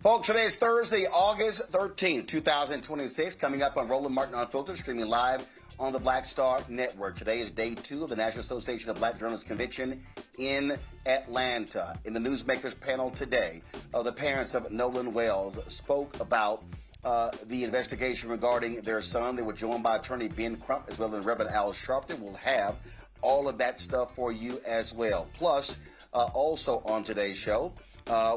Folks, today is Thursday, August 13, 2026. Coming up on Roland Martin Unfiltered, streaming live on the Black Star Network. Today is day 2 of the National Association of Black Journalists Convention in Atlanta. In the Newsmakers panel today, the parents of Nolan Wells spoke about the investigation regarding their son. They were joined by attorney Ben Crump as well as Reverend Al Sharpton. We'll have all of that stuff for you as well. Plus, also on today's show,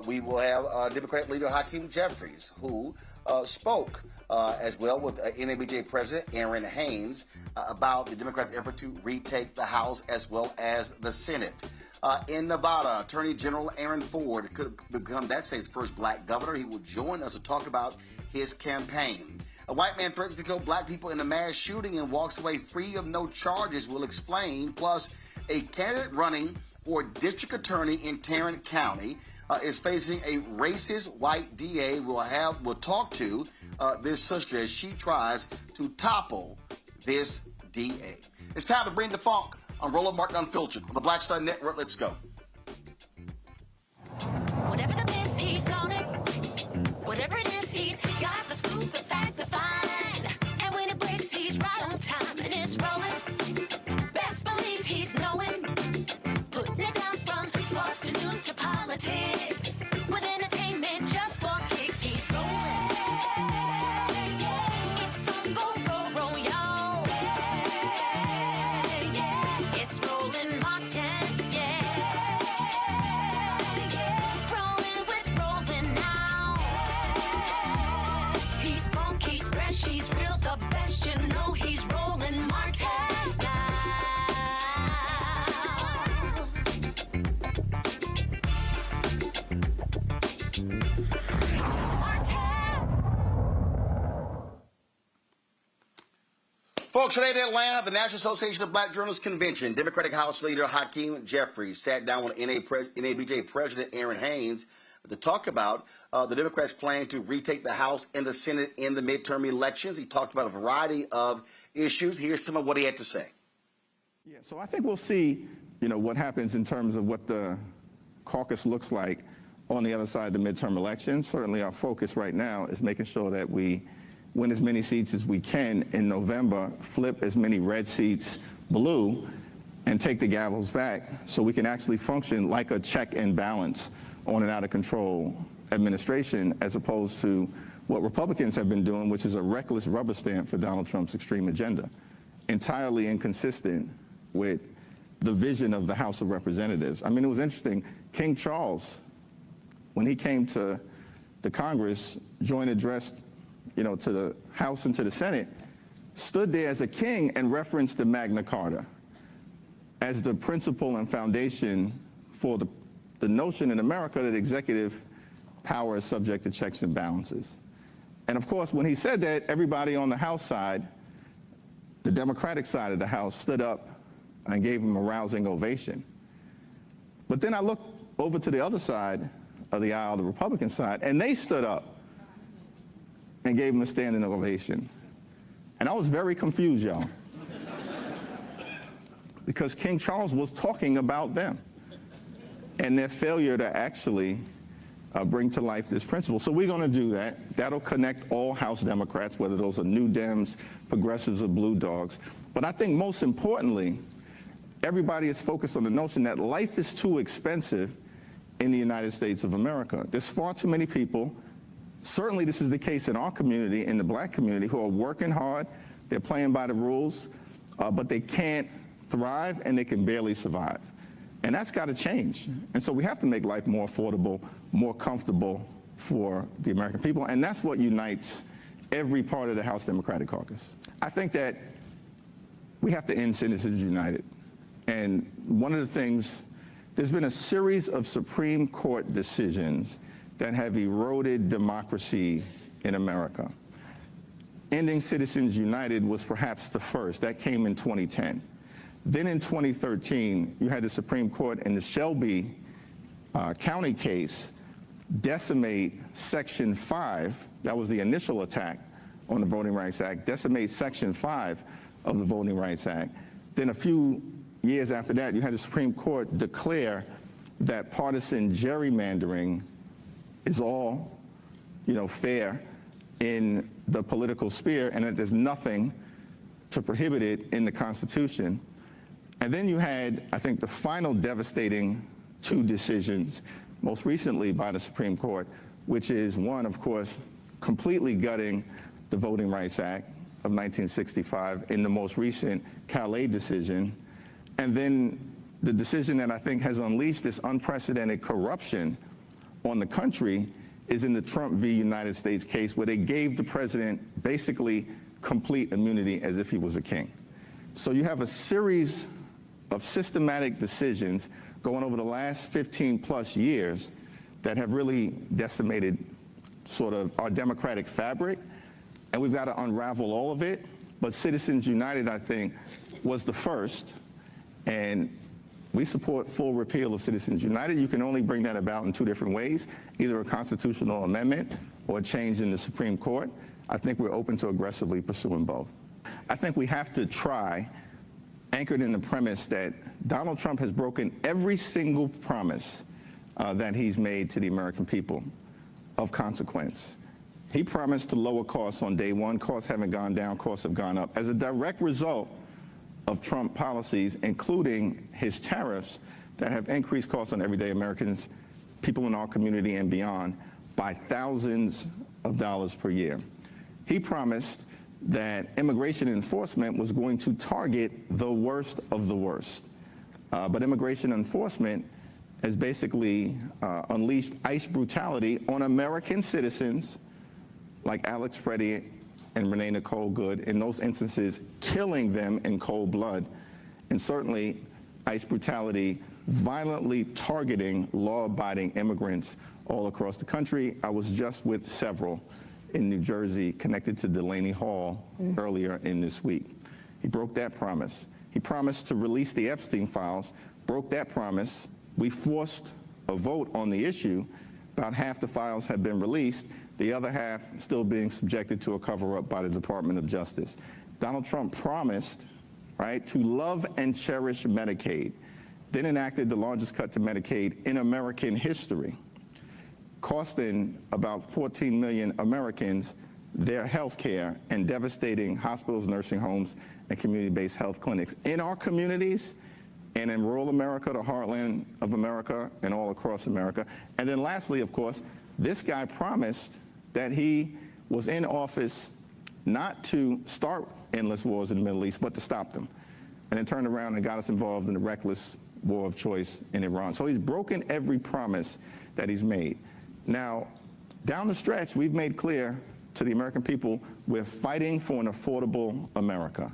we will have Democratic leader Hakeem Jeffries, who spoke as well with NABJ President Aaron Haynes about the Democrats' effort to retake the House as well as the Senate. In Nevada, Attorney General Aaron Ford could become that state's first black governor. He will join us to talk about his campaign. A white man threatens to kill black people in a mass shooting and walks away free of no charges. We'll explain. Plus, a candidate running for district attorney in Tarrant County is facing a racist white DA. We'll talk to this sister as she tries to topple this DA. It's time to bring the funk on Roland Martin Unfiltered on the Black Star Network. Let's go. Whatever the miss, he's on it. Whatever it is, he's got the scoop, the fact, the find. And when it breaks, he's right on time and it's rolling. Best believe he's knowing. Putting it down from sports to news to politics. With entertainment just for kicks, he's rolling. It's on go, roll, y'all. It's Roland Martin, rolling with Roland now. He's funky, he's fresh, he's real, the best, you know he's Roland Martin now. Folks, today in Atlanta, the National Association of Black Journalists Convention, Democratic House Leader Hakeem Jeffries sat down with NABJ President Aaron Haynes to talk about the Democrats' plan to retake the House and the Senate in the midterm elections. He talked about a variety of issues. Here's some of what he had to say. Yeah, so I think we'll see, what happens in terms of what the caucus looks like on the other side of the midterm elections. Certainly our focus right now is making sure that we win as many seats as we can in November, flip as many red seats blue, and take the gavels back so we can actually function like a check and balance on an out-of-control administration, as opposed to what Republicans have been doing, which is a reckless rubber stamp for Donald Trump's extreme agenda, entirely inconsistent with the vision of the House of Representatives. I mean, it was interesting. King Charles, when he came to the Congress, joined addressed to the House and to the Senate, stood there as a king and referenced the Magna Carta as the principle and foundation for the notion in America that executive power is subject to checks and balances. And of course, when he said that, everybody on the House side, the Democratic side of the House, stood up and gave him a rousing ovation. But then I looked over to the other side of the aisle, the Republican side, and they stood up and gave him a standing ovation. And I was very confused, y'all. Because King Charles was talking about them and their failure to actually bring to life this principle. So we're going to do that. That'll connect all House Democrats, whether those are New Dems, progressives, or Blue Dogs. But I think most importantly, everybody is focused on the notion that life is too expensive in the United States of America. There's far too many people. Certainly this is the case in our community, in the black community, who are working hard, they're playing by the rules, but they can't thrive and they can barely survive. And that's got to change. And so we have to make life more affordable, more comfortable for the American people, and that's what unites every part of the House Democratic Caucus. I think that we have to end Citizens United. And one of the things, there's been a series of Supreme Court decisions that have eroded democracy in America. Ending Citizens United was perhaps the first. That came in 2010. Then in 2013, you had the Supreme Court in the Shelby County case decimate Section 5, that was the initial attack on the Voting Rights Act, decimate Section 5 of the Voting Rights Act. Then a few years after that, you had the Supreme Court declare that partisan gerrymandering is all, fair in the political sphere, and that there's nothing to prohibit it in the Constitution. And then you had, I think, the final devastating two decisions, most recently by the Supreme Court, which is one, of course, completely gutting the Voting Rights Act of 1965 in the most recent Calais decision, and then the decision that I think has unleashed this unprecedented corruption on the country is in the Trump v. United States case, where they gave the president basically complete immunity as if he was a king. So you have a series of systematic decisions going over the last 15 plus years that have really decimated sort of our democratic fabric, and we've got to unravel all of it. But Citizens United, I think, was the first, and we support full repeal of Citizens United. You can only bring that about in two different ways, either a constitutional amendment or a change in the Supreme Court. I think we're open to aggressively pursuing both. I think we have to try, anchored in the premise that Donald Trump has broken every single promise that he's made to the American people of consequence. He promised to lower costs on day one. Costs haven't gone down, costs have gone up. As a direct result of Trump policies, including his tariffs that have increased costs on everyday Americans, people in our community and beyond, by thousands of dollars per year. He promised that immigration enforcement was going to target the worst of the worst. But immigration enforcement has basically unleashed ICE brutality on American citizens like Alex Freddie and Renee Nicole Good, in those instances killing them in cold blood. And certainly ICE brutality violently targeting law-abiding immigrants all across the country. I was just with several in New Jersey connected to Delaney Hall earlier in this week. He broke that promise. He promised to release the Epstein files, broke that promise. We forced a vote on the issue. About half the files have been released, the other half still being subjected to a cover-up by the Department of Justice. Donald Trump promised, right, to love and cherish Medicaid, then enacted the largest cut to Medicaid in American history, costing about 14 million Americans their health care and devastating hospitals, nursing homes, and community-based health clinics in our communities and in rural America, the heartland of America, and all across America. And then lastly, of course, this guy promised that he was in office not to start endless wars in the Middle East, but to stop them. And then turned around and got us involved in the reckless war of choice in Iran. So he's broken every promise that he's made. Now, down the stretch, we've made clear to the American people, we're fighting for an affordable America.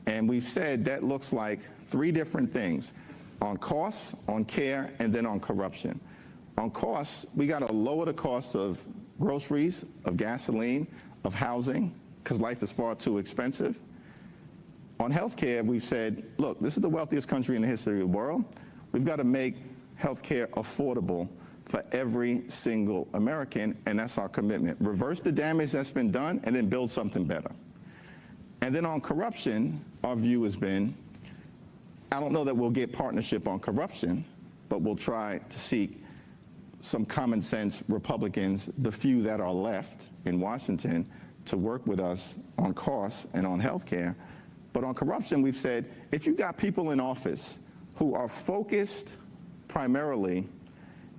And we've said that looks like three different things: on costs, on care, and then on corruption. On costs, we got to lower the cost of groceries, of gasoline, of housing, because life is far too expensive. On health care, we've said, look, this is the wealthiest country in the history of the world. We've got to make health care affordable for every single American, and that's our commitment. Reverse the damage that's been done and then build something better. And then on corruption, our view has been, I don't know that we'll get partnership on corruption, but we'll try to seek some common sense Republicans, the few that are left in Washington, to work with us on costs and on health care. But on corruption, we've said, if you've got people in office who are focused primarily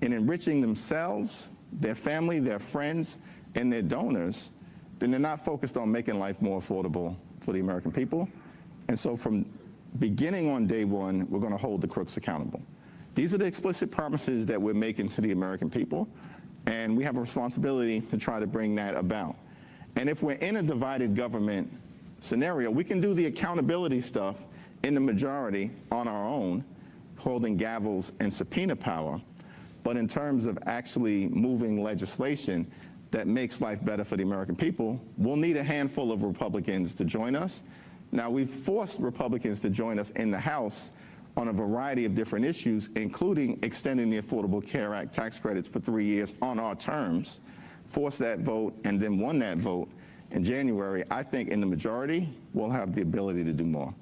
in enriching themselves, their family, their friends, and their donors, then they're not focused on making life more affordable for the American people. And so from beginning on day one, we're going to hold the crooks accountable. These are the explicit promises that we're making to the American people, and we have a responsibility to try to bring that about. And if we're in a divided government scenario, we can do the accountability stuff in the majority on our own, holding gavels and subpoena power. But in terms of actually moving legislation that makes life better for the American people, we'll need a handful of Republicans to join us. Now, we've forced Republicans to join us in the House on a variety of different issues, including extending the Affordable Care Act tax credits for 3 years on our terms, forced that vote, and then won that vote in January. I think in the majority, we'll have the ability to do more.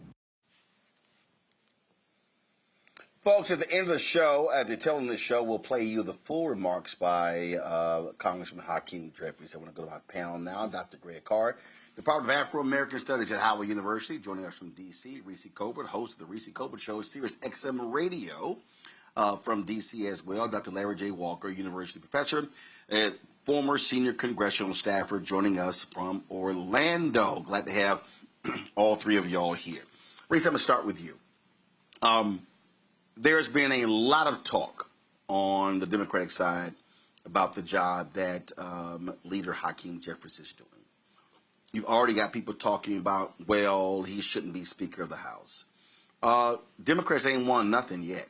Folks, at the end of the show, at the tail end of the show, we'll play you the full remarks by Congressman Hakeem Jeffries. I want to go to my panel now. Dr. Greg Card, Department of Afro-American Studies at Howard University. Joining us from D.C., Reese Colbert, host of the Reese Colbert Show, Sirius XM Radio from D.C. as well. Dr. Larry J. Walker, university professor and former senior congressional staffer, joining us from Orlando. Glad to have all three of y'all here. Reese, I'm going to start with you. There's been a lot of talk on the Democratic side about the job that Leader Hakeem Jeffries is doing. You've already got people talking about, well, he shouldn't be Speaker of the House. Democrats ain't won nothing yet.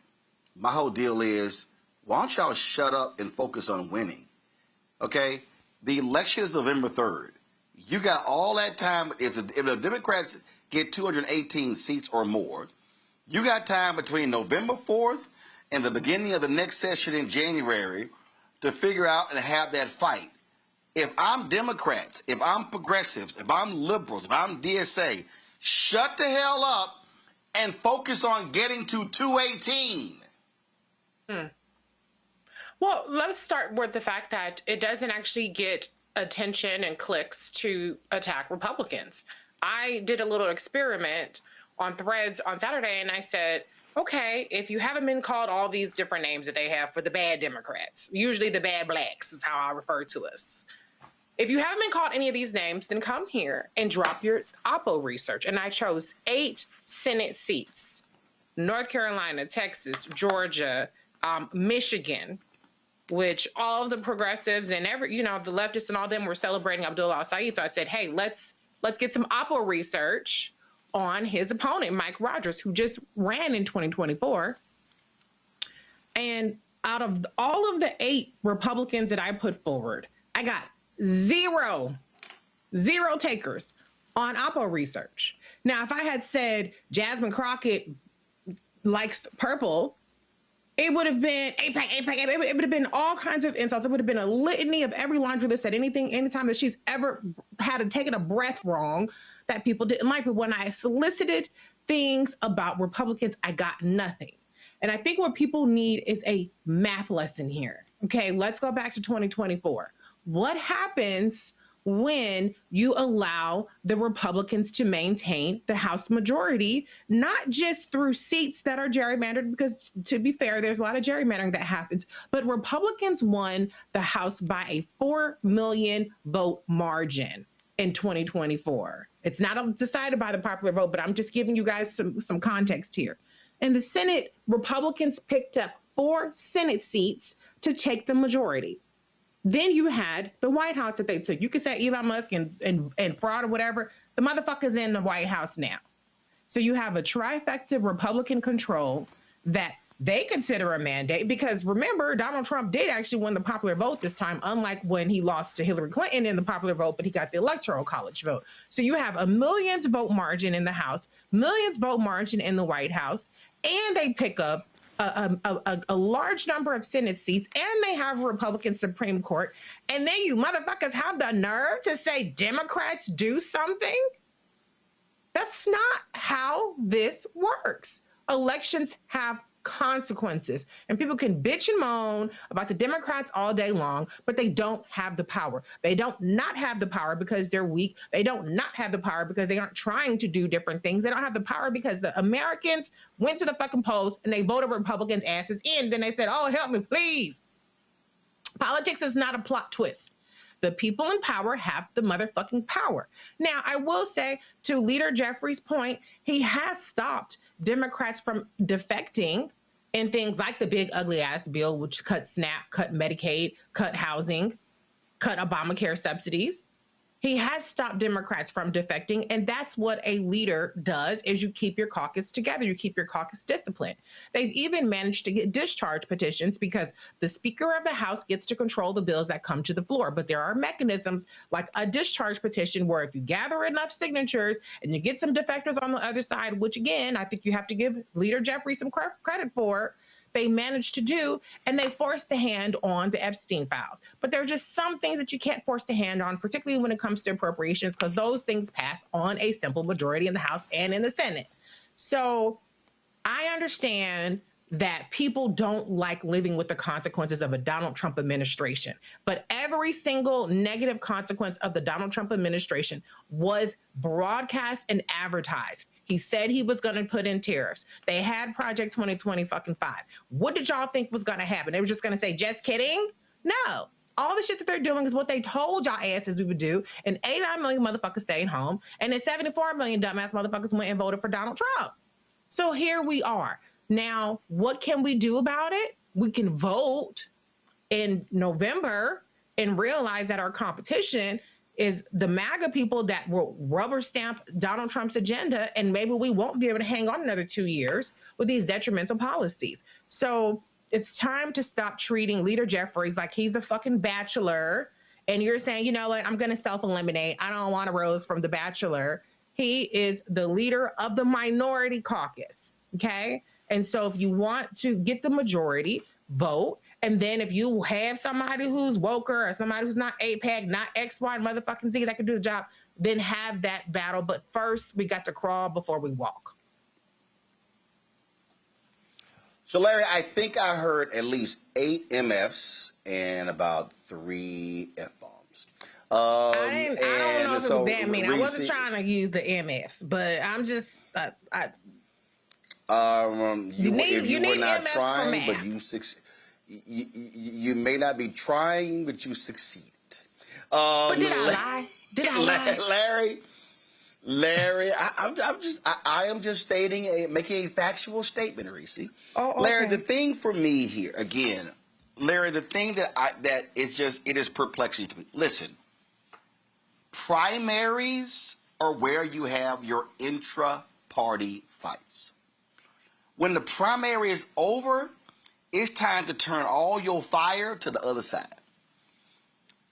My whole deal is, why don't y'all shut up and focus on winning? Okay? The election is November 3rd. You got all that time. If the Democrats get 218 seats or more, you got time between November 4th and the beginning of the next session in January to figure out and have that fight. If I'm Democrats, if I'm progressives, if I'm liberals, if I'm DSA, shut the hell up and focus on getting to 218. Well, let's start with the fact that it doesn't actually get attention and clicks to attack Republicans. I did a little experiment on Threads on Saturday, and I said, okay, if you haven't been called all these different names that they have for the bad Democrats, usually the bad blacks is how I refer to us. If you haven't been called any of these names, then come here and drop your Oppo research. And I chose 8 Senate seats: North Carolina, Texas, Georgia, Michigan, which all of the progressives and the leftists and all them were celebrating Abdullah al-Said. So I said, hey, let's get some Oppo research on his opponent, Mike Rogers, who just ran in 2024. And out of all of the 8 Republicans that I put forward, I got zero takers on Oppo research. Now, if I had said Jasmine Crockett likes purple, it would have been APAC. It would have been all kinds of insults. It would have been a litany of every laundry list that anytime that she's ever had taken a breath wrong that people didn't like. But when I solicited things about Republicans, I got nothing. And I think what people need is a math lesson here. Okay, let's go back to 2024. What happens when you allow the Republicans to maintain the House majority, not just through seats that are gerrymandered, because to be fair, there's a lot of gerrymandering that happens, but Republicans won the House by a 4 million vote margin in 2024. It's not decided by the popular vote, but I'm just giving you guys some context here. In the Senate, Republicans picked up 4 Senate seats to take the majority. Then you had the White House that they took. You could say Elon Musk and fraud or whatever. The motherfucker's in the White House now. So you have a trifecta Republican control that they consider a mandate, because remember, Donald Trump did actually win the popular vote this time, unlike when he lost to Hillary Clinton in the popular vote, but he got the Electoral College vote. So you have a millions vote margin in the House, millions vote margin in the White House, and they pick up a large number of Senate seats, and they have a Republican Supreme Court. And then you motherfuckers have the nerve to say Democrats do something? That's not how this works. Elections have consequences, and people can bitch and moan about the Democrats all day long, but they don't have the power. They don't not have the power because they're weak. They don't not have the power because they aren't trying to do different things. They don't have the power because the Americans went to the fucking polls and they voted Republicans' asses in. Then they said, oh, help me, please. Politics is not a plot twist. The people in power have the motherfucking power. Now, I will say, to Leader Jeffries' point, he has stopped Democrats from defecting in things like the big ugly ass bill, which cut SNAP, cut Medicaid, cut housing, cut Obamacare subsidies. He has stopped Democrats from defecting, and that's what a leader does, is you keep your caucus together, you keep your caucus disciplined. They've even managed to get discharge petitions because the Speaker of the House gets to control the bills that come to the floor, but there are mechanisms like a discharge petition where if you gather enough signatures and you get some defectors on the other side, which again, I think you have to give Leader Jeffries some credit for, they managed to do, and they forced the hand on the Epstein files. But there are just some things that you can't force the hand on, particularly when it comes to appropriations, because those things pass on a simple majority in the House and in the Senate. So I understand that people don't like living with the consequences of a Donald Trump administration. But every single negative consequence of the Donald Trump administration was broadcast and advertised. He said he was going to put in tariffs. They had Project 2025. What did y'all think was going to happen? They were just going to say, just kidding? No. All the shit that they're doing is what they told y'all asses we would do. And 89 million motherfuckers stayed home. And then 74 million dumbass motherfuckers went and voted for Donald Trump. So here we are. Now, what can we do about it? We can vote in November and realize that our competition is the MAGA people that will rubber stamp Donald Trump's agenda, and maybe we won't be able to hang on another 2 years with these detrimental policies. So it's time to stop treating Leader Jeffries like he's the fucking Bachelor, and you're saying, you know what, I'm going to self-eliminate. I don't want a rose from the Bachelor. He is the leader of the minority caucus, okay? And so if you want to get the majority, vote. And then if you have somebody who's woker or somebody who's not APAC, not X, Y, motherfucking Z that can do the job, then have that battle. But first, we got to crawl before we walk. So, Larry, I think I heard at least 8 MFs and about 3 F-bombs. I don't know if it was that many. I wasn't trying to use the MFs, but I'm just... you need not MFs trying, for math. but you may not be trying, but you succeeded. But did I lie? Did I lie? Larry, I am just making a factual statement, Reese. Oh, okay. Larry, the thing for me here, again, Larry, the thing that is perplexing to me. Listen, primaries are where you have your intra-party fights. When the primary is over, it's time to turn all your fire to the other side.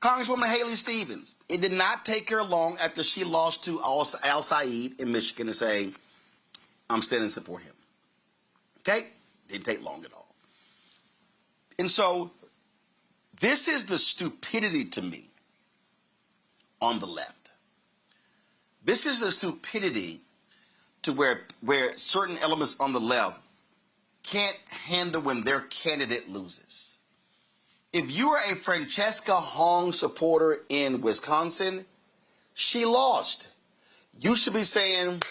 Congresswoman Haley Stevens, it did not take her long after she lost to Al Saeed in Michigan to say, I'm standing to support him. Okay? Didn't take long at all. And so this is the stupidity to me on the left. This is the stupidity to where certain elements on the left can't handle when their candidate loses. If you are a Francesca Hong supporter in Wisconsin, she lost. You should be saying,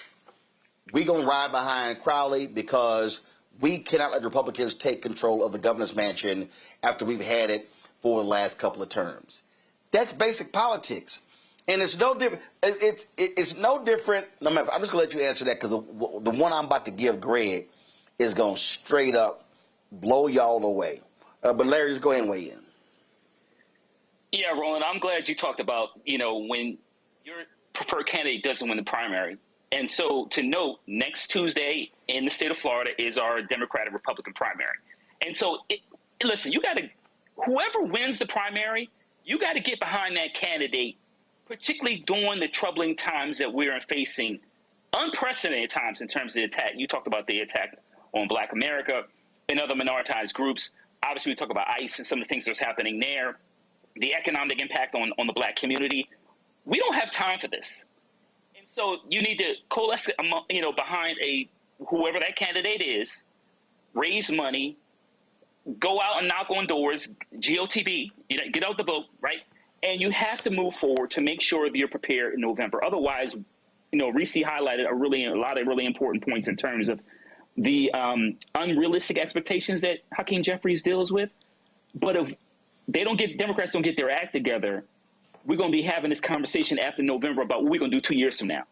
we're going to ride behind Crowley because we cannot let Republicans take control of the governor's mansion after we've had it for the last couple of terms. That's basic politics. And it's no different. It's no different. No matter, I'm just going to let you answer that because the one I'm about to give Greg is going to straight up blow y'all away. But Larry, just go ahead and weigh in. Yeah, Roland, I'm glad you talked about, when your preferred candidate doesn't win the primary. And so to note, next Tuesday in the state of Florida is our Democratic-Republican primary. And so, listen, whoever wins the primary, you got to get behind that candidate, particularly during the troubling times that we're facing, unprecedented times in terms of the attack. You talked about the attack on Black America and other minoritized groups. Obviously, we talk about ICE and some of the things that's happening there, the economic impact on the Black community. We don't have time for this. And so you need to coalesce, behind whoever that candidate is, raise money, go out and knock on doors, GOTB, get out the vote, right? And you have to move forward to make sure that you're prepared in November. Otherwise, Reese highlighted a lot of really important points in terms of the unrealistic expectations that Hakeem Jeffries deals with. But if Democrats don't get their act together, we're going to be having this conversation after November about what we're going to do 2 years from now.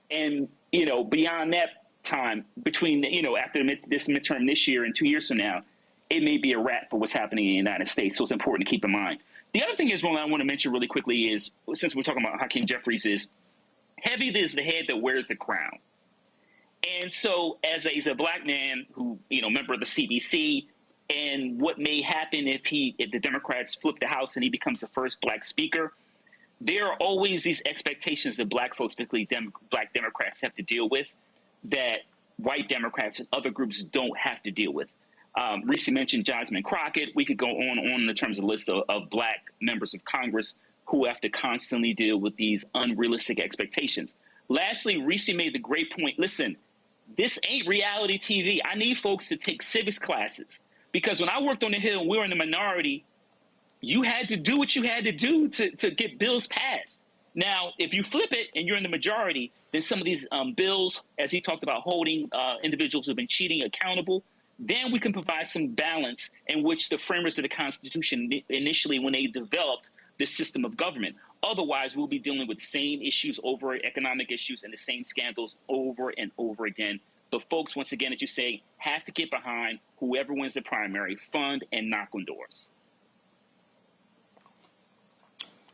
And, beyond that time, between, after this midterm this year and 2 years from now, it may be a wrap for what's happening in the United States. So it's important to keep in mind. The other thing is, Roland, I want to mention really quickly is, since we're talking about Hakeem Jeffries, is heavy is the head that wears the crown. And so as a Black man who, member of the CBC, and what may happen if the Democrats flip the House and he becomes the first Black speaker, there are always these expectations that Black folks, particularly Black Democrats, have to deal with that white Democrats and other groups don't have to deal with. Reese mentioned Jasmine Crockett. We could go on in terms of the list of Black members of Congress who have to constantly deal with these unrealistic expectations. Lastly, Reese made the great point. Listen, this ain't reality TV. I need folks to take civics classes, because when I worked on the Hill and we were in the minority, you had to do what you had to do to get bills passed. Now, if you flip it and you're in the majority, then some of these bills, as he talked about, holding individuals who've been cheating accountable, then we can provide some balance in which the framers of the Constitution initially, when they developed this system of government. Otherwise, we'll be dealing with the same issues over economic issues and the same scandals over and over again. But folks, once again, as you say, have to get behind whoever wins the primary, fund and knock on doors.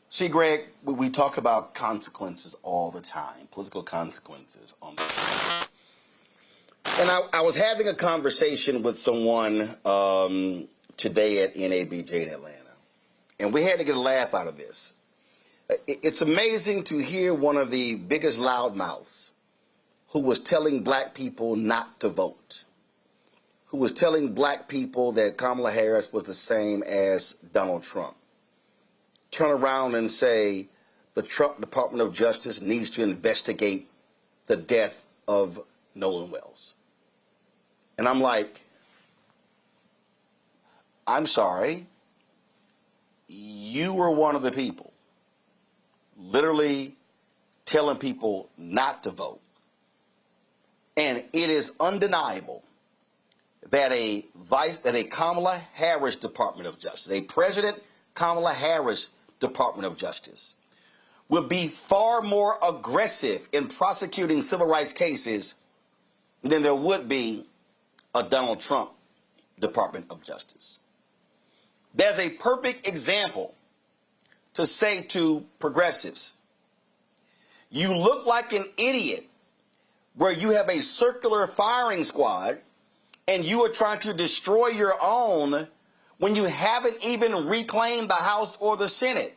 See, Greg, we talk about consequences all the time, political consequences on the And I was having a conversation with someone today at NABJ in Atlanta, and we had to get a laugh out of this. It's amazing to hear one of the biggest loudmouths who was telling black people not to vote, who was telling black people that Kamala Harris was the same as Donald Trump, turn around and say the Trump Department of Justice needs to investigate the death of Nolan Wells. And I'm like, I'm sorry, you were one of the people literally telling people not to vote. And it is undeniable that a Kamala Harris Department of Justice, a President Kamala Harris Department of Justice, would be far more aggressive in prosecuting civil rights cases than there would be a Donald Trump Department of Justice. There's a perfect example to say to progressives, you look like an idiot where you have a circular firing squad and you are trying to destroy your own when you haven't even reclaimed the House or the Senate.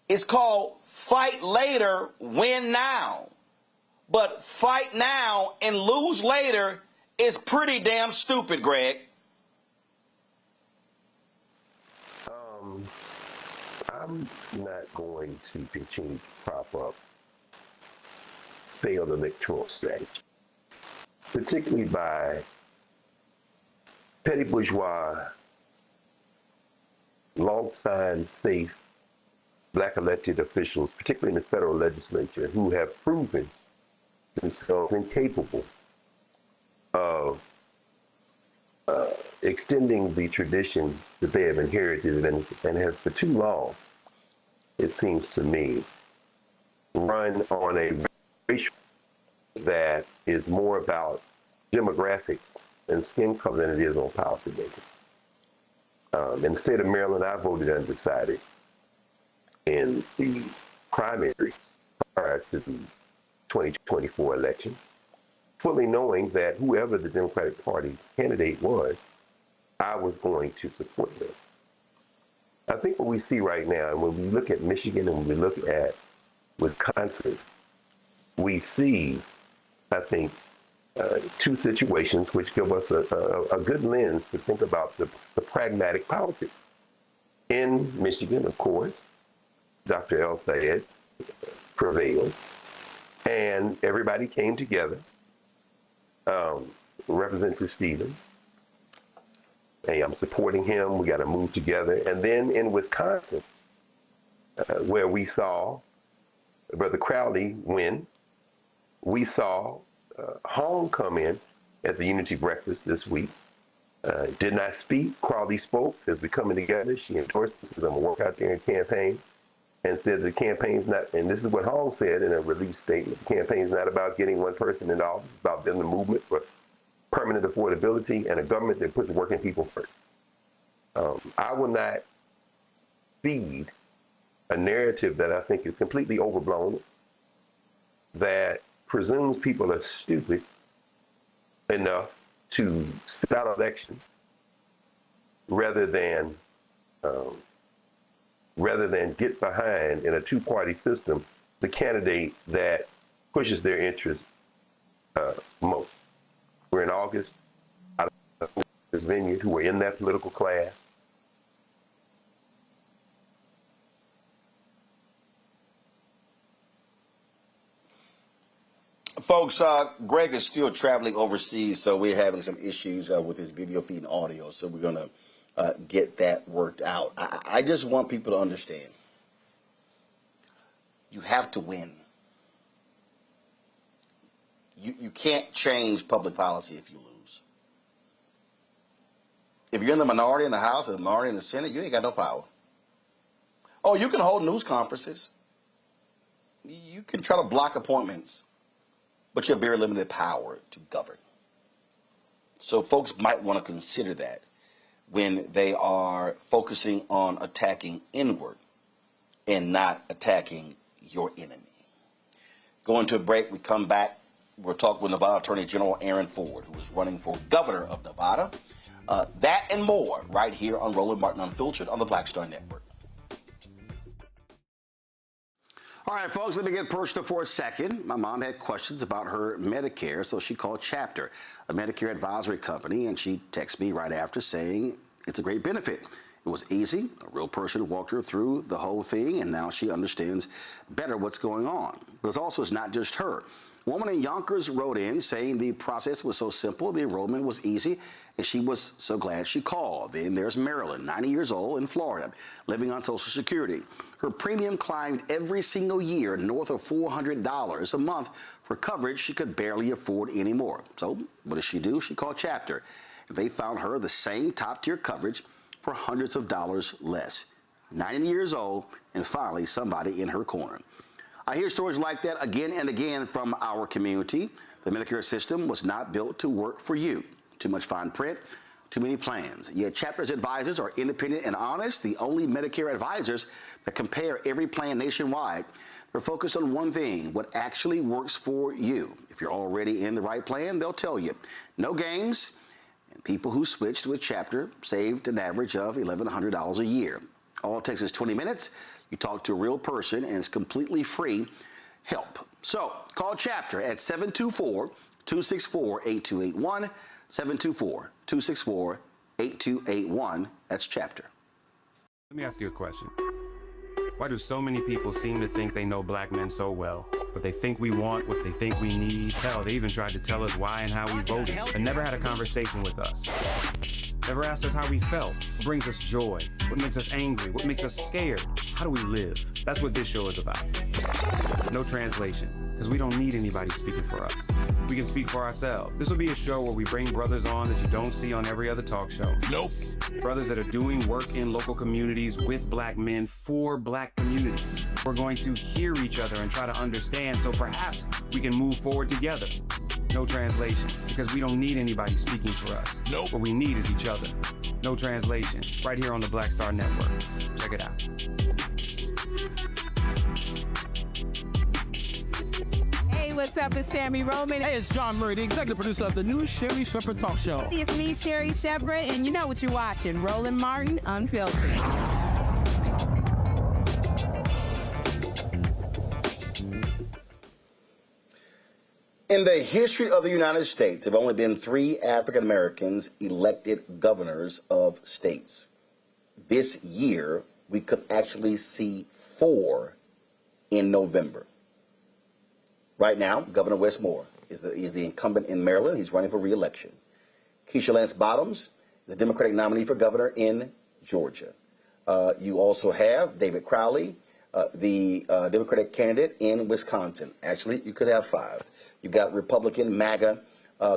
It's called fight later, win now. But fight now and lose later is pretty damn stupid, Greg. I'm not going to continue to prop up failed electoral strategy, particularly by petty bourgeois, long-time safe black elected officials, particularly in the federal legislature, who have proven themselves incapable of extending the tradition that they have inherited and have for too long, it seems to me, run on a racial that is more about demographics and skin color than it is on policy making. In the state of Maryland, I voted undecided in the primaries prior to the 2024 election, fully knowing that whoever the Democratic Party candidate was, I was going to support them. I think what we see right now, and when we look at Michigan and when we look at Wisconsin, we see, I think, two situations which give us a good lens to think about the pragmatic politics. In Michigan, of course, Dr. El Sayed prevailed, and everybody came together. Representative Stevens, hey, I'm supporting him, we got to move together. And then in Wisconsin, where we saw Brother Crowley win, we saw Hong come in at the Unity Breakfast this week. Did not speak. Crowley spoke, says we're coming together. She endorsed us, says I'm going to work out there and campaign, and said the campaign's not, and this is what Hong said in a release statement, the campaign's not about getting one person in office, it's about building a movement for permanent affordability and a government that puts working people first. I will not feed a narrative that I think is completely overblown, that presumes people are stupid enough to sit out elections rather than get behind in a two-party system the candidate that pushes their interests most. We're in August, out of this vineyard, who are in that political class. Folks, Greg is still traveling overseas, so we're having some issues with his video feed and audio, so we're going to get that worked out. I just want people to understand. You have to win. You can't change public policy if you lose. If you're in the minority in the House or the minority in the Senate, you ain't got no power. Oh, you can hold news conferences. You can try to block appointments, but you have very limited power to govern. So folks might want to consider that when they are focusing on attacking inward and not attacking your enemy. Going to a break, we come back. We'll talk with Nevada Attorney General Aaron Ford, who is running for governor of Nevada. That and more right here on Roland Martin Unfiltered on the Black Star Network. All right, folks, let me get personal for a second. My mom had questions about her Medicare, so she called Chapter, a Medicare advisory company, and she texted me right after saying it's a great benefit. It was easy. A real person walked her through the whole thing, and now she understands better what's going on. But it's not just her. A woman in Yonkers wrote in saying the process was so simple, the enrollment was easy, and she was so glad she called. Then there's Marilyn, 90 years old, in Florida, living on Social Security. Her premium climbed every single year north of $400 a month for coverage she could barely afford anymore. So what does she do? She called Chapter. They found her the same top-tier coverage for hundreds of dollars less. 90 years old, and finally somebody in her corner. I hear stories like that again and again from our community. The Medicare system was not built to work for you. Too much fine print, too many plans. Yet Chapter's advisors are independent and honest, the only Medicare advisors that compare every plan nationwide. They're focused on one thing, what actually works for you. If you're already in the right plan, they'll tell you. No games, and people who switched with Chapter saved an average of $1,100 a year. All it takes is 20 minutes. You talk to a real person, and it's completely free help. So call Chapter at 724-264-8281, 724-264-8281. That's Chapter. Let me ask you a question. Why do so many people seem to think they know black men so well? What they think we want, what they think we need. Hell, they even tried to tell us why and how we voted, and never had a conversation with us. Never asked us how we felt, what brings us joy, what makes us angry, what makes us scared. How do we live? That's what this show is about. No translation, because we don't need anybody speaking for us. We can speak for ourselves. This will be a show where we bring brothers on that you don't see on every other talk show. Nope. Brothers that are doing work in local communities with black men for black communities. We're going to hear each other and try to understand so perhaps we can move forward together. No translation, because we don't need anybody speaking for us. Nope. What we need is each other. No translation, right here on the Black Star Network. Check it out. Hey, what's up? It's Tammy Roman. Hey, it's John Murray, the executive producer of the new Sherry Shepherd Talk Show. It's me, Sherry Shepherd, and you know what you're watching, Roland Martin Unfiltered. In the history of the United States, there have only been 3 African Americans elected governors of states. This year, we could actually see 4 in November. Right now, Governor Wes Moore is the incumbent in Maryland. He's running for re-election. Keisha Lance Bottoms, the Democratic nominee for governor in Georgia. You also have David Crowley, the Democratic candidate in Wisconsin. Actually, you could have 5. You've got Republican MAGA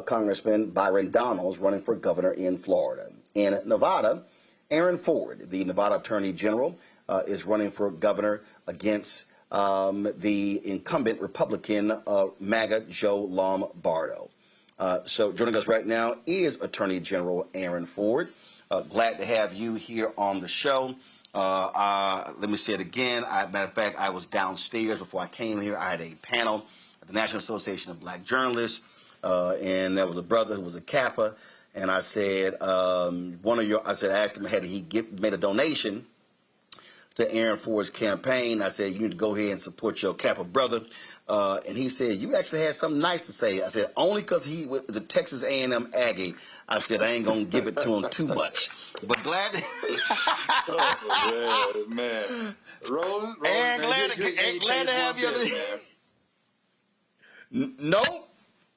Congressman Byron Donalds running for governor in Florida. In Nevada, Aaron Ford, the Nevada Attorney General, is running for governor against the incumbent Republican MAGA Joe Lombardo. So joining us right now is Attorney General Aaron Ford. Glad to have you here on the show. Let me say it again. Matter of fact, I was downstairs before I came here. I had a panel at the National Association of Black Journalists, and there was a brother who was a Kappa, and I said, I asked him, had he made a donation to Aaron Ford's campaign. I said, you need to go ahead and support your Kappa brother. And he said, you actually had something nice to say. I said, only because he was a Texas A&M Aggie. I said, I ain't going to give it to him too much. But glad to... Oh, man. Roland, Aaron, man, glad to have you. Nope.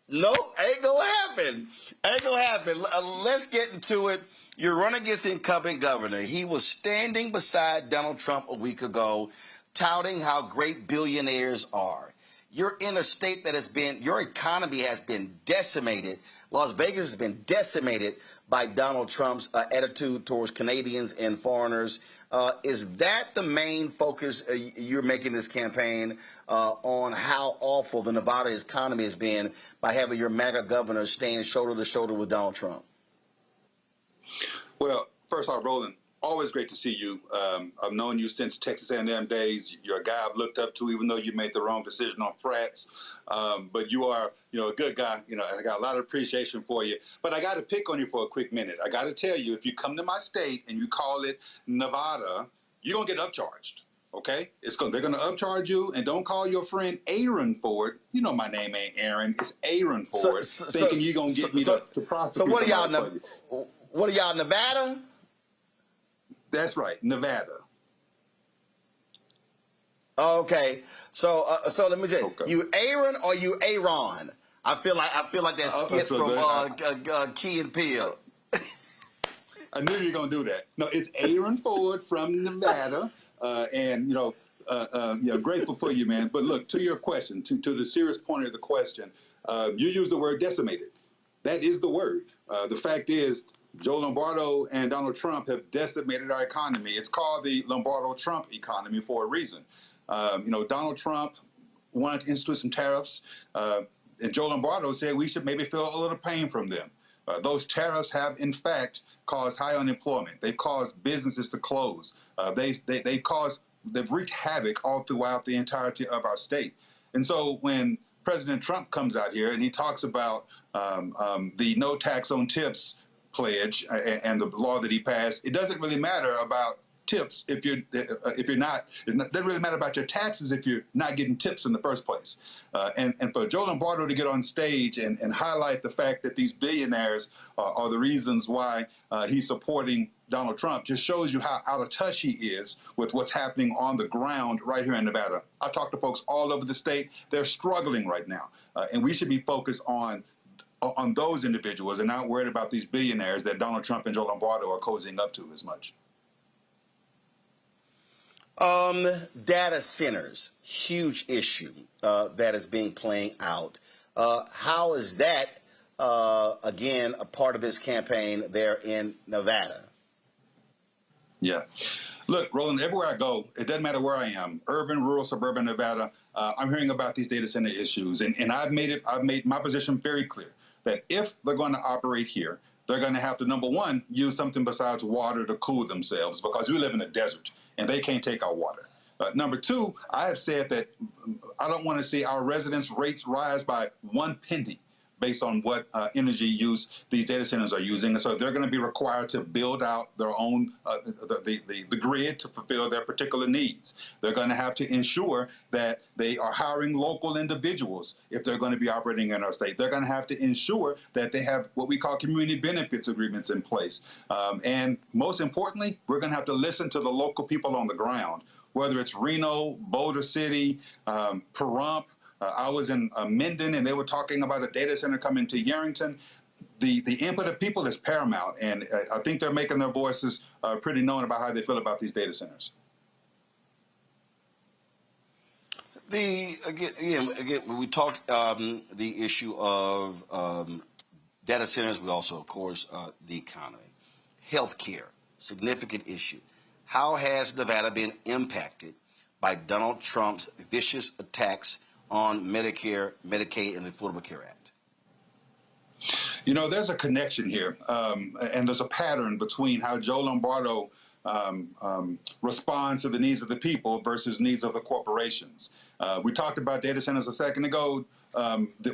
Nope, ain't gonna happen. Ain't gonna happen. Let's get into it. You're running against the incumbent governor. He was standing beside Donald Trump a week ago, touting how great billionaires are. You're in a state that your economy has been decimated. Las Vegas has been decimated by Donald Trump's attitude towards Canadians and foreigners. Is that the main focus you're making this campaign on how awful the Nevada economy has been by having your MAGA governor stand shoulder to shoulder with Donald Trump? Well, first off, Roland, always great to see you. I've known you since Texas A&M days. You're a guy I've looked up to, even though you made the wrong decision on frats. But you are, a good guy. I got a lot of appreciation for you. But I got to pick on you for a quick minute. I got to tell you, if you come to my state and you call it Nevada, you're going to get upcharged. Okay? They're going to upcharge you, and don't call your friend Aaron Ford. You know my name ain't Aaron. It's Aaron Ford, thinking you're going to get me to prosecute. So what are y'all, Nevada? That's right, Nevada. Okay, so let me tell you, you Aaron or you Aaron? I feel like that skit from Key and Peele. I knew you were gonna do that. No, it's Aaron Ford from Nevada, and grateful for you, man. But look, to your question, to the serious point of the question, you use the word decimated. That is the word. The fact is, Joe Lombardo and Donald Trump have decimated our economy. It's called the Lombardo-Trump economy for a reason. Donald Trump wanted to institute some tariffs, and Joe Lombardo said we should maybe feel a little pain from them. Those tariffs have, in fact, caused high unemployment. They've caused businesses to close. They've wreaked havoc all throughout the entirety of our state. And so when President Trump comes out here and he talks about the no tax on tips pledge and the law that he passed, it doesn't really matter about tips if you're not. It doesn't really matter about your taxes if you're not getting tips in the first place. And for Joe Lombardo to get on stage and highlight the fact that these billionaires are the reasons why he's supporting Donald Trump just shows you how out of touch he is with what's happening on the ground right here in Nevada. I talk to folks all over the state. They're struggling right now, and we should be focused on those individuals and not worried about these billionaires that Donald Trump and Joe Lombardo are cozying up to as much. Data centers, huge issue that is being playing out. How is that, again, a part of this campaign there in Nevada? Yeah. Look, Roland, everywhere I go, it doesn't matter where I am, urban, rural, suburban Nevada, I'm hearing about these data center issues. And I've made my position very clear that if they're going to operate here, they're going to have to, number one, use something besides water to cool themselves because we live in a desert and they can't take our water. Number two, I have said that I don't want to see our residents' rates rise by 1 penny based on what energy use these data centers are using. And so they're going to be required to build out their own, the grid to fulfill their particular needs. They're going to have to ensure that they are hiring local individuals if they're going to be operating in our state. They're going to have to ensure that they have what we call community benefits agreements in place. And most importantly, we're going to have to listen to the local people on the ground, whether it's Reno, Boulder City, Pahrump. I was in Minden, and they were talking about a data center coming to Yerington. The input of people is paramount, and I think they're making their voices pretty known about how they feel about these data centers. Again, we talked the issue of data centers. We also, of course, the economy, healthcare, significant issue. How has Nevada been impacted by Donald Trump's vicious attacks on Medicare, Medicaid, and the Affordable Care Act? There's a connection here, and there's a pattern between how Joe Lombardo responds to the needs of the people versus needs of the corporations. We talked about data centers a second ago.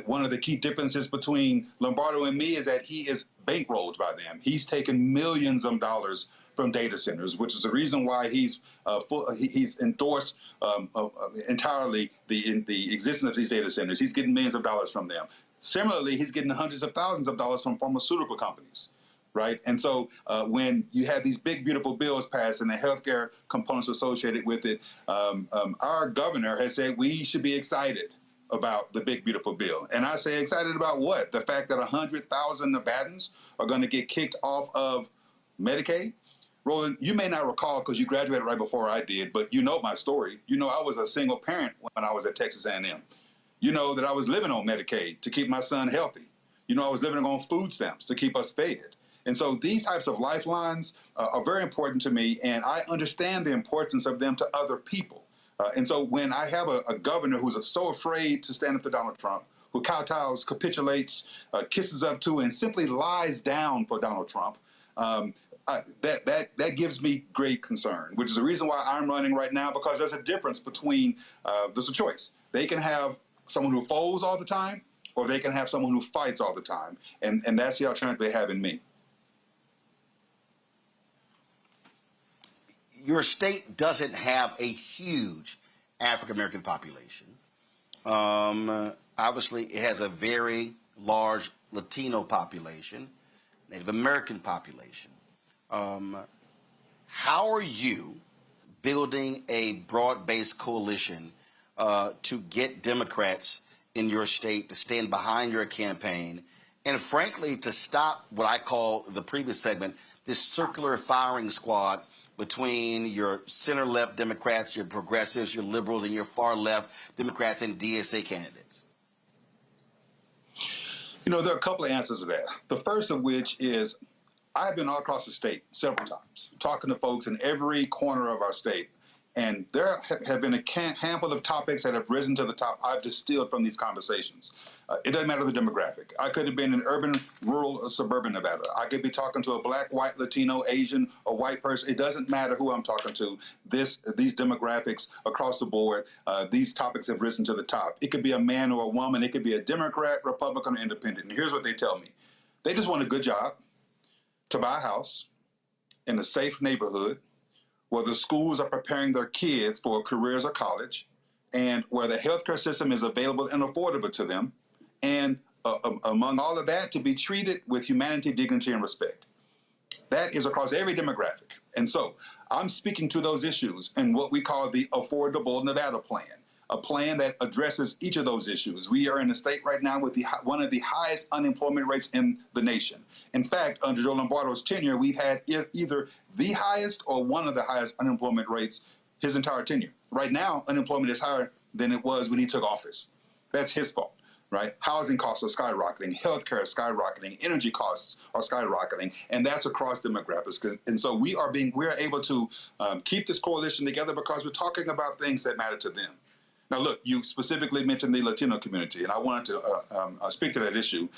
One of the key differences between Lombardo and me is that he is bankrolled by them. He's taken millions of dollars from data centers, which is the reason why he's endorsed entirely the existence of these data centers. He's getting millions of dollars from them. Similarly, he's getting hundreds of thousands of dollars from pharmaceutical companies, right? And so when you have these big, beautiful bills passed and the healthcare components associated with it, our governor has said we should be excited about the big, beautiful bill. And I say excited about what? The fact that 100,000 Nevadans are going to get kicked off of Medicaid? Roland, you may not recall because you graduated right before I did, but you know my story. You know I was a single parent when I was at Texas A&M. You know that I was living on Medicaid to keep my son healthy. You know I was living on food stamps to keep us fed. And so these types of lifelines are very important to me, and I understand the importance of them to other people. And so when I have a governor who's so afraid to stand up to Donald Trump, who kowtows, capitulates, kisses up to, and simply lies down for Donald Trump, that gives me great concern, which is the reason why I'm running right now, because there's a difference between, there's a choice. They can have someone who folds all the time, or they can have someone who fights all the time. And that's the alternative they have in me. Your state doesn't have a huge African-American population. Obviously, it has a very large Latino population, Native American population. How are you building a broad-based coalition to get Democrats in your state to stand behind your campaign and, frankly, to stop what I call the previous segment, this circular firing squad between your center-left Democrats, your progressives, your liberals, and your far-left Democrats and DSA candidates? You know, there are a couple of answers to that. The first of which is I've been all across the state several times, talking to folks in every corner of our state, and there have been a handful of topics that have risen to the top I've distilled from these conversations. It doesn't matter the demographic. I could have been in urban, rural, or suburban Nevada. I could be talking to a black, white, Latino, Asian, or white person. It doesn't matter who I'm talking to. These demographics across the board, these topics have risen to the top. It could be a man or a woman. It could be a Democrat, Republican, or independent. And here's what they tell me. They just want a good job, to buy a house in a safe neighborhood where the schools are preparing their kids for careers or college, and where the healthcare system is available and affordable to them, and among all of that, to be treated with humanity, dignity, and respect. That is across every demographic. And so I'm speaking to those issues in what we call the Affordable Nevada Plan, a plan that addresses each of those issues. We are in a state right now with one of the highest unemployment rates in the nation. In fact, under Joe Lombardo's tenure, we've had either the highest or one of the highest unemployment rates his entire tenure. Right now, unemployment is higher than it was when he took office. That's his fault, right? Housing costs are skyrocketing, healthcare is skyrocketing, energy costs are skyrocketing, and that's across demographics. And so we are able to keep this coalition together because we're talking about things that matter to them. Now, look, you specifically mentioned the Latino community, and I wanted to speak to that issue.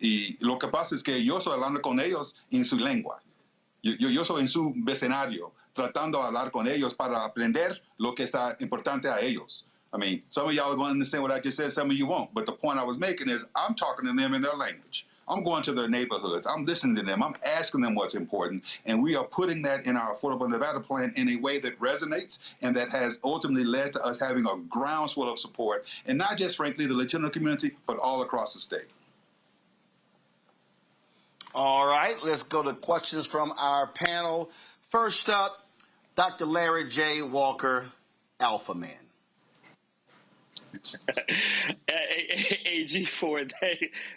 Y lo que pasa es que yo estoy hablando con ellos en su lengua. Yo soy en su vecindario, tratando de hablar con ellos para aprender lo que está importante a ellos. I mean, some of y'all are going to understand what I just said, some of you won't. But the point I was making is I'm talking to them in their language. I'm going to their neighborhoods. I'm listening to them. I'm asking them what's important. And we are putting that in our Affordable Nevada Plan in a way that resonates and that has ultimately led to us having a groundswell of support, and not just, frankly, the Latino community, but all across the state. All right, let's go to questions from our panel. First up, Dr. Larry J. Walker, Alpha Man. AG Ford,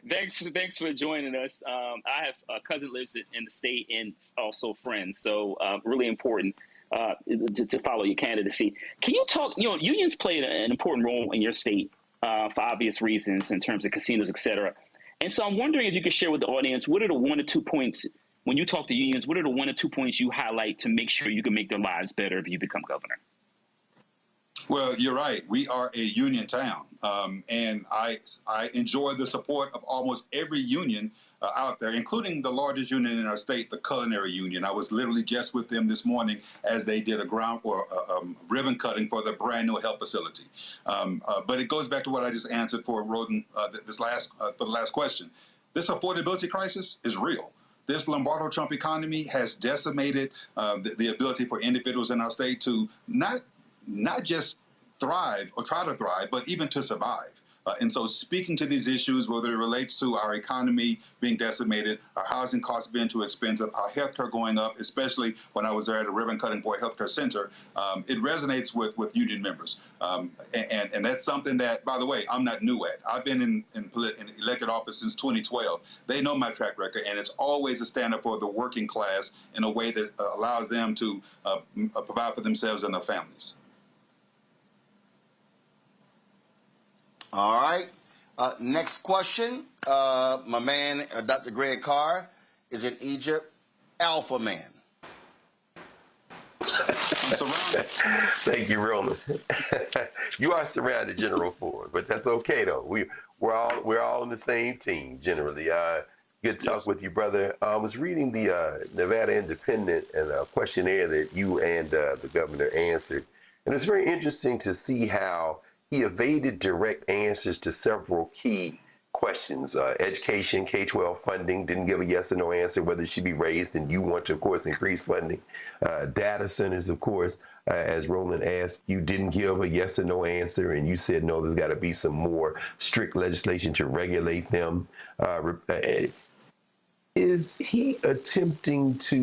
thanks for joining us. I have a cousin lives in the state and also friends, so really important to follow your candidacy. Can you talk? You know, unions played an important role in your state for obvious reasons in terms of casinos, et cetera. And so I'm wondering if you could share with the audience, what are the 1 or 2 points when you talk to unions? What are the 1 or 2 points you highlight to make sure you can make their lives better if you become governor? Well, you're right. We are a union town, and I enjoy the support of almost every union out there, including the largest union in our state, the Culinary Union. I was literally just with them this morning as they did a ribbon cutting for the brand new health facility. But it goes back to what I just answered for Roden for the last question. This affordability crisis is real. This Lombardo Trump economy has decimated the ability for individuals in our state to not just thrive or try to thrive, but even to survive. And so speaking to these issues, whether it relates to our economy being decimated, our housing costs being too expensive, our healthcare going up, especially when I was there at a ribbon cutting for a healthcare center, it resonates with union members. And that's something that, by the way, I'm not new at. I've been in elected office since 2012. They know my track record, and it's always a stand up for the working class in a way that allows them to provide for themselves and their families. All right. Next question. My man, Dr. Greg Carr, is in Egypt. Alpha man. I'm surrounded. Thank you, Roland. You are surrounded, General Ford, but that's okay though. We're all on the same team generally. Good talk with you, brother. I was reading the Nevada Independent and a questionnaire that you and the governor answered, and it's very interesting to see how he evaded direct answers to several key questions. Education, K-12 funding, didn't give a yes or no answer whether it should be raised, and you want to, of course, increase funding. Data centers, of course, as Roland asked, you didn't give a yes or no answer, and you said, no, there's got to be some more strict legislation to regulate them. Is he attempting to,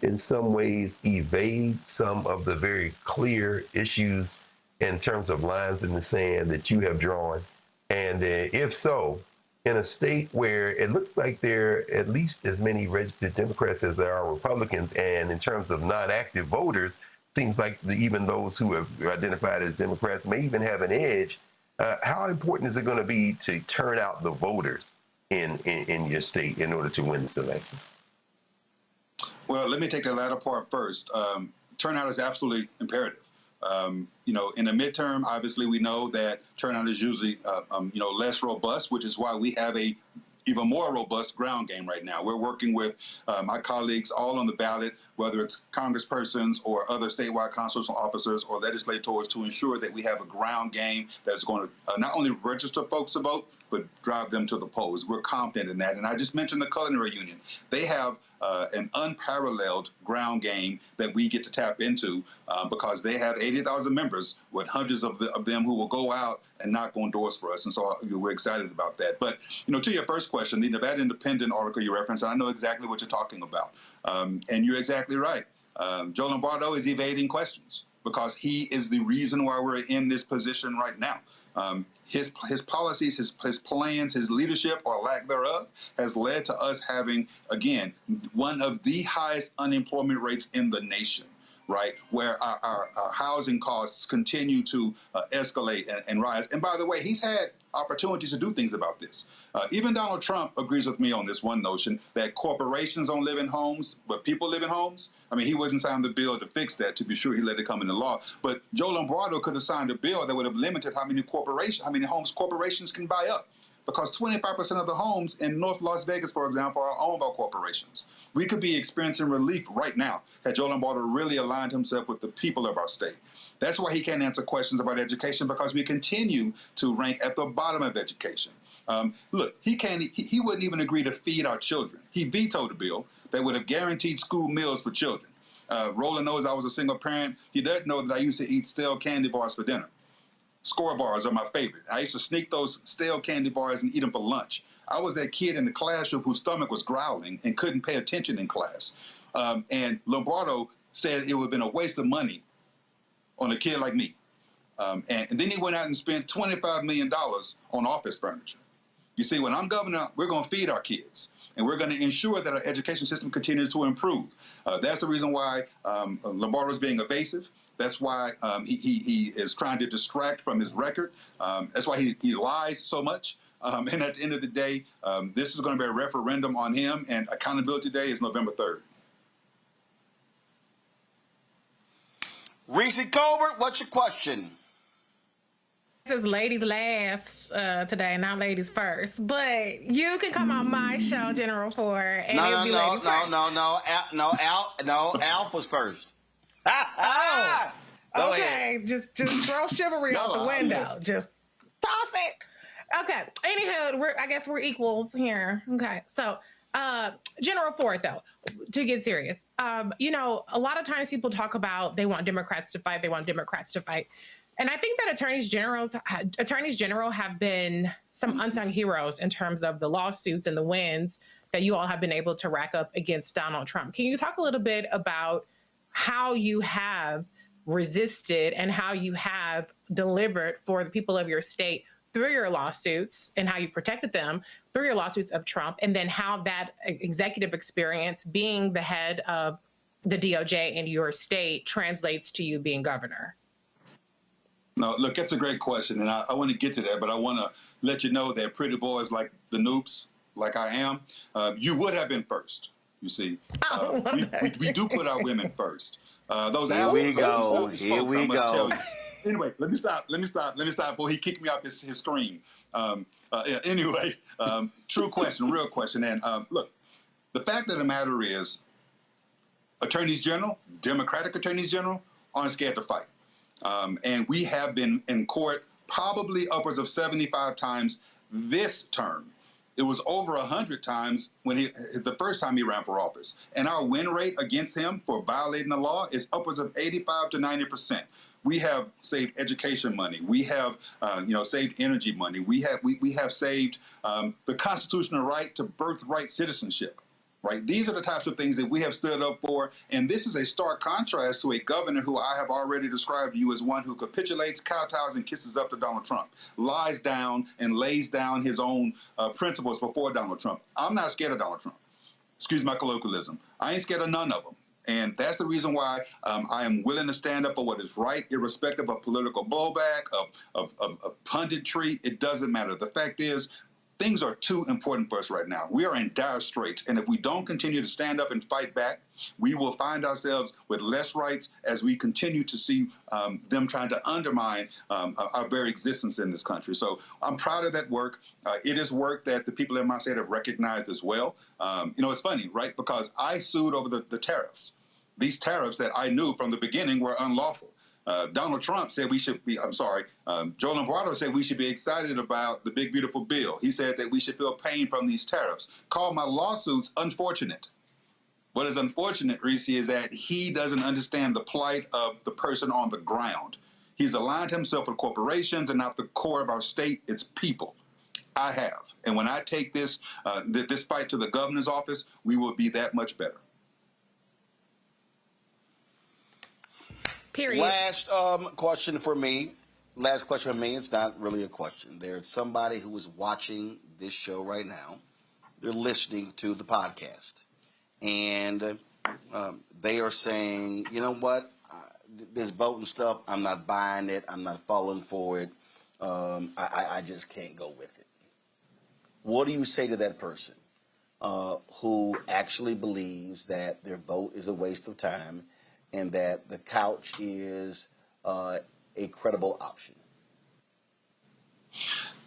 in some ways, evade some of the very clear issues in terms of lines in the sand that you have drawn? And if so, in a state where it looks like there are at least as many registered Democrats as there are Republicans, and in terms of non-active voters, seems like even those who have identified as Democrats may even have an edge, how important is it going to be to turn out the voters in your state in order to win this election? Well, let me take the latter part first. Turnout is absolutely imperative. In the midterm, obviously, we know that turnout is usually, less robust, which is why we have a even more robust ground game right now. We're working with my colleagues all on the ballot, whether it's congresspersons or other statewide constitutional officers or legislators, to ensure that we have a ground game that's going to not only register folks to vote, but drive them to the polls. We're confident in that. And I just mentioned the culinary union. They have an unparalleled ground game that we get to tap into because they have 80,000 members with hundreds of them who will go out and knock on doors for us. And so we're excited about that. But, to your first question, the Nevada Independent article you referenced, I know exactly what you're talking about. And you're exactly right. Joe Lombardo is evading questions because he is the reason why we're in this position right now. His policies, his plans, his leadership or lack thereof has led to us having, again, one of the highest unemployment rates in the nation, right, where our housing costs continue to escalate and rise. And by the way, he's had opportunities to do things about this. Even Donald Trump agrees with me on this one notion that corporations don't live in homes, but people live in homes. I mean, he wouldn't sign the bill to fix that. To be sure, he let it come into law. But Joe Lombardo could have signed a bill that would have limited how many homes corporations can buy up. Because 25% of the homes in North Las Vegas, for example, are owned by corporations. We could be experiencing relief right now had Joe Lombardo really aligned himself with the people of our state. That's why he can't answer questions about education, because we continue to rank at the bottom of education. Look, he wouldn't even agree to feed our children. He vetoed a bill that would have guaranteed school meals for children. Roland knows I was a single parent. He doesn't know that I used to eat stale candy bars for dinner. Score bars are my favorite. I used to sneak those stale candy bars and eat them for lunch. I was that kid in the classroom whose stomach was growling and couldn't pay attention in class. And Lombardo said it would have been a waste of money on a kid like me. And then he went out and spent $25 million on office furniture. You see, when I'm governor, we're going to feed our kids, and we're going to ensure that our education system continues to improve. That's the reason why Lombardo is being evasive. That's why he is trying to distract from his record. That's why he lies so much. And at the end of the day, this is going to be a referendum on him, and Accountability Day is November 3rd. Reese Colbert, what's your question? This is ladies last today, not ladies first. But you can come on my show, General Ford, and it'll be ladies first. No, Alpha's first. Oh, Go okay. ahead. Just throw chivalry out the window. Just toss it. Okay. Anywho, I guess we're equals here. Okay. So, General Ford, though, to get serious, a lot of times people talk about they want Democrats to fight. And I think that attorneys general have been some unsung heroes in terms of the lawsuits and the wins that you all have been able to rack up against Donald Trump. Can you talk a little bit about how you have resisted and how you have delivered for the people of your state through your lawsuits and how you protected them through your lawsuits of Trump, and then how that executive experience being the head of the DOJ in your state translates to you being governor? No, look, that's a great question, and I want to get to that, but I want to let you know that pretty boys like the Noops, like I am, you would have been first. You see, we do put our women first. Here we go. Anyway, let me stop before he kicked me off his screen. Anyway, true question, real question. And look, the fact of the matter is, attorneys general, Democratic attorneys general, aren't scared to fight. And we have been in court probably upwards of 75 times this term. It was over 100 times when the first time he ran for office. And our win rate against him for violating the law is upwards of 85 to 90%. We have saved education money. We have, saved energy money. We have saved the constitutional right to birthright citizenship. Right? These are the types of things that we have stood up for. And this is a stark contrast to a governor who I have already described to you as one who capitulates, kowtows, and kisses up to Donald Trump, lies down and lays down his own principles before Donald Trump. I'm not scared of Donald Trump. Excuse my colloquialism. I ain't scared of none of them. And that's the reason why I am willing to stand up for what is right, irrespective of political blowback, of punditry. It doesn't matter. The fact is, things are too important for us right now. We are in dire straits. And if we don't continue to stand up and fight back, we will find ourselves with less rights as we continue to see them trying to undermine our very existence in this country. So I'm proud of that work. It is work that the people in my state have recognized as well. It's funny, right? Because I sued over the tariffs. These tariffs that I knew from the beginning were unlawful. Donald Trump said we should be, Joe Lombardo said we should be excited about the big, beautiful bill. He said that we should feel pain from these tariffs. Called my lawsuits unfortunate. What is unfortunate, Reese, is that he doesn't understand the plight of the person on the ground. He's aligned himself with corporations and not the core of our state, its people. I have. And when I take this fight to the governor's office, we will be that much better. Period. Last question for me. It's not really a question. There's somebody who is watching this show right now. They're listening to the podcast. And they are saying, you know what? This voting stuff, I'm not buying it. I'm not falling for it. I just can't go with it. What do you say to that person who actually believes that their vote is a waste of time and that the couch is a credible option?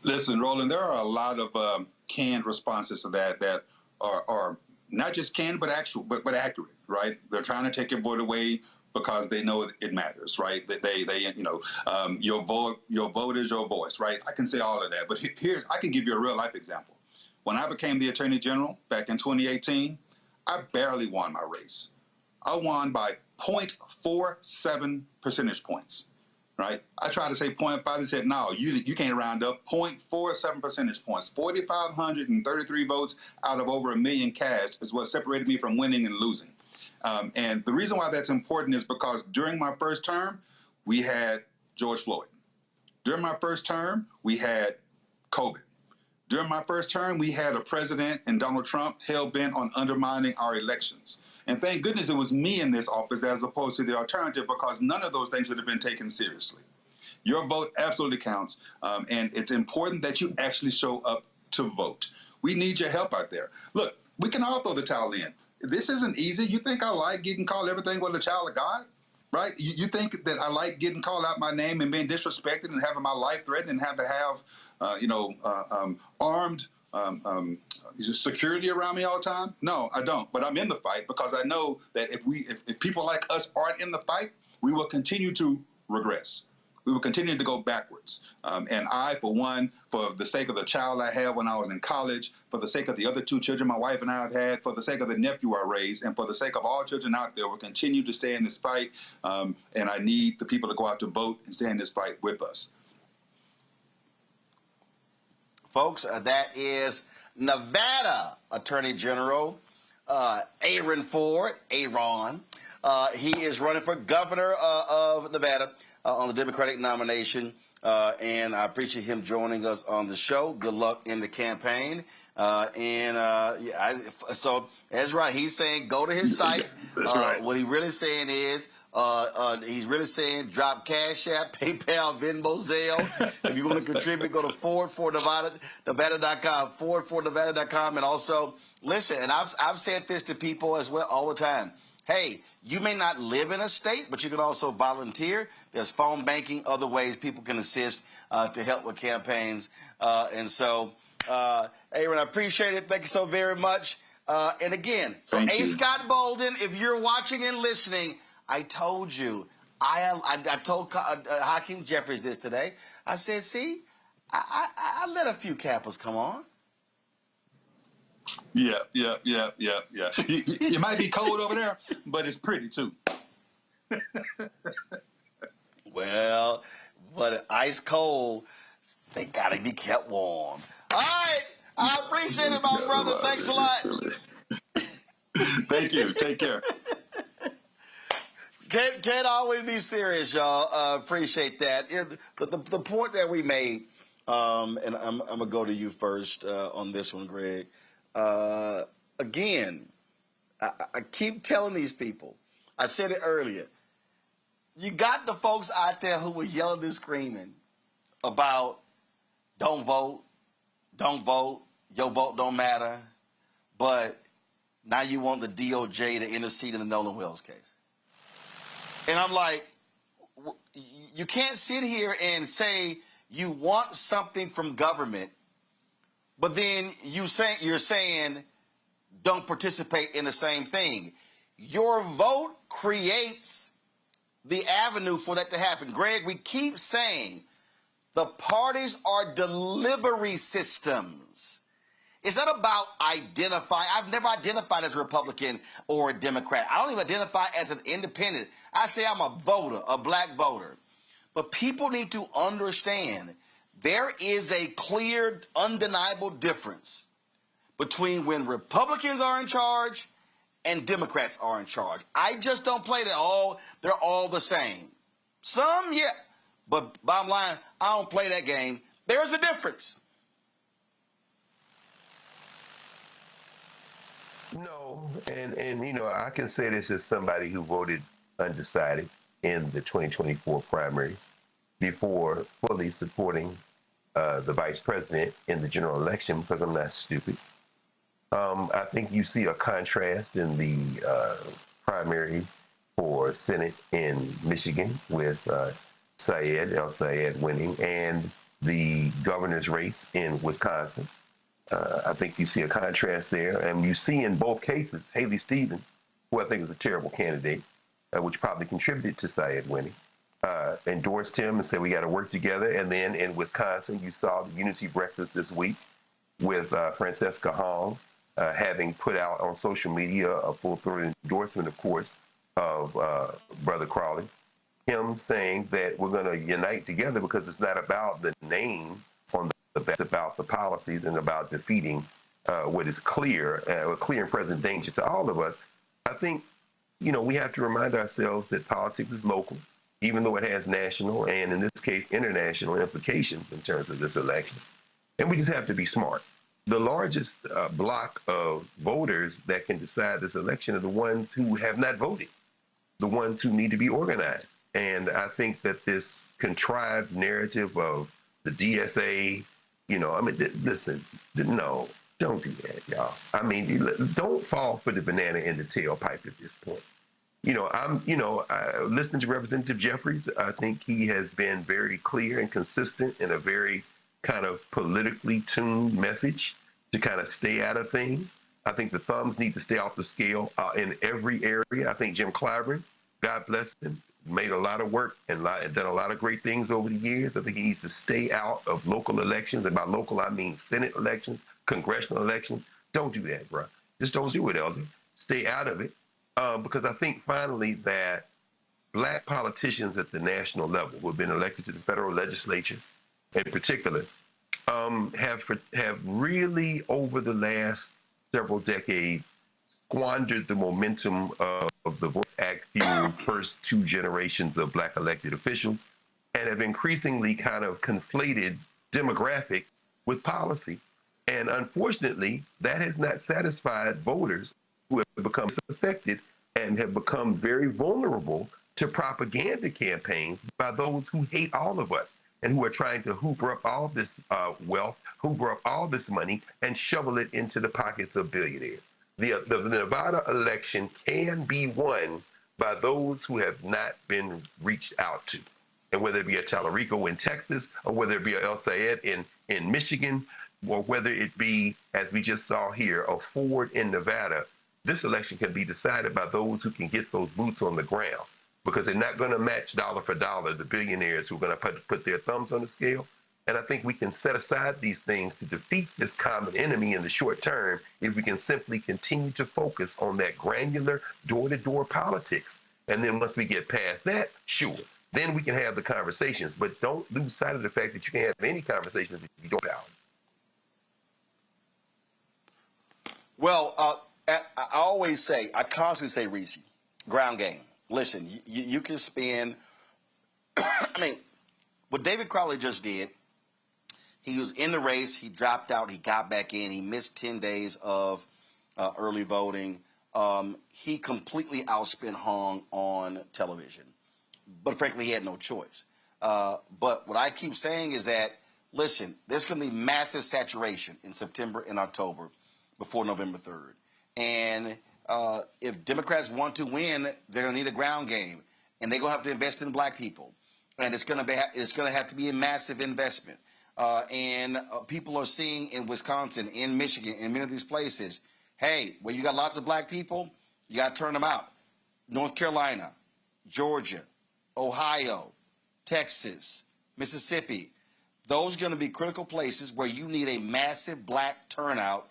Listen, Roland, there are a lot of canned responses to that are not just canned, but accurate, right? They're trying to take your vote away because they know it matters, right? Your vote is your voice, right? I can say all of that, but here I can give you a real life example. When I became the Attorney General back in 2018, I barely won my race. I won by 0.47 percentage points, right? I tried to say 0.5. They said, no, you can't round up. 0.47 percentage points. 4,533 votes out of over 1 million cast is what separated me from winning and losing. And the reason why that's important is because during my first term, we had George Floyd. During my first term, we had COVID. During my first term, we had a president and Donald Trump hell-bent on undermining our elections. And thank goodness it was me in this office as opposed to the alternative, because none of those things would have been taken seriously. Your vote absolutely counts, and it's important that you actually show up to vote. We need your help out there. Look, we can all throw the towel in. This isn't easy. You think I like getting called everything but a child of God, right? You think that I like getting called out my name and being disrespected and having my life threatened and have to have, armed security around me all the time? No, I don't. But I'm in the fight because I know that if people like us aren't in the fight, we will continue to regress. we were continuing to go backwards. And I, for one, for the sake of the child I had when I was in college, for the sake of the other 2 children my wife and I have had, for the sake of the nephew I raised, and for the sake of all children out there, we'll continue to stay in this fight. And I need the people to go out to vote and stay in this fight with us. Folks, that is Nevada Attorney General Aaron Ford, Aaron. He is running for governor of Nevada on the Democratic nomination, and I appreciate him joining us on the show. Good luck in the campaign. So that's right. He's saying go to his site. That's right. What he's really saying is he's really saying drop Cash App, PayPal, Venmo, Zelle. If you want to contribute, go to forwardfornevada.com, forwardfornevada.com, and also listen. And I've said this to people as well all the time. Hey, you may not live in a state, but you can also volunteer. There's phone banking, other ways people can assist to help with campaigns. Aaron, I appreciate it. Thank you so very much. And again, so Thank A. you. Scott Bolden, if you're watching and listening, I told you, I told Hakeem Jeffries this today. I said, see, I let a few Kappas come on. Yeah. You might be cold over there, but it's pretty too. Well, but ice cold, they gotta be kept warm. All right, I appreciate it, my brother. Thanks a lot. Thank you. Take care. Can't always be serious, y'all. Appreciate that. The point that we made, and I'm gonna go to you first on this one, Greg. Again, I keep telling these people, I said it earlier, you got the folks out there who were yelling and screaming about don't vote, your vote don't matter, but now you want the DOJ to intercede in the Nolan Wells case. And I'm like, you can't sit here and say you want something from government, but then you're saying don't participate in the same thing. Your vote creates the avenue for that to happen. Greg, we keep saying the parties are delivery systems. It's not about identifying. I've never identified as a Republican or a Democrat. I don't even identify as an independent. I say I'm a voter, a black voter. But people need to understand there is a clear, undeniable difference between when Republicans are in charge and Democrats are in charge. I just don't play that they're all the same. Some, yeah. But bottom line, I don't play that game. There's a difference. No, and you know, I can say this as somebody who voted undecided in the 2024 primaries before fully supporting the vice president in the general election because I'm not stupid. I think you see a contrast in the primary for Senate in Michigan with El Sayed winning, and the governor's race in Wisconsin. I think you see a contrast there, and you see in both cases, Haley Stevens, who I think was a terrible candidate, which probably contributed to Sayed winning, endorsed him and said we got to work together. And then in Wisconsin, you saw the unity breakfast this week with Francesca Hong having put out on social media a full-throated endorsement, of course, of Brother Crowley, him saying that we're going to unite together because it's not about the name on the back, it's about the policies and about defeating what is clear and present danger to all of us. I think, you know, we have to remind ourselves that politics is local, even though it has national and, in this case, international implications in terms of this election. And we just have to be smart. The largest block of voters that can decide this election are the ones who have not voted, the ones who need to be organized. And I think that this contrived narrative of the DSA, you know, I mean, listen, no, don't do that, y'all. I mean, don't fall for the banana in the tailpipe at this point. You know, listening to Representative Jeffries, I think he has been very clear and consistent in a very kind of politically tuned message to kind of stay out of things. I think the thumbs need to stay off the scale in every area. I think Jim Clyburn, God bless him, made a lot of work and done a lot of great things over the years. I think he needs to stay out of local elections. And by local, I mean Senate elections, congressional elections. Don't do that, bro. Just don't do it, Elder. Stay out of it. Because I think finally that black politicians at the national level who have been elected to the federal legislature in particular have really over the last several decades squandered the momentum of the Vote Act fueled first two generations of black elected officials and have increasingly kind of conflated demographic with policy. And unfortunately, that has not satisfied voters who have become disaffected and have become very vulnerable to propaganda campaigns by those who hate all of us and who are trying to hoover up all this wealth, hoover up all this money, and shovel it into the pockets of billionaires. The Nevada election can be won by those who have not been reached out to. And whether it be a Tallarico in Texas, or whether it be a El Sayed in Michigan, or whether it be, as we just saw here, a Ford in Nevada, this election can be decided by those who can get those boots on the ground, because they're not going to match dollar for dollar the billionaires who are going to put their thumbs on the scale. And I think we can set aside these things to defeat this common enemy in the short term if we can simply continue to focus on that granular door-to-door politics. And then once we get past that, sure, then we can have the conversations. But don't lose sight of the fact that you can't have any conversations if you don't have. Well, I constantly say, Reese, ground game. Listen, you can spend, I mean, what David Crowley just did, he was in the race, he dropped out, he got back in, he missed 10 days of early voting. He completely outspent Hong on television. But frankly, he had no choice. But what I keep saying is that, listen, there's going to be massive saturation in September and October before November 3rd. And if Democrats want to win, they're going to need a ground game. And they're going to have to invest in black people. And it's going to have to be a massive investment. And people are seeing in Wisconsin, in Michigan, in many of these places, hey, where you got lots of black people, you got to turn them out. North Carolina, Georgia, Ohio, Texas, Mississippi. Those are going to be critical places where you need a massive black turnout,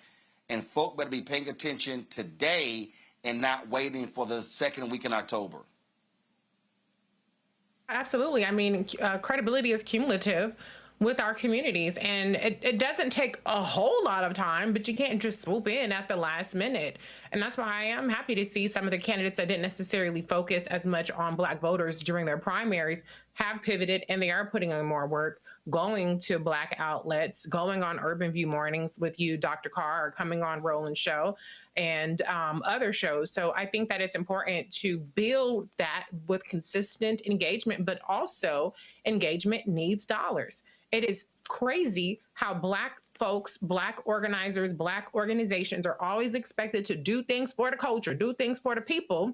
and folk better be paying attention today and not waiting for the second week in October. Absolutely. I mean, credibility is cumulative with our communities, and it doesn't take a whole lot of time, but you can't just swoop in at the last minute. And that's why I am happy to see some of the candidates that didn't necessarily focus as much on black voters during their primaries have pivoted, and they are putting in more work, going to black outlets, going on Urban View Mornings with you, Dr. Carr, or coming on Roland Show and other shows. So I think that it's important to build that with consistent engagement, but also engagement needs dollars. It is crazy how black folks, black organizers, black organizations are always expected to do things for the culture, do things for the people.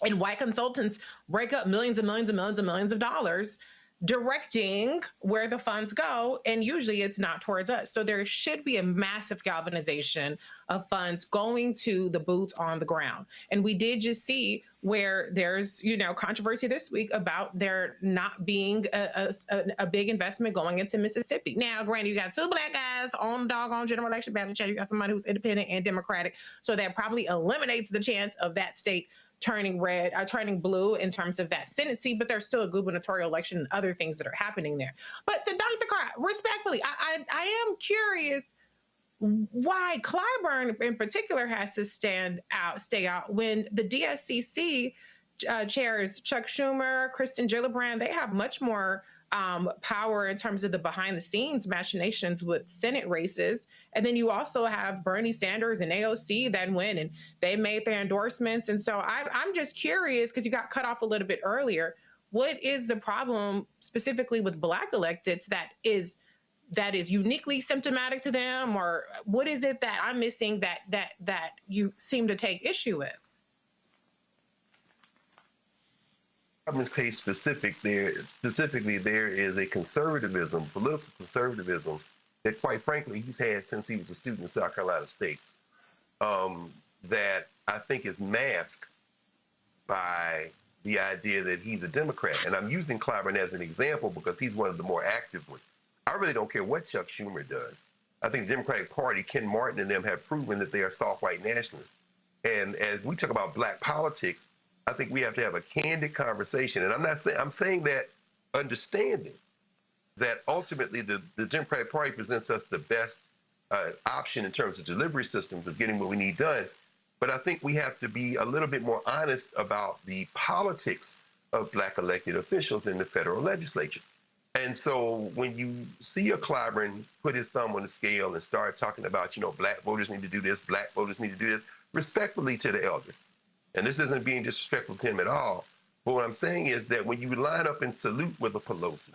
And white consultants break up millions and millions and millions and millions of dollars directing where the funds go, and usually it's not towards us. So there should be a massive galvanization of funds going to the boots on the ground. And we did just see where there's, controversy this week about there not being a big investment going into Mississippi. Now, granted, you got two black guys on the doggone general election ballot. You got somebody who's independent and Democratic. So that probably eliminates the chance of that state turning red, turning blue in terms of that Senate seat, but there's still a gubernatorial election and other things that are happening there. But to Dr. Carr, respectfully, I am curious why Clyburn in particular has to stay out when the DSCC chairs, Chuck Schumer, Kristen Gillibrand, they have much more power in terms of the behind the scenes machinations with Senate races. And then you also have Bernie Sanders and AOC that win, and they made their endorsements. And so I'm just curious, because you got cut off a little bit earlier, what is the problem specifically with black electeds that is uniquely symptomatic to them, or what is it that I'm missing that you seem to take issue with? In this case specifically, there is a conservatism, political conservatism, that quite frankly he's had since he was a student in South Carolina State, that I think is masked by the idea that he's a Democrat. And I'm using Clyburn as an example because he's one of the more active ones. I really don't care what Chuck Schumer does. I think the Democratic Party, Ken Martin and them have proven that they are soft white nationalists. And as we talk about black politics, I think we have to have a candid conversation. And I'm saying that understanding that ultimately the Democratic Party presents us the best option in terms of delivery systems of getting what we need done. But I think we have to be a little bit more honest about the politics of black elected officials in the federal legislature. And so when you see a Clyburn put his thumb on the scale and start talking about, black voters need to do this, black voters need to do this, respectfully to the elder. And this isn't being disrespectful to him at all. But what I'm saying is that when you line up and salute with a Pelosi,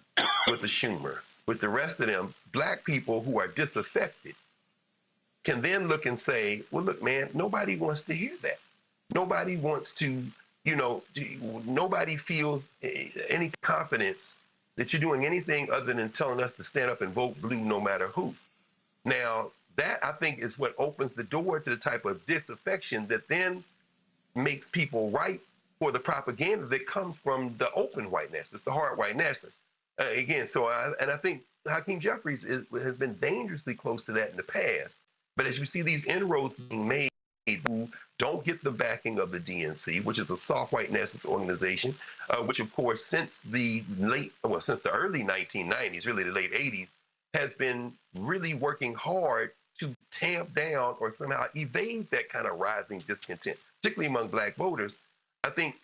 with a Schumer, with the rest of them, black people who are disaffected can then look and say, well, look, man, nobody wants to hear that. Nobody wants to, nobody feels any confidence that you're doing anything other than telling us to stand up and vote blue no matter who. Now, that, I think, is what opens the door to the type of disaffection that then makes people ripe for the propaganda that comes from the open white nationalists, the hard white nationalists. I think Hakeem Jeffries has been dangerously close to that in the past. But as you see these inroads being made who don't get the backing of the DNC, which is a soft white nationalist organization, which of course since the early 1990s, really the late 80s, has been really working hard to tamp down or somehow evade that kind of rising discontent, particularly among black voters. I think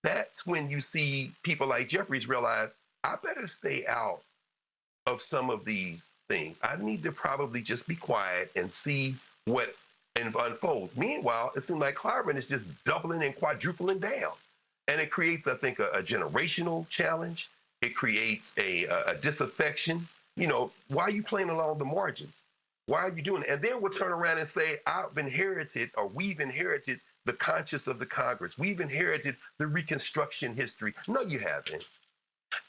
that's when you see people like Jeffries realize, I better stay out of some of these things. I need to probably just be quiet and see what unfolds. Meanwhile, it seems like Clyburn is just doubling and quadrupling down. And it creates, I think, a generational challenge. It creates a disaffection. Why are you playing along the margins? Why are you doing it? And then we'll turn around and say, we've inherited the conscience of the Congress. We've inherited the Reconstruction history. No, you haven't.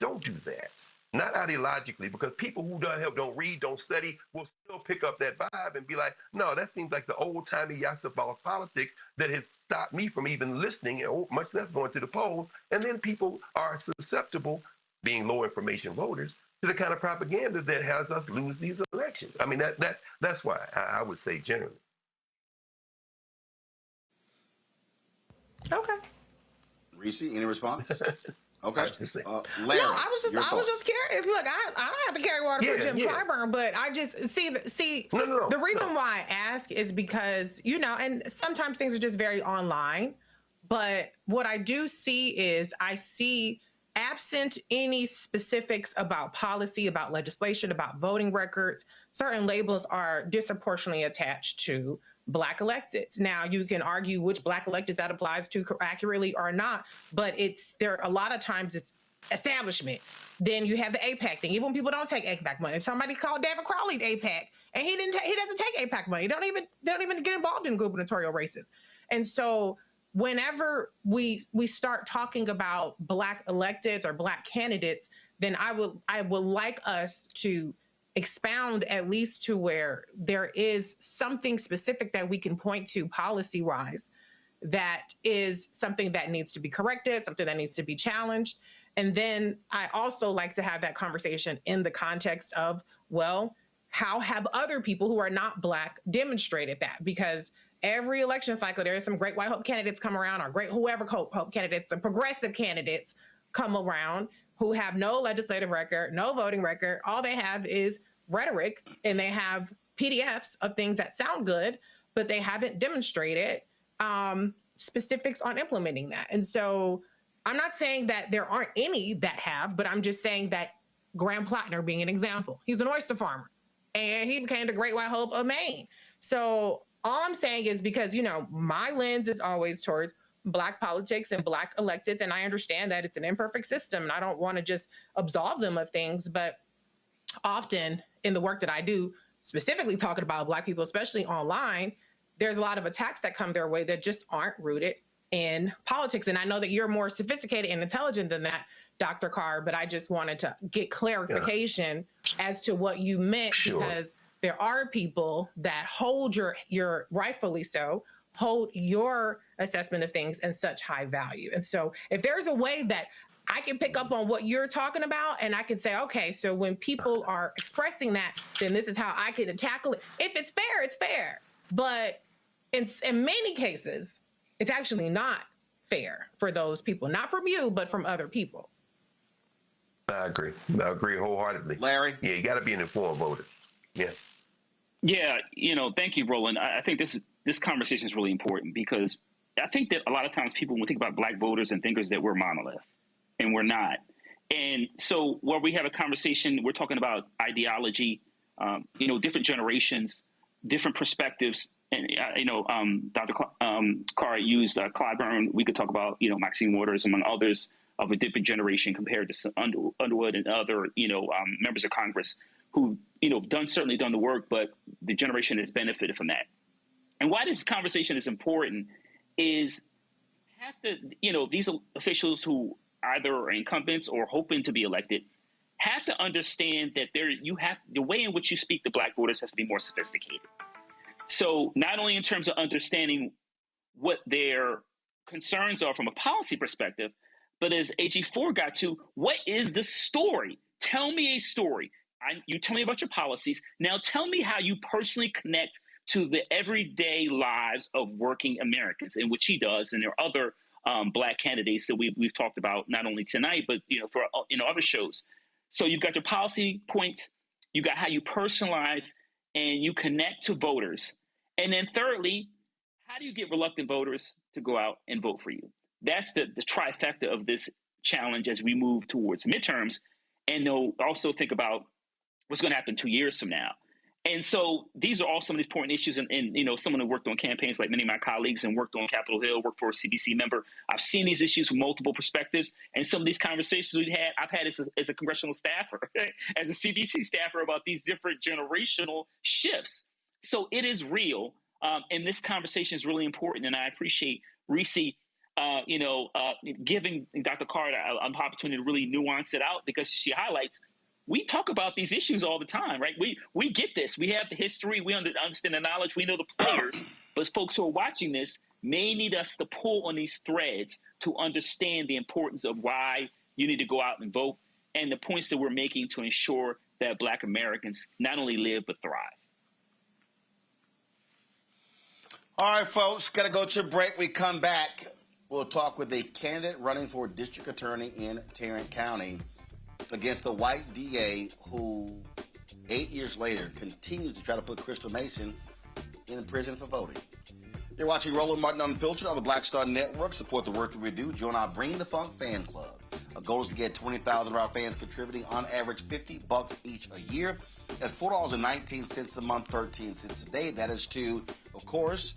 Don't do that. Not ideologically, because people who don't read, don't study, will still pick up that vibe and be like, no, that seems like the old-timey Yasser politics that has stopped me from even listening, much less going to the polls. And then people are susceptible, being low information voters, to the kind of propaganda that has us lose these elections. I mean, that's why I would say generally. Okay. Reese, any response? Okay. Larry, no, I was just curious. Look, I don't have to carry water for Jim Clyburn, but I just see. The reason why I ask is because and sometimes things are just very online. But what I do see is absent any specifics about policy, about legislation, about voting records, certain labels are disproportionately attached to Black electeds. Now, you can argue which Black electeds that applies to accurately or not, but a lot of times it's establishment. Then you have the AIPAC thing. Even when people don't take AIPAC money, somebody called David Crowley AIPAC, and he doesn't take AIPAC money. They don't even get involved in gubernatorial races. And so whenever we start talking about Black electeds or Black candidates, then I would like us to expound at least to where there is something specific that we can point to policy-wise that is something that needs to be corrected, something that needs to be challenged. And then I also like to have that conversation in the context of, well, how have other people who are not Black demonstrated that? Because every election cycle, there is some great white hope candidates come around, or great whoever hope candidates, the progressive candidates come around who have no legislative record, no voting record. All they have is rhetoric, and they have PDFs of things that sound good, but they haven't demonstrated specifics on implementing that. And so I'm not saying that there aren't any that have, but I'm just saying that Graham Plattner being an example, he's an oyster farmer, and he became the Great White Hope of Maine. So all I'm saying is, because, my lens is always towards Black politics and Black electeds, and I understand that it's an imperfect system, and I don't want to just absolve them of things, but often in the work that I do, specifically talking about Black people, especially online, there's a lot of attacks that come their way that just aren't rooted in politics. And I know that you're more sophisticated and intelligent than that, Dr. Carr, but I just wanted to get clarification as to what you meant, because there are people that hold your rightfully so, hold your assessment of things and such high value. And so if there's a way that I can pick up on what you're talking about and I can say, okay, so when people are expressing that, then this is how I can tackle it. If it's fair, it's fair. But in many cases, it's actually not fair for those people, not from you, but from other people. I agree. I agree wholeheartedly. Larry? Yeah, you got to be an informed voter. Yeah. Yeah, thank you, Roland. I think this conversation is really important because I think that a lot of times people, when we think about Black voters and thinkers, that we're monolith, and we're not. And so where we have a conversation, we're talking about ideology, different generations, different perspectives. And, Dr. Carr used Clyburn. We could talk about, Maxine Waters, among others, of a different generation compared to Underwood and other, members of Congress who, certainly done the work, but the generation has benefited from that. And why this conversation is important is these officials who either are incumbents or hoping to be elected have to understand that the way in which you speak to Black voters has to be more sophisticated. So not only in terms of understanding what their concerns are from a policy perspective, but as AG4 got to, what is the story? Tell me a story. You tell me about your policies. Now tell me how you personally connect to the everyday lives of working Americans, in which he does, and there are other Black candidates that we've talked about, not only tonight, but for other shows. So you've got your policy points, you got how you personalize and you connect to voters. And then thirdly, how do you get reluctant voters to go out and vote for you? That's the trifecta of this challenge as we move towards midterms. And they'll also think about what's going to happen 2 years from now. And so these are all some of these important issues. And someone who worked on campaigns like many of my colleagues and worked on Capitol Hill, worked for a CBC member, I've seen these issues from multiple perspectives. And some of these conversations I've had as a congressional staffer, as a CBC staffer, about these different generational shifts. So it is real. And this conversation is really important. And I appreciate Reese, giving Dr. Carter an opportunity to really nuance it out, because she highlights, we talk about these issues all the time, right? We get this. We have the history. We understand the knowledge. We know the players. But folks who are watching this may need us to pull on these threads to understand the importance of why you need to go out and vote and the points that we're making to ensure that Black Americans not only live but thrive. All right, folks, got to go to a break. We come back. We'll talk with a candidate running for district attorney in Tarrant County against the white DA who 8 years later continues to try to put Crystal Mason in prison for voting. You're watching Roland Martin Unfiltered on the Black Star Network. Support the work that we do. Join our Bring the Funk fan club. Our goal is to get 20,000 of our fans contributing on average $50 each a year. That's $4.19 a month, 13 cents a day. That is to, of course,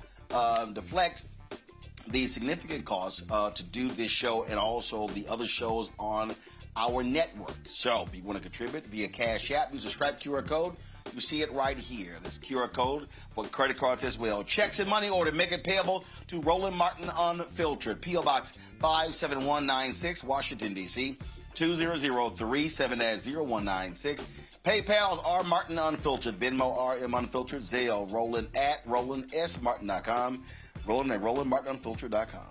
deflect the significant costs to do this show and also the other shows on our network. So if you want to contribute via Cash App, use the Stripe QR code. You see it right here. This QR code for credit cards as well. Checks and money order, make it payable to Roland Martin Unfiltered. P.O. Box 57196, Washington, D.C. 20037-0196. PayPal's R Martin Unfiltered. Venmo RM Unfiltered. Zelle Roland at RolandSMartin.com. Roland at RolandMartinUnfiltered.com.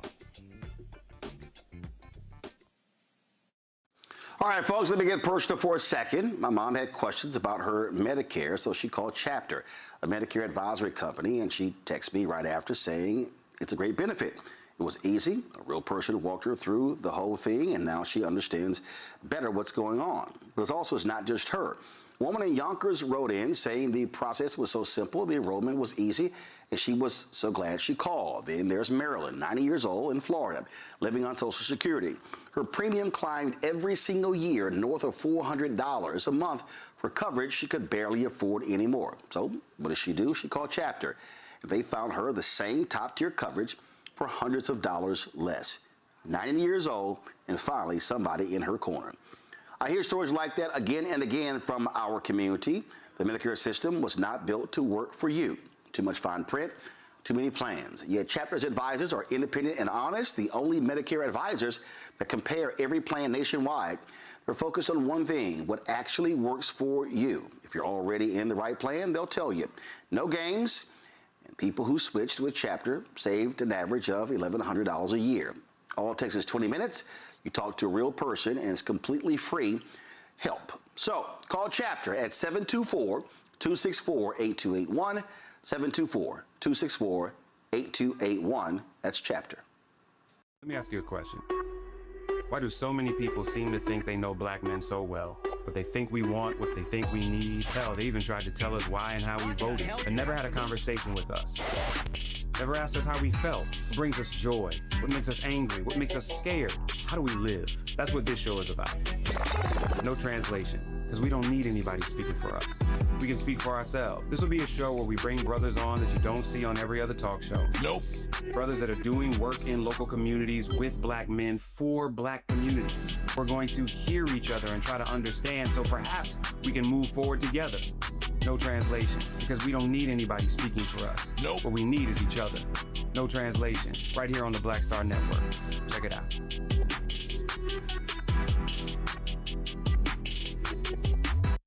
All right, folks, let me get personal for a second. My mom had questions about her Medicare, so she called Chapter, a Medicare advisory company, and she texted me right after saying it's a great benefit. It was easy. A real person walked her through the whole thing, and now she understands better what's going on. But it's not just her. A woman in Yonkers wrote in saying the process was so simple, the enrollment was easy, and she was so glad she called. Then there's Marilyn, 90 years old, in Florida, living on Social Security. Her premium climbed every single year north of $400 a month for coverage she could barely afford anymore. So what does she do? She called Chapter. They found her the same top-tier coverage for hundreds of dollars less. 90 years old, and finally somebody in her corner. I hear stories like that again and again from our community. The Medicare system was not built to work for you. Too much fine print, too many plans. Yet Chapter's advisors are independent and honest, the only Medicare advisors that compare every plan nationwide. They're focused on one thing, what actually works for you. If you're already in the right plan, they'll tell you. No games, and People who switched to a chapter saved an average of $1,100 a year. All takes is 20 minutes. You talk to a real person, and it's completely free help. So call Chapter at 724-264-8281, 724-264-8281. That's Chapter. Let me ask you a question. Why do so many people seem to think they know black men so well? What they think we want, what they think we need. Hell, they even tried to tell us why and how we voted, and never had a conversation with us. Never asked us how we felt. What brings us joy? What makes us angry? What makes us scared? How do we live? That's what this show is about. No translation, because we don't need anybody speaking for us. We can speak for ourselves. This will be a show where we bring brothers on that you don't see on every other talk show. Nope. Brothers that are doing work in local communities with black men for black communities. We're going to hear each other and try to understand so perhaps we can move forward together. No translation, because we don't need anybody speaking for us. Nope. What we need is each other. No translation, right here on the Black Star Network. Check it out.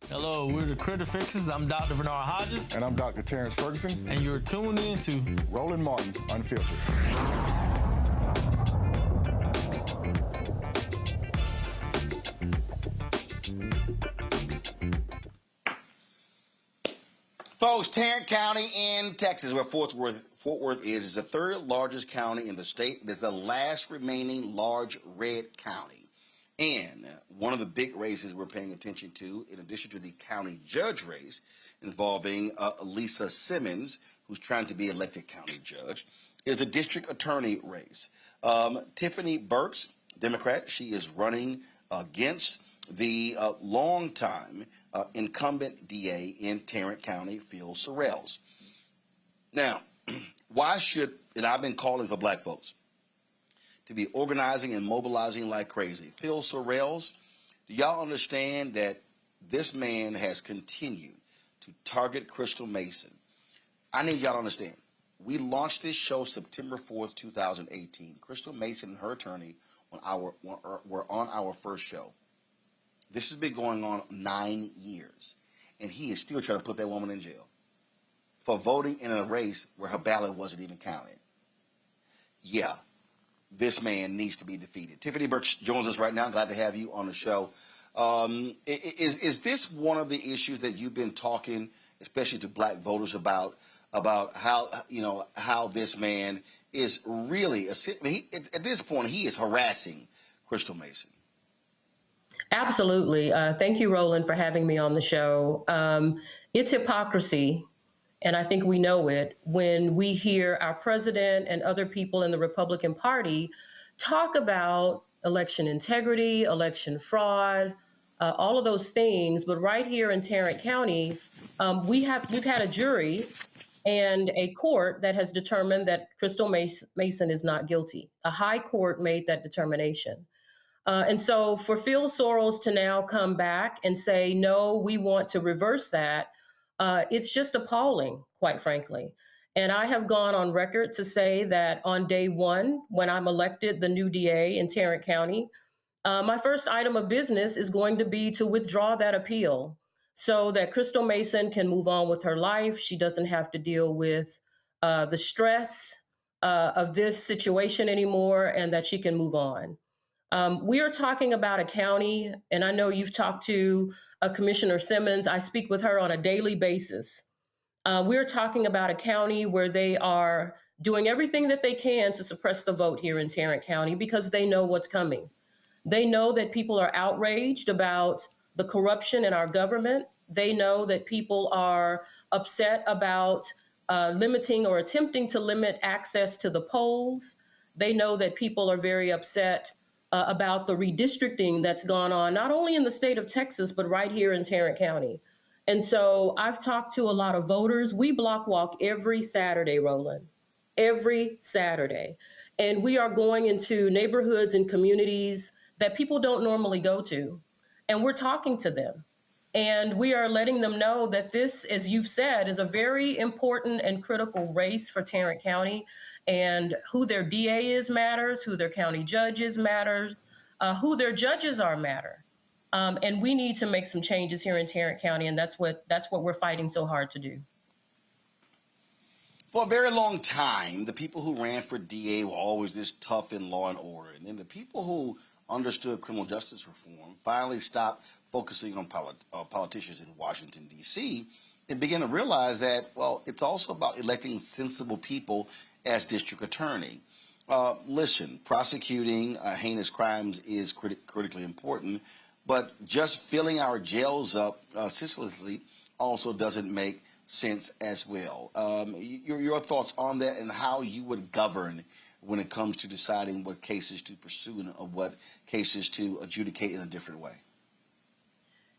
Hello, we're the Critter Fixers. I'm Dr. Bernard Hodges. And I'm Dr. Terrence Ferguson. And you're tuned in to Roland Martin Unfiltered. Folks, Tarrant County in Texas, where Fort Worth is the third largest county in the state. It is the last remaining large red county. And one of the big races we're paying attention to, in addition to the county judge race involving Lisa Simmons, who's trying to be elected county judge, is the district attorney race. Tiffany Burks, Democrat, she is running against the longtime incumbent DA in Tarrant County, Phil Sorrells. Now, why should, and I've been calling for black folks to be organizing and mobilizing like crazy. Phil Sorrells, do y'all understand that this man has continued to target Crystal Mason? I need y'all to understand. We launched this show September 4th, 2018. Crystal Mason and her attorney were on our first show. This has been going on 9 years, and he is still trying to put that woman in jail for voting in a race where her ballot wasn't even counted. Yeah. This man needs to be defeated. Tiffany Burks joins us right now. Glad to have you on the show. Is this one of the issues that you've been talking, especially to black voters, about how this man is really at this point he is harassing Crystal Mason? Absolutely. Thank you, Roland, for having me on the show. It's hypocrisy. And I think we know it when we hear our president and other people in the Republican Party talk about election integrity, election fraud, all of those things. But right here in Tarrant County, we've had a jury and a court that has determined that Crystal Mason is not guilty. A high court made that determination. And so for Phil Sorrells to now come back and say, no, we want to reverse that, it's just appalling, quite frankly. And I have gone on record to say that on day one, when I'm elected the new DA in Tarrant County, my first item of business is going to be to withdraw that appeal so that Crystal Mason can move on with her life. She doesn't have to deal with the stress of this situation anymore, and that she can move on. We are talking about a county, and I know you've talked to Commissioner Simmons. I speak with her on a daily basis. We're talking about a county where they are doing everything that they can to suppress the vote here in Tarrant County because they know what's coming. They know that people are outraged about the corruption in our government. They know that people are upset about limiting or attempting to limit access to the polls. They know that people are very upset about the redistricting that's gone on, not only in the state of Texas, but right here in Tarrant County. And so I've talked to a lot of voters. We block walk every Saturday, Roland, every Saturday. And we are going into neighborhoods and communities that people don't normally go to. And we're talking to them. And we are letting them know that this, as you've said, is a very important and critical race for Tarrant County. And who their DA is matters, who their county judge is matters, who their judges are matter. And we need to make some changes here in Tarrant County, and that's what we're fighting so hard to do. For a very long time, the people who ran for DA were always this tough in law and order. And then the people who understood criminal justice reform finally stopped focusing on politicians in Washington, D.C., and began to realize that, well, it's also about electing sensible people as district attorney. Listen, prosecuting heinous crimes is critically important, but just filling our jails up ceaselessly also doesn't make sense as well. Your thoughts on that and how you would govern when it comes to deciding what cases to pursue and what cases to adjudicate in a different way?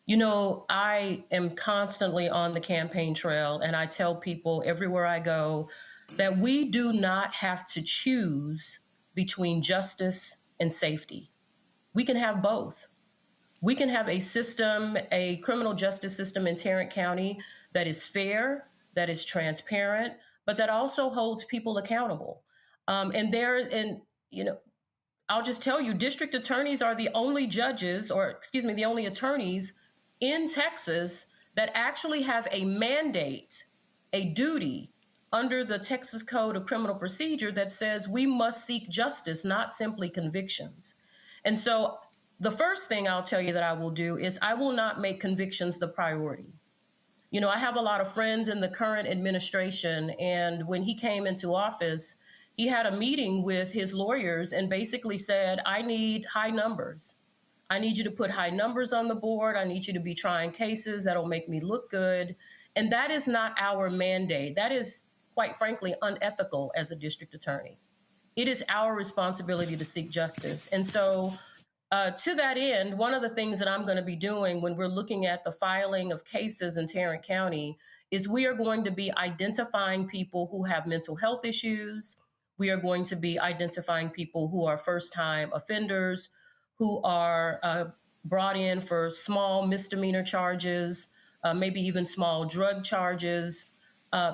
You know, I am constantly on the campaign trail, and I tell people everywhere I go that we do not have to choose between justice and safety. We can have both. We can have a system, a criminal justice system in Tarrant County that is fair, that is transparent, but that also holds people accountable. I'll just tell you, district attorneys are the only the only attorneys in Texas that actually have a mandate, a duty under the Texas Code of Criminal Procedure that says we must seek justice, not simply convictions. And so the first thing I'll tell you that I will do is I will not make convictions the priority. You know, I have a lot of friends in the current administration, and when he came into office, he had a meeting with his lawyers and basically said, I need high numbers. I need you to put high numbers on the board. I need you to be trying cases that'll make me look good. And that is not our mandate. That is, quite frankly, unethical as a district attorney. It is our responsibility to seek justice. And so to that end, one of the things that I'm going to be doing when we're looking at the filing of cases in Tarrant County is we are going to be identifying people who have mental health issues. We are going to be identifying people who are first-time offenders, who are brought in for small misdemeanor charges, maybe even small drug charges,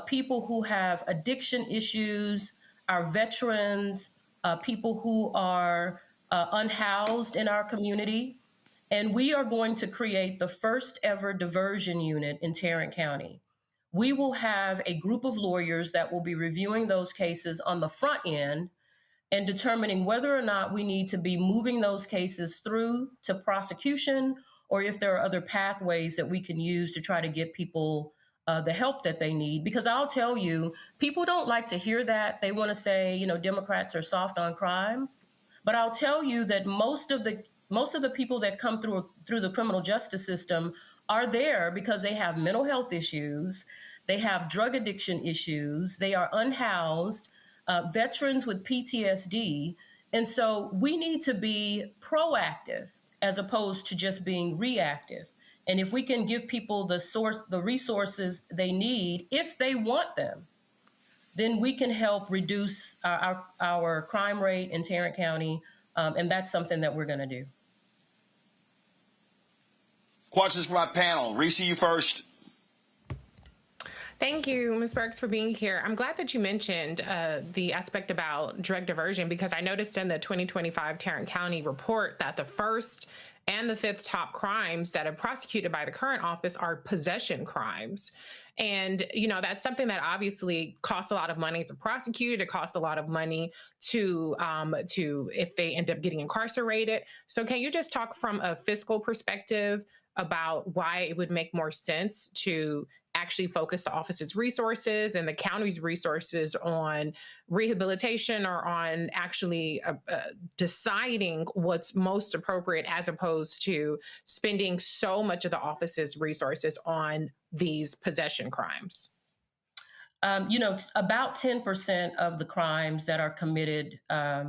people who have addiction issues, our veterans, people who are unhoused in our community. And we are going to create the first ever diversion unit in Tarrant County. We will have a group of lawyers that will be reviewing those cases on the front end and determining whether or not we need to be moving those cases through to prosecution, or if there are other pathways that we can use to try to get people the help that they need. Because I'll tell you, people don't like to hear that. They want to say, you know, Democrats are soft on crime. But I'll tell you that most of the people that come through the criminal justice system are there because they have mental health issues, they have drug addiction issues, they are unhoused, veterans with PTSD. And so we need to be proactive as opposed to just being reactive. And if we can give people the resources they need, if they want them, then we can help reduce our crime rate in Tarrant County, and that's something that we're going to do. Questions for my panel. Reese, you first. Thank you, Ms. Burks, for being here. I'm glad that you mentioned the aspect about drug diversion, because I noticed in the 2025 Tarrant County report that the first and the fifth top crimes that are prosecuted by the current office are possession crimes. And, you know, that's something that obviously costs a lot of money to prosecute. It costs a lot of money to if they end up getting incarcerated. So can you just talk from a fiscal perspective about why it would make more sense to actually focus the office's resources and the county's resources on rehabilitation or on actually deciding what's most appropriate, as opposed to spending so much of the office's resources on these possession crimes? You know, about 10% of the crimes that are committed, I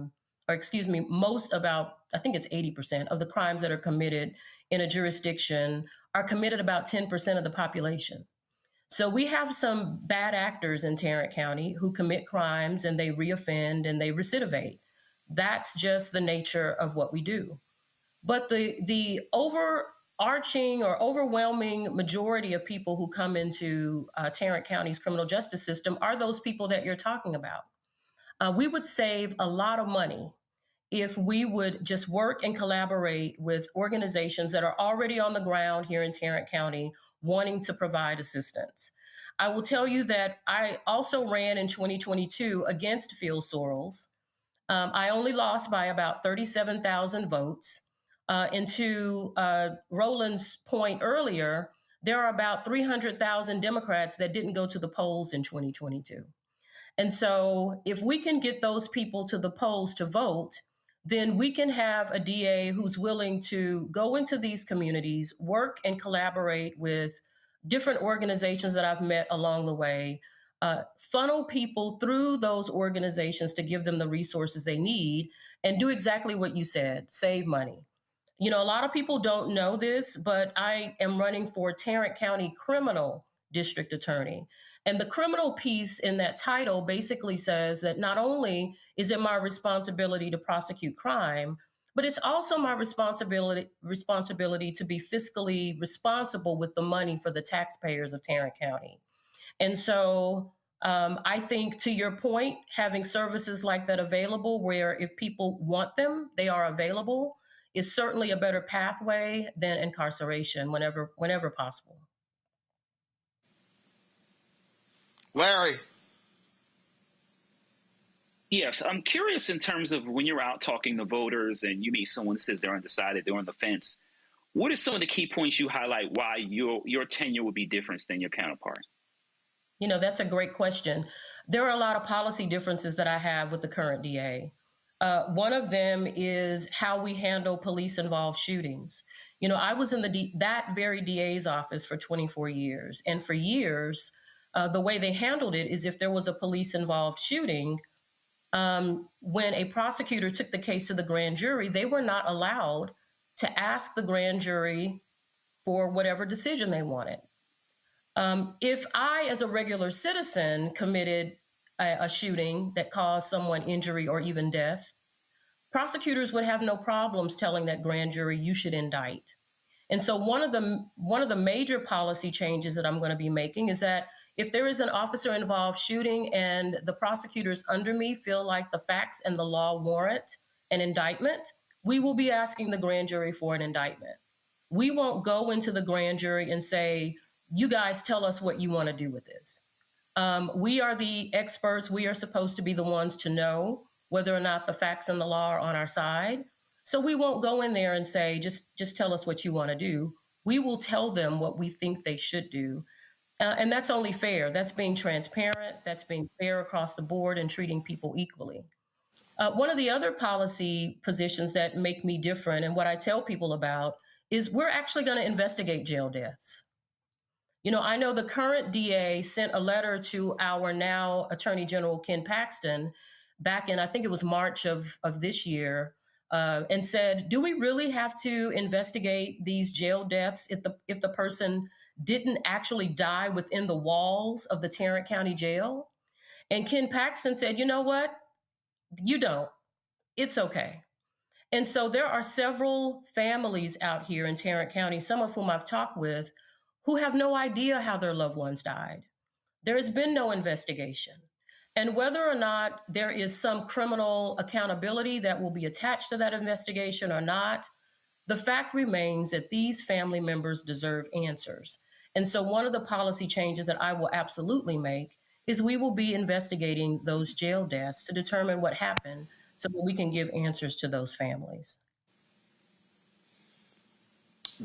think it's 80% of the crimes that are committed in a jurisdiction are committed about 10% of the population. So we have some bad actors in Tarrant County who commit crimes and they reoffend and they recidivate. That's just the nature of what we do. But the overarching or overwhelming majority of people who come into Tarrant County's criminal justice system are those people that you're talking about. We would save a lot of money if we would just work and collaborate with organizations that are already on the ground here in Tarrant County wanting to provide assistance. I will tell you that I also ran in 2022 against Phil Sorrells. I only lost by about 37,000 votes. And to Roland's point earlier, there are about 300,000 Democrats that didn't go to the polls in 2022. And so if we can get those people to the polls to vote, then we can have a DA who's willing to go into these communities, work and collaborate with different organizations that I've met along the way, funnel people through those organizations to give them the resources they need, and do exactly what you said, save money. You know, a lot of people don't know this, but I am running for Tarrant County Criminal District Attorney. And the criminal piece in that title basically says that not only is it my responsibility to prosecute crime, but it's also my responsibility to be fiscally responsible with the money for the taxpayers of Tarrant County. And so I think, to your point, having services like that available, where if people want them, they are available, is certainly a better pathway than incarceration whenever possible. Larry. Yes, I'm curious in terms of when you're out talking to voters and you meet someone that says they're undecided, they're on the fence. What are some of the key points you highlight why your tenure would be different than your counterpart? You know, that's a great question. There are a lot of policy differences that I have with the current DA. One of them is how we handle police-involved shootings. You know, I was in that very DA's office for 24 years. And for years, the way they handled it is if there was a police-involved shooting, when a prosecutor took the case to the grand jury, they were not allowed to ask the grand jury for whatever decision they wanted. If I, as a regular citizen, committed a shooting that caused someone injury or even death, prosecutors would have no problems telling that grand jury, you should indict. And so one of the major policy changes that I'm going to be making is that if there is an officer-involved shooting and the prosecutors under me feel like the facts and the law warrant an indictment, we will be asking the grand jury for an indictment. We won't go into the grand jury and say, you guys tell us what you want to do with this. We are the experts. We are supposed to be the ones to know whether or not the facts and the law are on our side. So we won't go in there and say, just tell us what you want to do. We will tell them what we think they should do. And that's only fair. That's being transparent. That's being fair across the board and treating people equally. One of the other policy positions that make me different, and what I tell people about, is we're actually going to investigate jail deaths. You know, I know the current DA sent a letter to our now Attorney General Ken Paxton back in, I think it was March of this year, and said, do we really have to investigate these jail deaths if the person didn't actually die within the walls of the Tarrant County Jail? And Ken Paxton said, you know what? You don't. It's okay. And so there are several families out here in Tarrant County, some of whom I've talked with, who have no idea how their loved ones died. There has been no investigation. And whether or not there is some criminal accountability that will be attached to that investigation or not, the fact remains that these family members deserve answers. And so one of the policy changes that I will absolutely make is we will be investigating those jail deaths to determine what happened so that we can give answers to those families.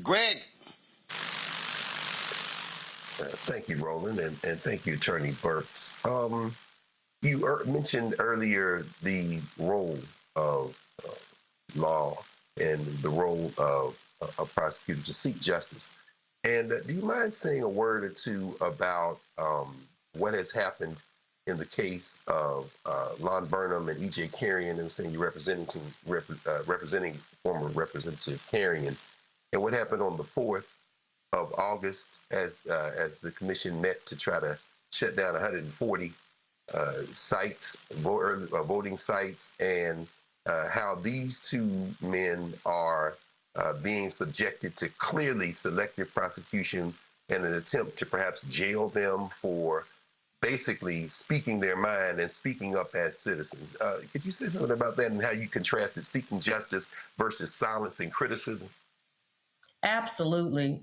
Greg. Thank you, Roland, and thank you, Attorney Burks. You mentioned earlier the role of law and the role of a prosecutor to seek justice. And do you mind saying a word or two about what has happened in the case of Lon Burnham and E.J. Carrion? I understand you're representing former Representative Carrion, and what happened on the 4th of August as the commission met to try to shut down 140 voting sites, and how these two men are being subjected to clearly selective prosecution in an attempt to perhaps jail them for basically speaking their mind and speaking up as citizens. Could you say something about that and how you contrasted seeking justice versus silence and criticism? Absolutely.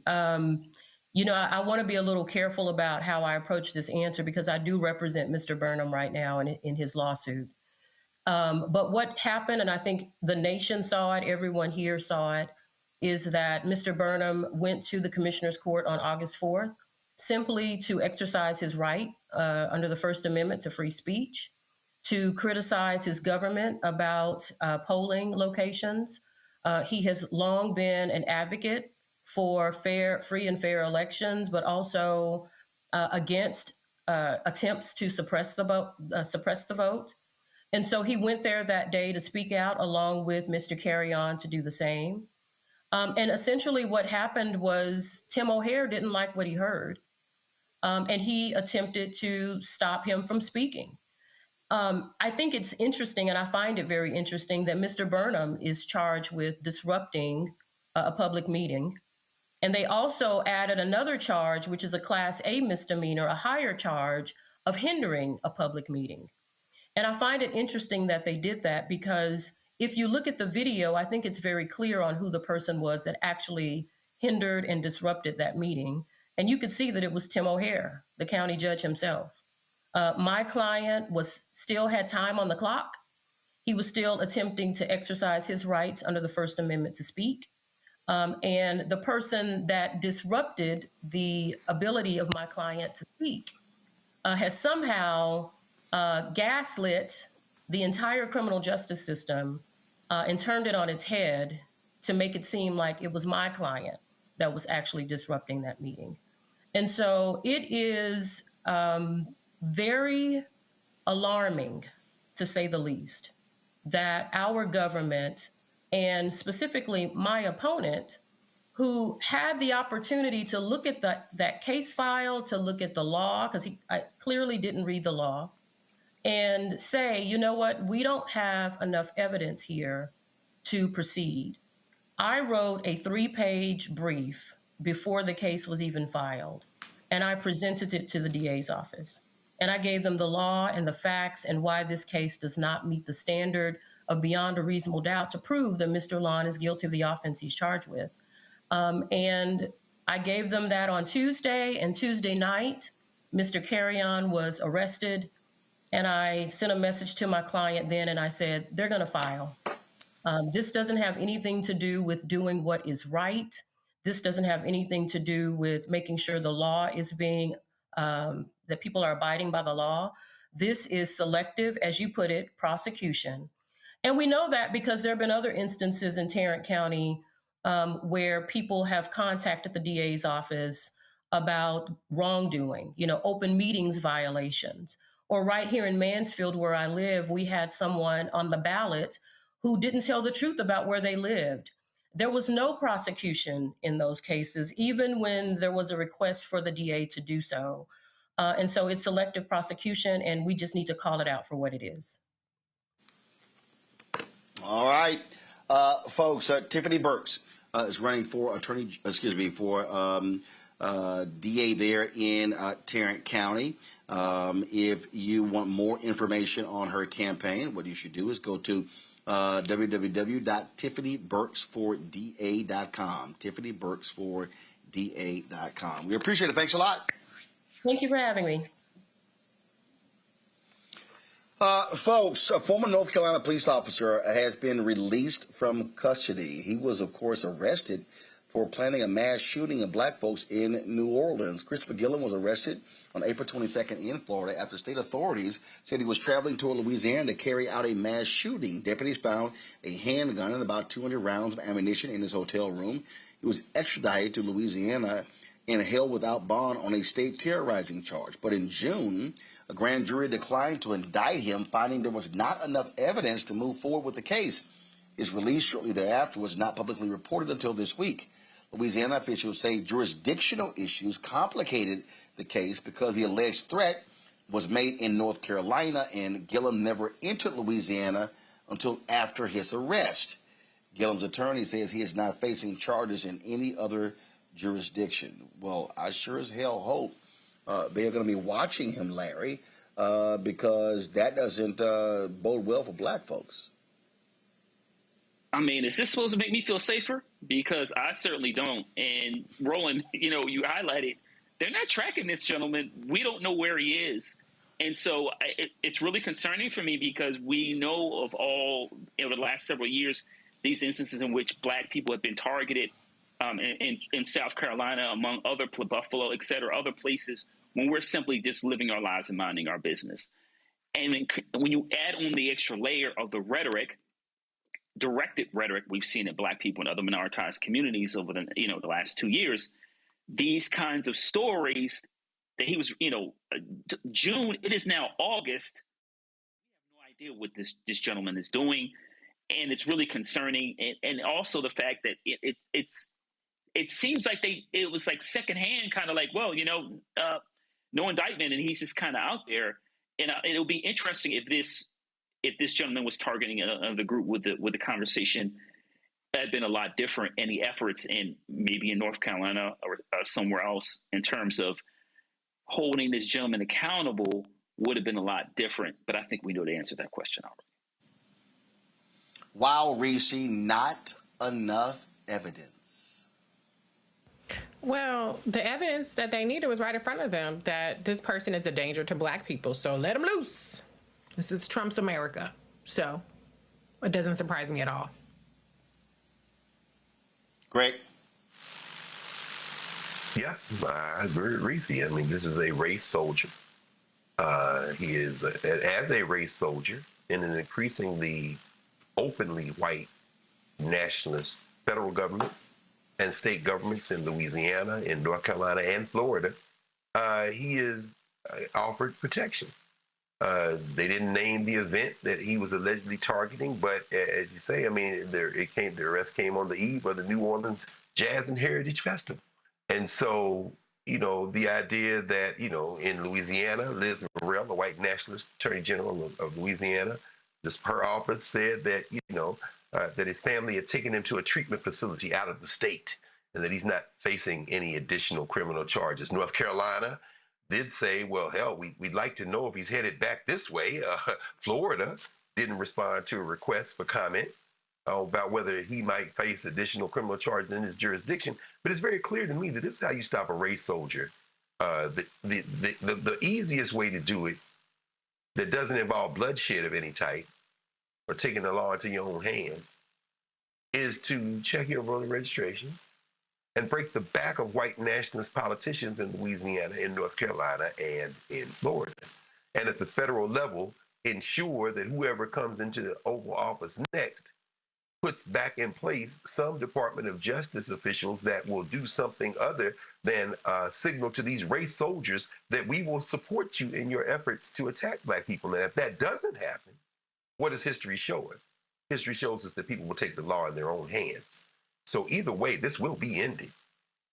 I want to be a little careful about how I approach this answer because I do represent Mr. Burnham right now in his lawsuit. But what happened, and I think the nation saw it, everyone here saw it, is that Mr. Burnham went to the Commissioner's Court on August 4th simply to exercise his right under the First Amendment to free speech, to criticize his government about polling locations. He has long been an advocate for free and fair elections, but also against attempts to suppress the vote. And so he went there that day to speak out along with Mr. Carrion to do the same. And essentially what happened was Tim O'Hare didn't like what he heard. And he attempted to stop him from speaking. I think it's interesting, and I find it very interesting, that Mr. Burnham is charged with disrupting a public meeting. And they also added another charge, which is a Class A misdemeanor, a higher charge of hindering a public meeting. And I find it interesting that they did that because if you look at the video, I think it's very clear on who the person was that actually hindered and disrupted that meeting. And you could see that it was Tim O'Hare, the county judge himself. My client still had time on the clock. He was still attempting to exercise his rights under the First Amendment to speak. And the person that disrupted the ability of my client to speak has somehow gaslit the entire criminal justice system and turned it on its head to make it seem like it was my client that was actually disrupting that meeting. And so it is very alarming, to say the least, that our government, and specifically my opponent, who had the opportunity to look at that case file, to look at the law, because I clearly didn't read the law, and say, you know what, we don't have enough evidence here to proceed. I wrote a 3-page brief before the case was even filed, and I presented it to the DA's office. And I gave them the law and the facts and why this case does not meet the standard of beyond a reasonable doubt to prove that Mr. Lon is guilty of the offense he's charged with. And I gave them that on Tuesday, and Tuesday night, Mr. Carrion was arrested. And I sent a message to my client then, and I said, they're going to file. This doesn't have anything to do with doing what is right. This doesn't have anything to do with making sure the law is being, that people are abiding by the law. This is selective, as you put it, prosecution. And we know that because there have been other instances in Tarrant County where people have contacted the DA's office about wrongdoing, open meetings violations. Or right here in Mansfield, where I live, we had someone on the ballot who didn't tell the truth about where they lived. There was no prosecution in those cases, even when there was a request for the DA to do so. And so it's selective prosecution, and we just need to call it out for what it is. All right, folks. Tiffany Burks is running for DA there in Tarrant County. If you want more information on her campaign, what you should do is go to www.tiffanyburksforda.com. tiffanyburksforda.com. We appreciate it. Thanks a lot. Thank you for having me. Folks, a former North Carolina police officer has been released from custody. He was, of course, arrested for planning a mass shooting of black folks in New Orleans. Christopher Gillum was arrested on April 22nd in Florida after state authorities said he was traveling toward Louisiana to carry out a mass shooting. Deputies found a handgun and about 200 rounds of ammunition in his hotel room. He was extradited to Louisiana and held without bond on a state terrorizing charge. But in June, a grand jury declined to indict him, finding there was not enough evidence to move forward with the case. His release shortly thereafter was not publicly reported until this week. Louisiana officials say jurisdictional issues complicated the case because the alleged threat was made in North Carolina, and Gillum never entered Louisiana until after his arrest. Gillum's attorney says he is not facing charges in any other jurisdiction. Well, I sure as hell hope they are going to be watching him, Larry, because that doesn't bode well for black folks. I mean, is this supposed to make me feel safer? Because I certainly don't. And Roland, you highlighted, they're not tracking this gentleman. We don't know where he is. And so it's really concerning for me because we know of all, over the last several years, these instances in which Black people have been targeted in South Carolina, among other, Buffalo, et cetera, other places, when we're simply just living our lives and minding our business. And when you add on the extra layer of the rhetoric, directed rhetoric we've seen in Black people and other minoritized communities over the last 2 years, these kinds of stories that he was, June, it is now August. We have no idea what this gentleman is doing. And it's really concerning. And also the fact that it seems like it was like secondhand, kind of like, well, no indictment, and he's just kind of out there. And it'll be interesting if this gentleman was targeting the group with the conversation had been a lot different, and the efforts maybe in North Carolina or somewhere else in terms of holding this gentleman accountable would have been a lot different. But I think we know the answer to that question already. Wow, Reese, not enough evidence. Well, the evidence that they needed was right in front of them, that this person is a danger to Black people. So let him loose. This is Trump's America. So it doesn't surprise me at all. Greg? Yeah, I agree with Reese. I mean, this is a race soldier. He is, as a race soldier, in an increasingly openly white nationalist federal government and state governments in Louisiana, in North Carolina, and Florida, he is offered protection. They didn't name the event that he was allegedly targeting, but as you say, I mean, the arrest came on the eve of the New Orleans Jazz and Heritage Festival. And so, the idea that, in Louisiana, Liz Morrell, the white nationalist attorney general of Louisiana, her office said that, that his family had taken him to a treatment facility out of the state and that he's not facing any additional criminal charges. North Carolina did say, well, hell, we'd like to know if he's headed back this way. Florida didn't respond to a request for comment about whether he might face additional criminal charges in his jurisdiction. But it's very clear to me that this is how you stop a race soldier. The easiest way to do it that doesn't involve bloodshed of any type or taking the law into your own hand is to check your voter registration and break the back of white nationalist politicians in Louisiana, in North Carolina, and in Florida. And at the federal level, ensure that whoever comes into the Oval Office next puts back in place some Department of Justice officials that will do something other than signal to these race soldiers that we will support you in your efforts to attack Black people. And if that doesn't happen, what does history show us? History shows us that people will take the law in their own hands. So either way, this will be ended.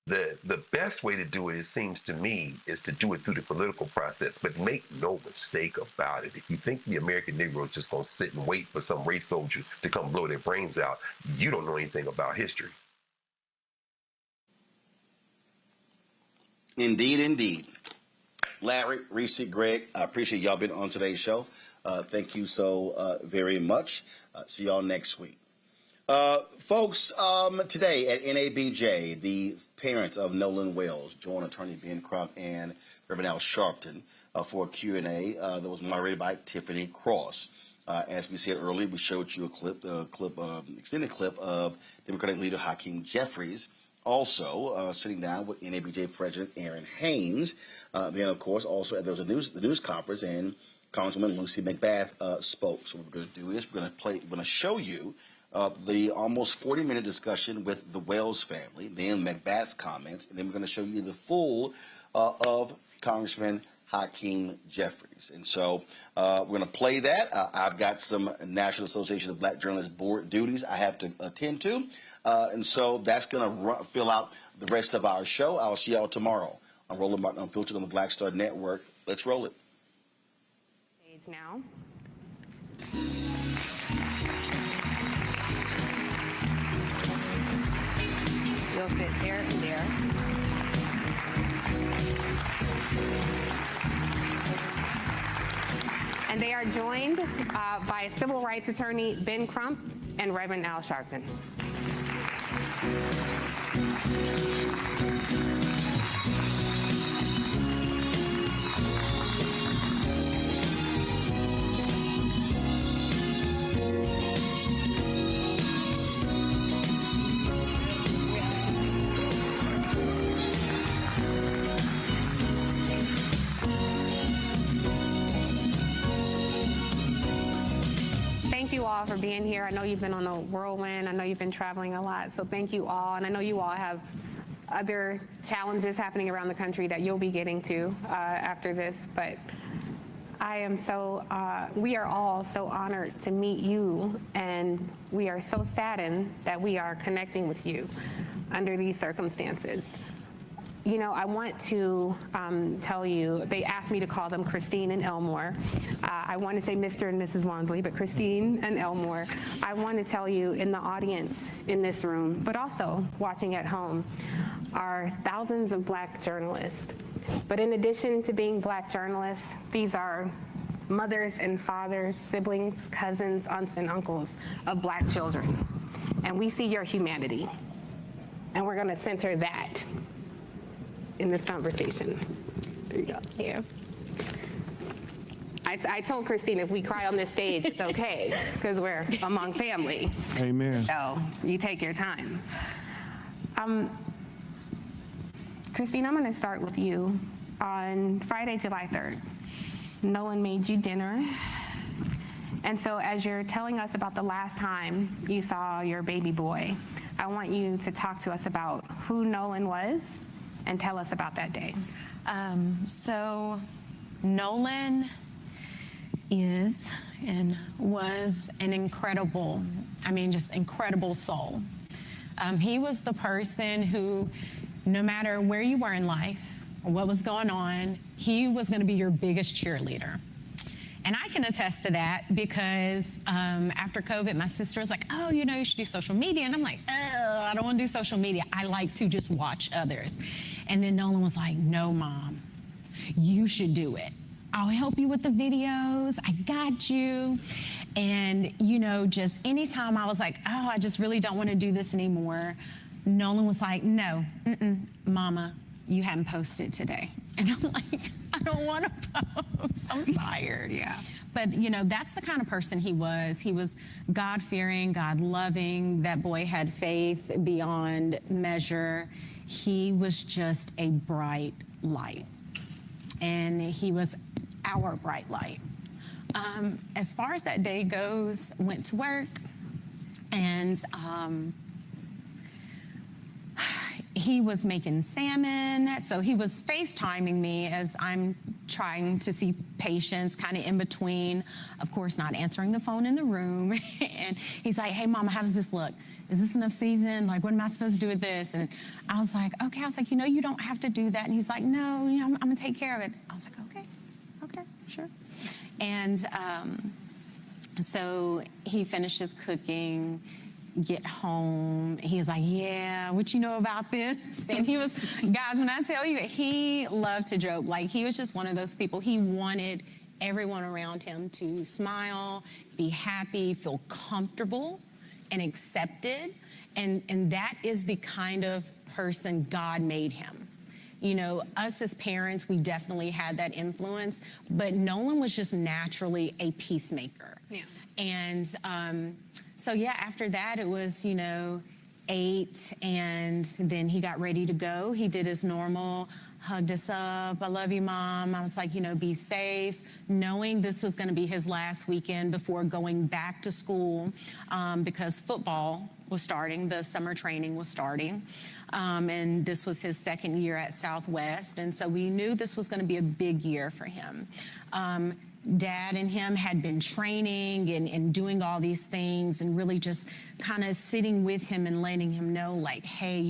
The best way to do it, it seems to me, is to do it through the political process. But make no mistake about it. If you think the American Negro is just going to sit and wait for some race soldier to come blow their brains out, you don't know anything about history. Indeed, indeed. Larry, Reese, Greg, I appreciate y'all being on today's show. Thank you so very much. See y'all next week. Folks, today at NABJ, the parents of Nolan Wells joined attorney Ben Crump and Reverend Al Sharpton for a Q&A that was moderated by Tiffany Cross. As we said earlier, we showed you extended clip of Democratic leader Hakeem Jeffries also sitting down with NABJ President Aaron Haynes. Then, of course, also there was the news conference, and Congresswoman Lucy McBath spoke. So what we're going to do is we're going to show you the almost 40-minute discussion with the Wells family, then McBath's comments, and then we're going to show you the full of Congressman Hakeem Jeffries. And so we're going to play that. I've got some National Association of Black Journalists board duties I have to attend to. And so that's going to fill out the rest of our show. I'll see y'all tomorrow on Roland Martin Unfiltered on the Black Star Network. Let's roll it. Now. You'll fit there and there. And they are joined by civil rights attorney Ben Crump and Reverend Al Sharpton. Thank you all for being here. I know you've been on a whirlwind. I know you've been traveling a lot. So thank you all. And I know you all have other challenges happening around the country that you'll be getting to after this. But I am so, we are all so honored to meet you. And we are so saddened that we are connecting with you under these circumstances. You know, I want to tell you, they asked me to call them Christine and Elmore. I want to say Mr. and Mrs. Wansley, but Christine and Elmore. I want to tell you in the audience in this room, but also watching at home, are thousands of Black journalists. But in addition to being Black journalists, these are mothers and fathers, siblings, cousins, aunts, and uncles of Black children. And we see your humanity. And we're going to center that in this conversation. There you go. Here. I told Christine if we cry on this stage, it's okay, because we're among family. Amen. So you take your time. Christine, I'm going to start with you. On Friday, July 3rd, Nolan made you dinner. And so as you're telling us about the last time you saw your baby boy, I want you to talk to us about who Nolan was and tell us about that day. So Nolan is and was an incredible, just incredible soul. He was the person who, no matter where you were in life or what was going on, he was going to be your biggest cheerleader. And I can attest to that because after COVID, my sister was like, oh, you should do social media. And I'm like, I don't want to do social media. I like to just watch others. And then Nolan was like, no, Mom, you should do it. I'll help you with the videos. I got you. And, just anytime I was like, oh, I just really don't want to do this anymore, Nolan was like, no, Mama, you haven't posted today. And I'm like, I don't want to post. I'm tired. Yeah. But, that's the kind of person he was. He was God-fearing, God-loving. That boy had faith beyond measure. He was just a bright light. And he was our bright light. As far as that day goes, went to work, and he was making salmon. So he was FaceTiming me as I'm trying to see patients kind of in between, of course, not answering the phone in the room. And he's like, hey, Mama, how does this look? Is this enough season? Like, what am I supposed to do with this? And I was like, okay. I was like, you don't have to do that. And he's like, no, I'm going to take care of it. I was like, okay, sure. And so he finishes cooking, get home. He's like, yeah, what you know about this? And he was, guys, when I tell you, he loved to joke. Like, he was just one of those people. He wanted everyone around him to smile, be happy, feel comfortable and accepted. And that is the kind of person God made him. Us as parents, we definitely had that influence, but Nolan was just naturally a peacemaker. Yeah. And so yeah, after that it was, ate, and then he got ready to go. He did his normal, hugged us up. I love you, Mom. I was like, be safe, knowing this was going to be his last weekend before going back to school because football was starting, the summer training was starting. And this was his second year at Southwest. And so we knew this was going to be a big year for him. Dad and him had been training and doing all these things and really just kind of sitting with him and letting him know, like, hey,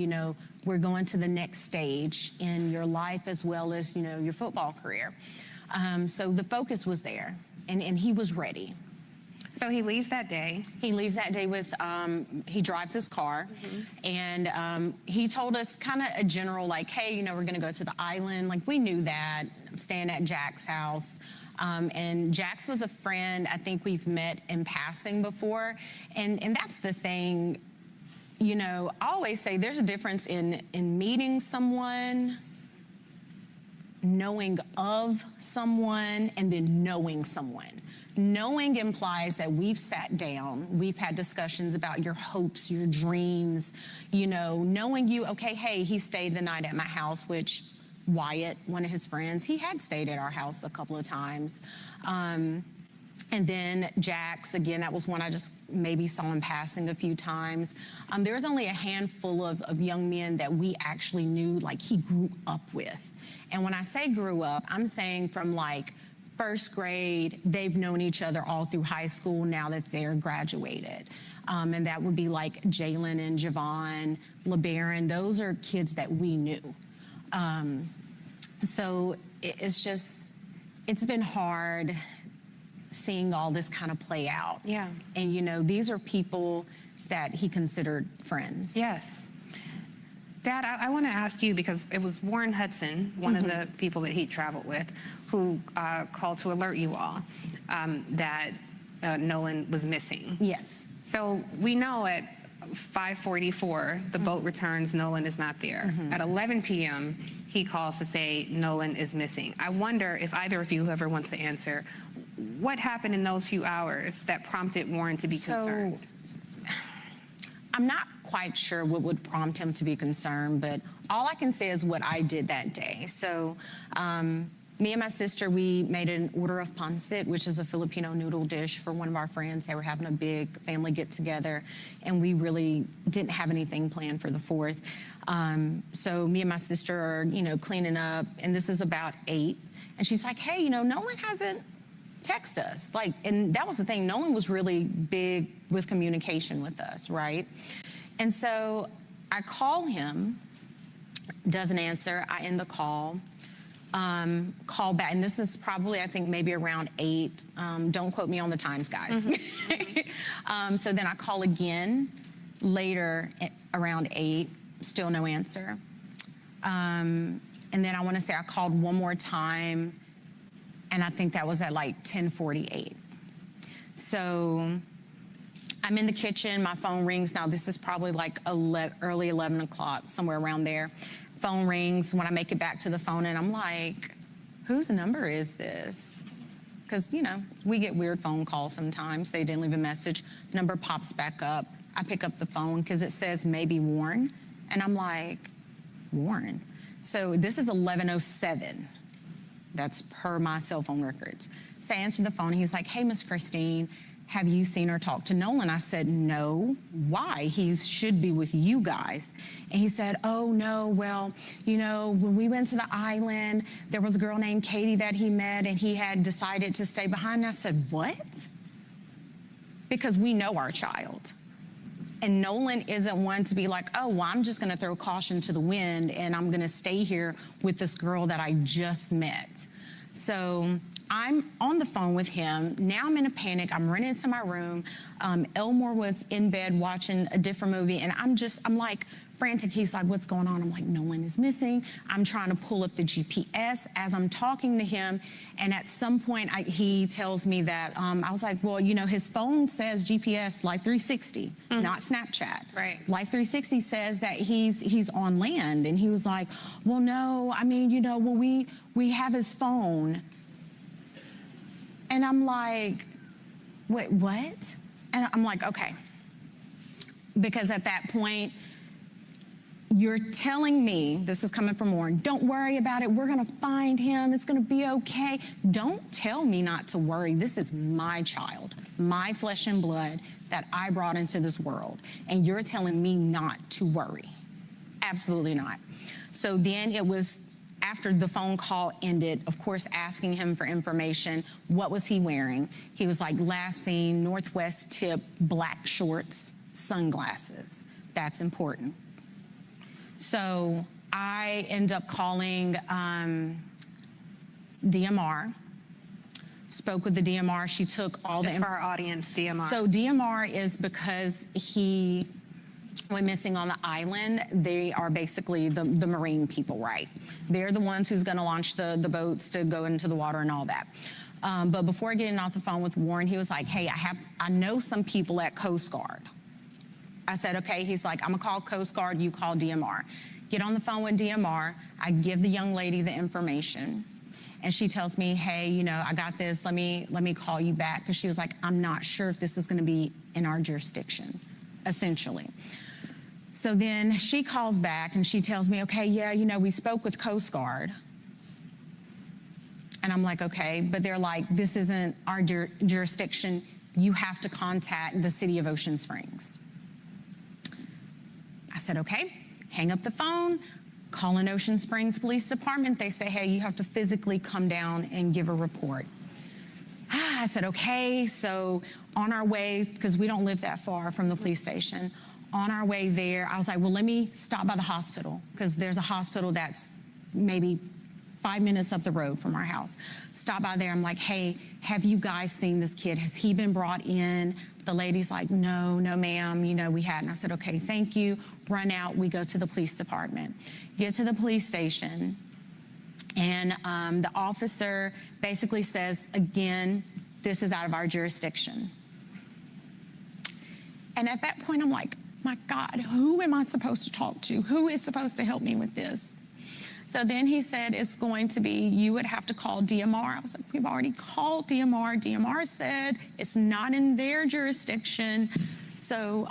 we're going to the next stage in your life as well as, your football career. So the focus was there, and he was ready. So he leaves that day. He leaves that day with, he drives his car, and he told us kind of a general, like, hey, we're going to go to the island. Like, we knew that. I'm staying at Jack's house. And Jax was a friend I think we've met in passing before. And that's the thing, you know, I always say there's a difference in meeting someone, knowing of someone, and then knowing someone. Knowing implies that we've sat down, we've had discussions about your hopes, your dreams, you know, knowing you, okay, hey, he stayed the night at my house, which Wyatt, one of his friends, he had stayed at our house a couple of times. And then Jax, again, that was one I just maybe saw in passing a few times. There was only a handful of young men that we actually knew, like he grew up with. And when I say grew up, I'm saying from like first grade, they've known each other all through high school now that they're graduated. And that would be like Jalen and Javon, LeBaron. Those are kids that we knew. So it's just, it's been hard seeing all this kind of play out. Yeah. And, you know, these are people that he considered friends. Yes. Dad, I want to ask you, because it was Warren Hudson, one of the people that he traveled with, who called to alert you all that Nolan was missing. Yes. So we know at 5:44, the boat returns, Nolan is not there. At 11 p.m., he calls to say Nolan is missing. I wonder if either of you, whoever wants to answer, what happened in those few hours that prompted Warren to be concerned? I'm not quite sure what would prompt him to be concerned, but all I can say is what I did that day. So me and my sister, we made an order of pancit, which is a Filipino noodle dish for one of our friends. They were having a big family get together, and we really didn't have anything planned for the 4th. So me and my sister are, you know, cleaning up, and this is about 8. And she's like, hey, you know, Nolan hasn't texted us. Like, and that was the thing. Nolan was really big with communication with us, right? And so I call him, doesn't answer. I end the call. Call back, and this is probably, I think, maybe around 8. Don't quote me on the times, guys. So then I call again later around 8, still no answer. And then I want to say I called one more time, and I think that was at like 10:48. So I'm in the kitchen, my phone rings. Now this is probably like early 11 o'clock, somewhere around there. Phone rings when I make it back to the phone, and I'm like, whose number is this? Because, you know, we get weird phone calls sometimes. They didn't leave a message. Number pops back up. I pick up the phone because it says maybe Warren. And I'm like, Warren? So this is 11:07. That's per my cell phone records. So I answered the phone. He's like, hey, Miss Christine, have you seen or talked to Nolan? I said, no. Why? He should be with you guys. And he said, oh, no, well, you know, when we went to the island, there was a girl named Katie that he met, and he had decided to stay behind. And I said, what? Because we know our child. And Nolan isn't one to be like, oh, well, I'm just going to throw caution to the wind, and I'm going to stay here with this girl that I just met. So I'm on the phone with him. Now I'm in a panic. I'm running into my room. Elmore was in bed watching a different movie, and I'm like frantic. He's like, what's going on? I'm like, Nolan is missing. I'm trying to pull up the GPS as I'm talking to him. And at some point, he tells me that, I was like, well, you know, his phone says GPS Life 360, not Snapchat. Right. Life 360 says that he's on land. And he was like, well, no, I mean, you know, well, we have his phone. And I'm like, wait, what? And I'm like, okay. Because at that point, you're telling me, this is coming from Warren, don't worry about it. We're going to find him. It's going to be okay. Don't tell me not to worry. This is my child, my flesh and blood that I brought into this world. And you're telling me not to worry. Absolutely not. So then it was after the phone call ended, of course, asking him for information. What was he wearing? He was like, last seen, Northwest tip, black shorts, sunglasses. That's important. So I end up calling DMR, spoke with the DMR. She took all Just for our audience, DMR. So DMR is because he went missing on the island. They are basically the marine people, right? They're the ones who's going to launch the boats to go into the water and all that. But before getting off the phone with Warren, he was like, hey, I know some people at Coast Guard. I said, okay. He's like, I'm gonna call Coast Guard, you call DMR. Get on the phone with DMR. I give the young lady the information. And she tells me, hey, you know, I got this, let me call you back. Because she was like, I'm not sure if this is gonna be in our jurisdiction, essentially. So then she calls back and she tells me, okay, yeah, you know, we spoke with Coast Guard. And I'm like, okay, but they're like, this isn't our jurisdiction. You have to contact the city of Ocean Springs. I said, okay, hang up the phone, call an Ocean Springs Police Department. They say, hey, you have to physically come down and give a report. I said, okay, so on our way, because we don't live that far from the police station, on our way there, I was like, well, let me stop by the hospital, because there's a hospital that's maybe 5 minutes up the road from our house. Stop by there. I'm like, hey, have you guys seen this kid? Has he been brought in? The lady's like, no, ma'am, you know, we hadn't. I said, okay, thank you. Run out. We go to the police department. Get to the police station, and the officer basically says, again, this is out of our jurisdiction. And at that point, I'm like, my God, who am I supposed to talk to? Who is supposed to help me with this? So then he said, it's going to be, you would have to call DMR. I was like, we've already called DMR. DMR said it's not in their jurisdiction. So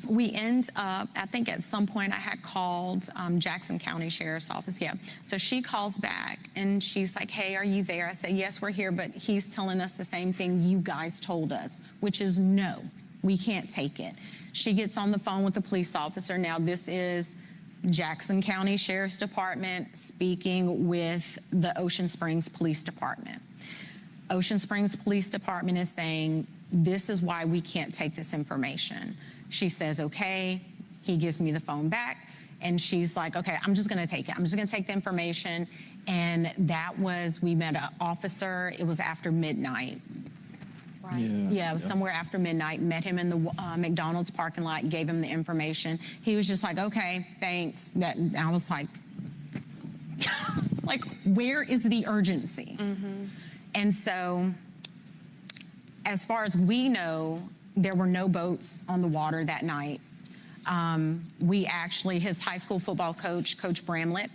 we end up, I think at some point I had called Jackson County Sheriff's Office, yeah. So she calls back and she's like, hey, are you there? I said, yes, we're here, but he's telling us the same thing you guys told us, which is no, we can't take it. She gets on the phone with the police officer. Now this is Jackson County Sheriff's Department speaking with the Ocean Springs Police Department. Ocean Springs Police Department is saying, this is why we can't take this information. She says, okay. He gives me the phone back, and she's like, okay, I'm just gonna take it. I'm just gonna take the information. And that was, we met an officer, it was after midnight. Right. Yeah, it was somewhere after midnight. Met him in the McDonald's parking lot, gave him the information. He was just like, okay, thanks. I was like, like, where is the urgency? Mm-hmm. And so, as far as we know, there were no boats on the water that night. We actually, his high school football coach, Coach Bramlett,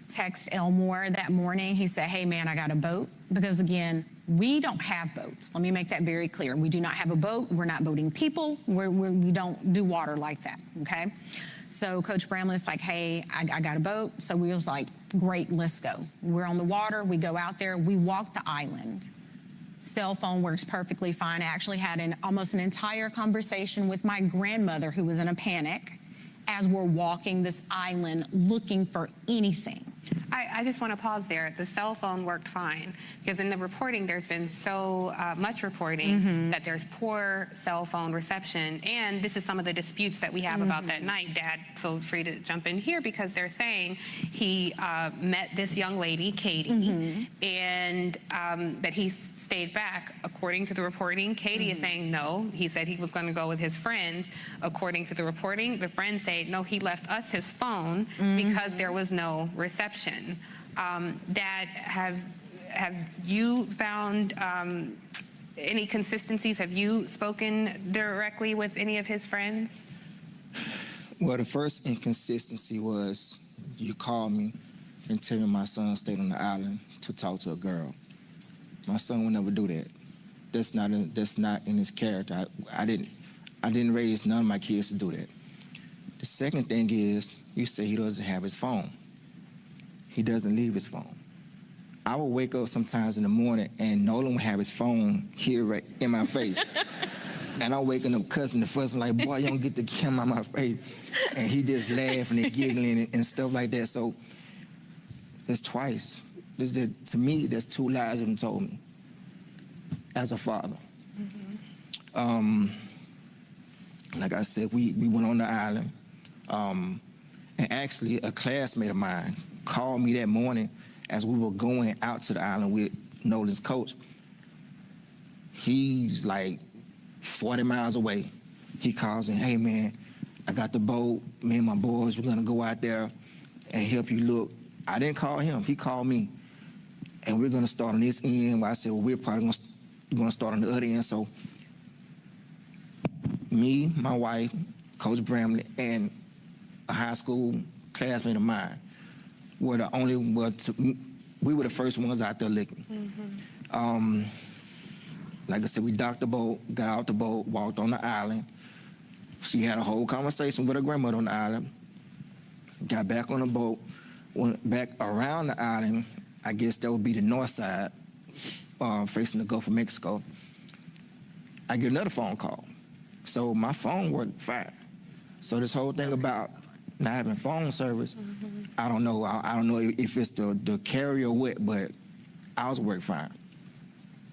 texted Elmore that morning. He said, hey man, I got a boat. Because again, we don't have boats. Let me make that very clear. We do not have a boat. We're not boating people. We don't do water like that, okay? So Coach Bramlett's like, hey, I got a boat. So we was like, great, let's go. We're on the water. We go out there. We walk the island. Cell phone works perfectly fine. I actually had almost an entire conversation with my grandmother, who was in a panic, as we're walking this island looking for anything. I just want to pause there. The cell phone worked fine, because in the reporting, there's been so much reporting that there's poor cell phone reception. And this is some of the disputes that we have about that night. Dad, feel free to jump in here, because they're saying he met this young lady, Katie, and that he stayed back. According to the reporting, Katie is saying no. He said he was going to go with his friends. According to the reporting, the friends say, no, he left us his phone because there was no reception. Dad, have you found any consistencies? Have you spoken directly with any of his friends? Well, the first inconsistency was you called me and tell me my son stayed on the island to talk to a girl. My son would never do that. That's not in his character. I didn't raise none of my kids to do that. The second thing is, you say he doesn't have his phone. He doesn't leave his phone. I will wake up sometimes in the morning and Nolan will have his phone here right in my face. And I'm waking up cussing and fussing like, boy, you don't get the camera on my face. And he just laughing and giggling and stuff like that. So that's twice. To me, that's two lies that he told me as a father. Like I said, we went on the island. And actually, a classmate of mine called me that morning as we were going out to the island with Nolan's coach. He's like 40 miles away. He calls and, hey man, I got the boat. Me and my boys, we're gonna go out there and help you look. I didn't call him, he called me. and we're going to start on this end. Well, I said, well, we're probably going to start on the other end. So me, my wife, Coach Bramley, and a high school classmate of mine were the only we were the first ones out there looking. Like I said, we docked the boat, got out the boat, walked on the island. She had a whole conversation with her grandmother on the island, got back on the boat, went back around the island. I guess that would be the north side, facing the Gulf of Mexico. I get another phone call. So my phone worked fine. So this whole thing about not having phone service, I don't know. I don't know if it's the carrier or what, but ours worked fine.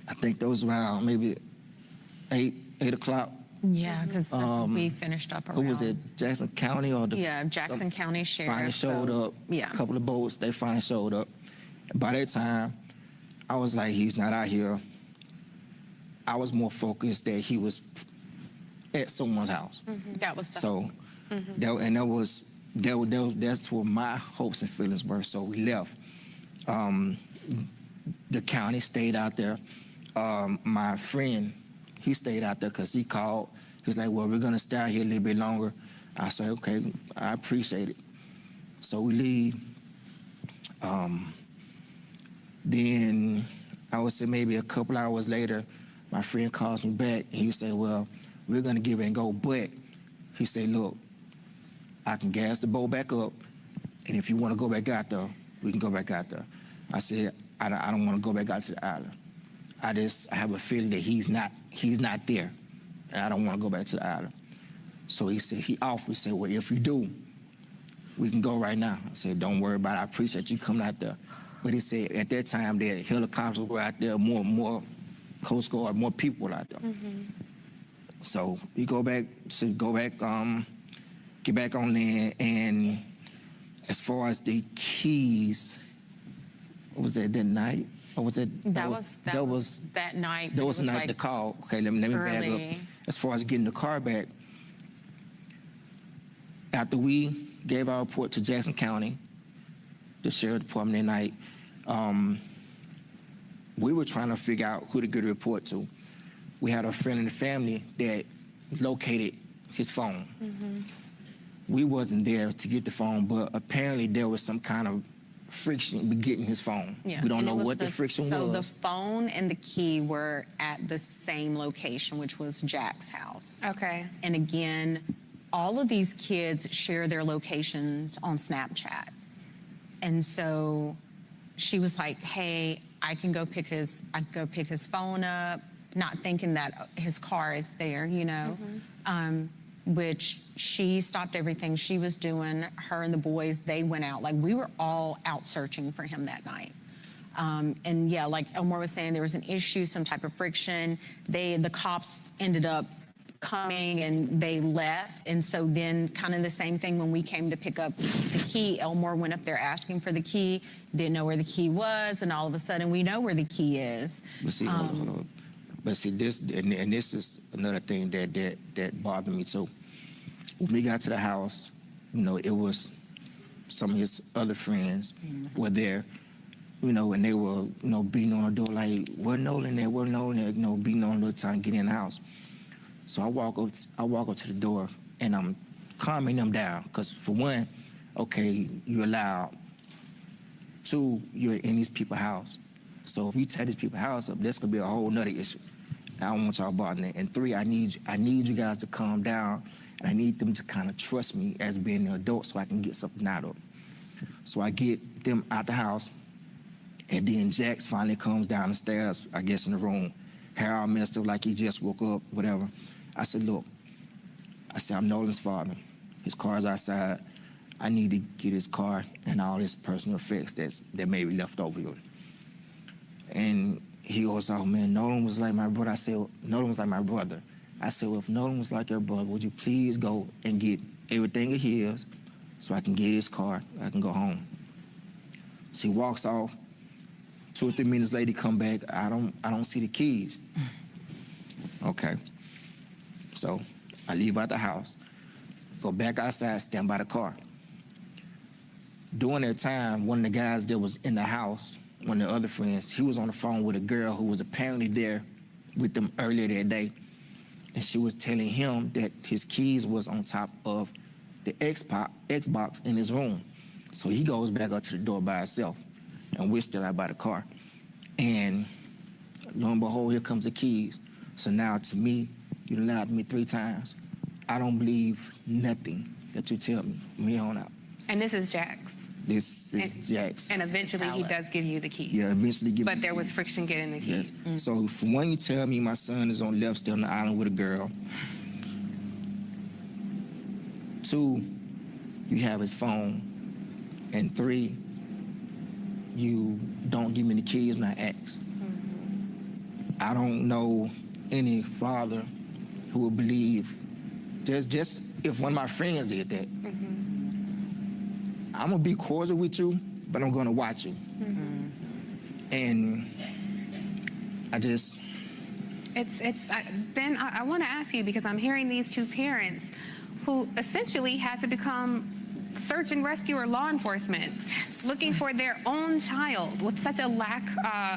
I think those around maybe 8 o'clock. Yeah, because we finished up around. Who was it? Jackson County or the? Yeah, Jackson County Sheriff. Finally showed up. Yeah. A couple of boats, they finally showed up. By that time, I was like, he's not out here. I was more focused that he was at someone's house. That was the So, that's where my hopes and feelings were. So we left. The county stayed out there. My friend, he stayed out there because he called. He was like, well, we're going to stay out here a little bit longer. I said, okay, I appreciate it. So we leave. Then I would say maybe a couple hours later, my friend calls me back. And he said, well, we're going to give it and go. But he said, look, I can gas the boat back up. And if you want to go back out there, we can go back out there. I said, I don't want to go back out to the island. I have a feeling that he's not there, and I don't want to go back to the island. So he said, he offered, he said, well, if you do, we can go right now. I said, don't worry about it. I appreciate you coming out there. But he said at that time that helicopters were out there, more Coast Guard, more people were out there. So we get back on land, and as far as the keys, what was that night? Or was it? That was that night. That was the night like to call. Okay, let me back up. As far as getting the car back, after we gave our report to Jackson County, the sheriff department that night, we were trying to figure out who to get a report to. We had a friend in the family that located his phone. We wasn't there to get the phone, but apparently there was some kind of friction with getting his phone. Yeah. We don't know what the friction was. So the phone and the key were at the same location, which was Jack's house. Okay. And again, all of these kids share their locations on Snapchat. And so she was like, hey, I can go pick his phone up, not thinking that his car is there, you know. Which she stopped everything she was doing. Her and the boys, they went out. Like, we were all out searching for him that night. And yeah, like Elmore was saying, there was an issue, some type of friction. The cops ended up coming and they left. And so then kind of the same thing when we came to pick up the key, Elmore went up there asking for the key, didn't know where the key was, and all of a sudden we know where the key is. But see, hold on. But see, this is another thing that bothered me too. When we got to the house, you know, it was some of his other friends were there, you know, and they were, you know, beating on the door like, "Where Nolan there? Where Nolan there?" You know, beating on the door trying to get in the house. So I walk up to the door and I'm calming them down, because for one, okay, you're allowed. Two, you're in these people's house. So if you tear these people's house up, that's gonna be a whole nother issue. I don't want y'all bothering it. And three, I need you guys to calm down, and I need them to kind of trust me as being an adult so I can get something out of them. So I get them out the house, and then Jax finally comes down the stairs, I guess in the room. Harold Minister, like he just woke up, whatever. I said, look, I'm Nolan's father. His car's outside. I need to get his car and all his personal effects that may be left over here. And he goes, oh man, Nolan was like my brother. I said, Nolan was like my brother. I said, well, if Nolan was like your brother, would you please go and get everything of his so I can get his car, I can go home. So he walks off. 2 or 3 minutes later, he come back. I don't see the keys. Okay. So I leave out the house, go back outside, stand by the car. During that time, one of the guys that was in the house, one of the other friends, he was on the phone with a girl who was apparently there with them earlier that day. And she was telling him that his keys was on top of the Xbox in his room. So he goes back up to the door by himself, and we're still out by the car. And lo and behold, here comes the keys. So now to me, you lied to me 3 times. I don't believe nothing that you tell me from here on out. And this is Jax. This is Jax. And eventually he does give you the keys. Yeah, eventually give me. But there was friction getting the keys. Yes. So for one, you tell me my son is on left still on the island with a girl. 2, you have his phone. And 3, you don't give me the keys when I ask. I don't know any father who would believe, just if one of my friends did that, I'm gonna be cordial with you, but I'm gonna watch you. And I just... Ben, I wanna ask you, because I'm hearing these 2 parents who essentially had to become search and rescue or law enforcement, looking for their own child with such a lack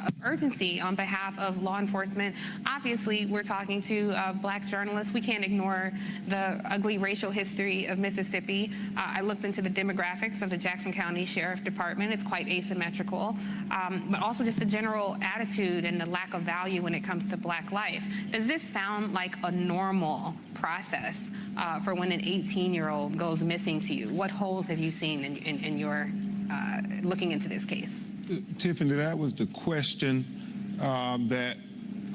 of urgency on behalf of law enforcement. Obviously, we're talking to Black journalists. We can't ignore the ugly racial history of Mississippi. I looked into the demographics of the Jackson County Sheriff Department. It's quite asymmetrical, but also just the general attitude and the lack of value when it comes to Black life. Does this sound like a normal process for when an 18-year-old goes missing to you? What holes have you seen in your looking into this case? Tiffany, that was the question that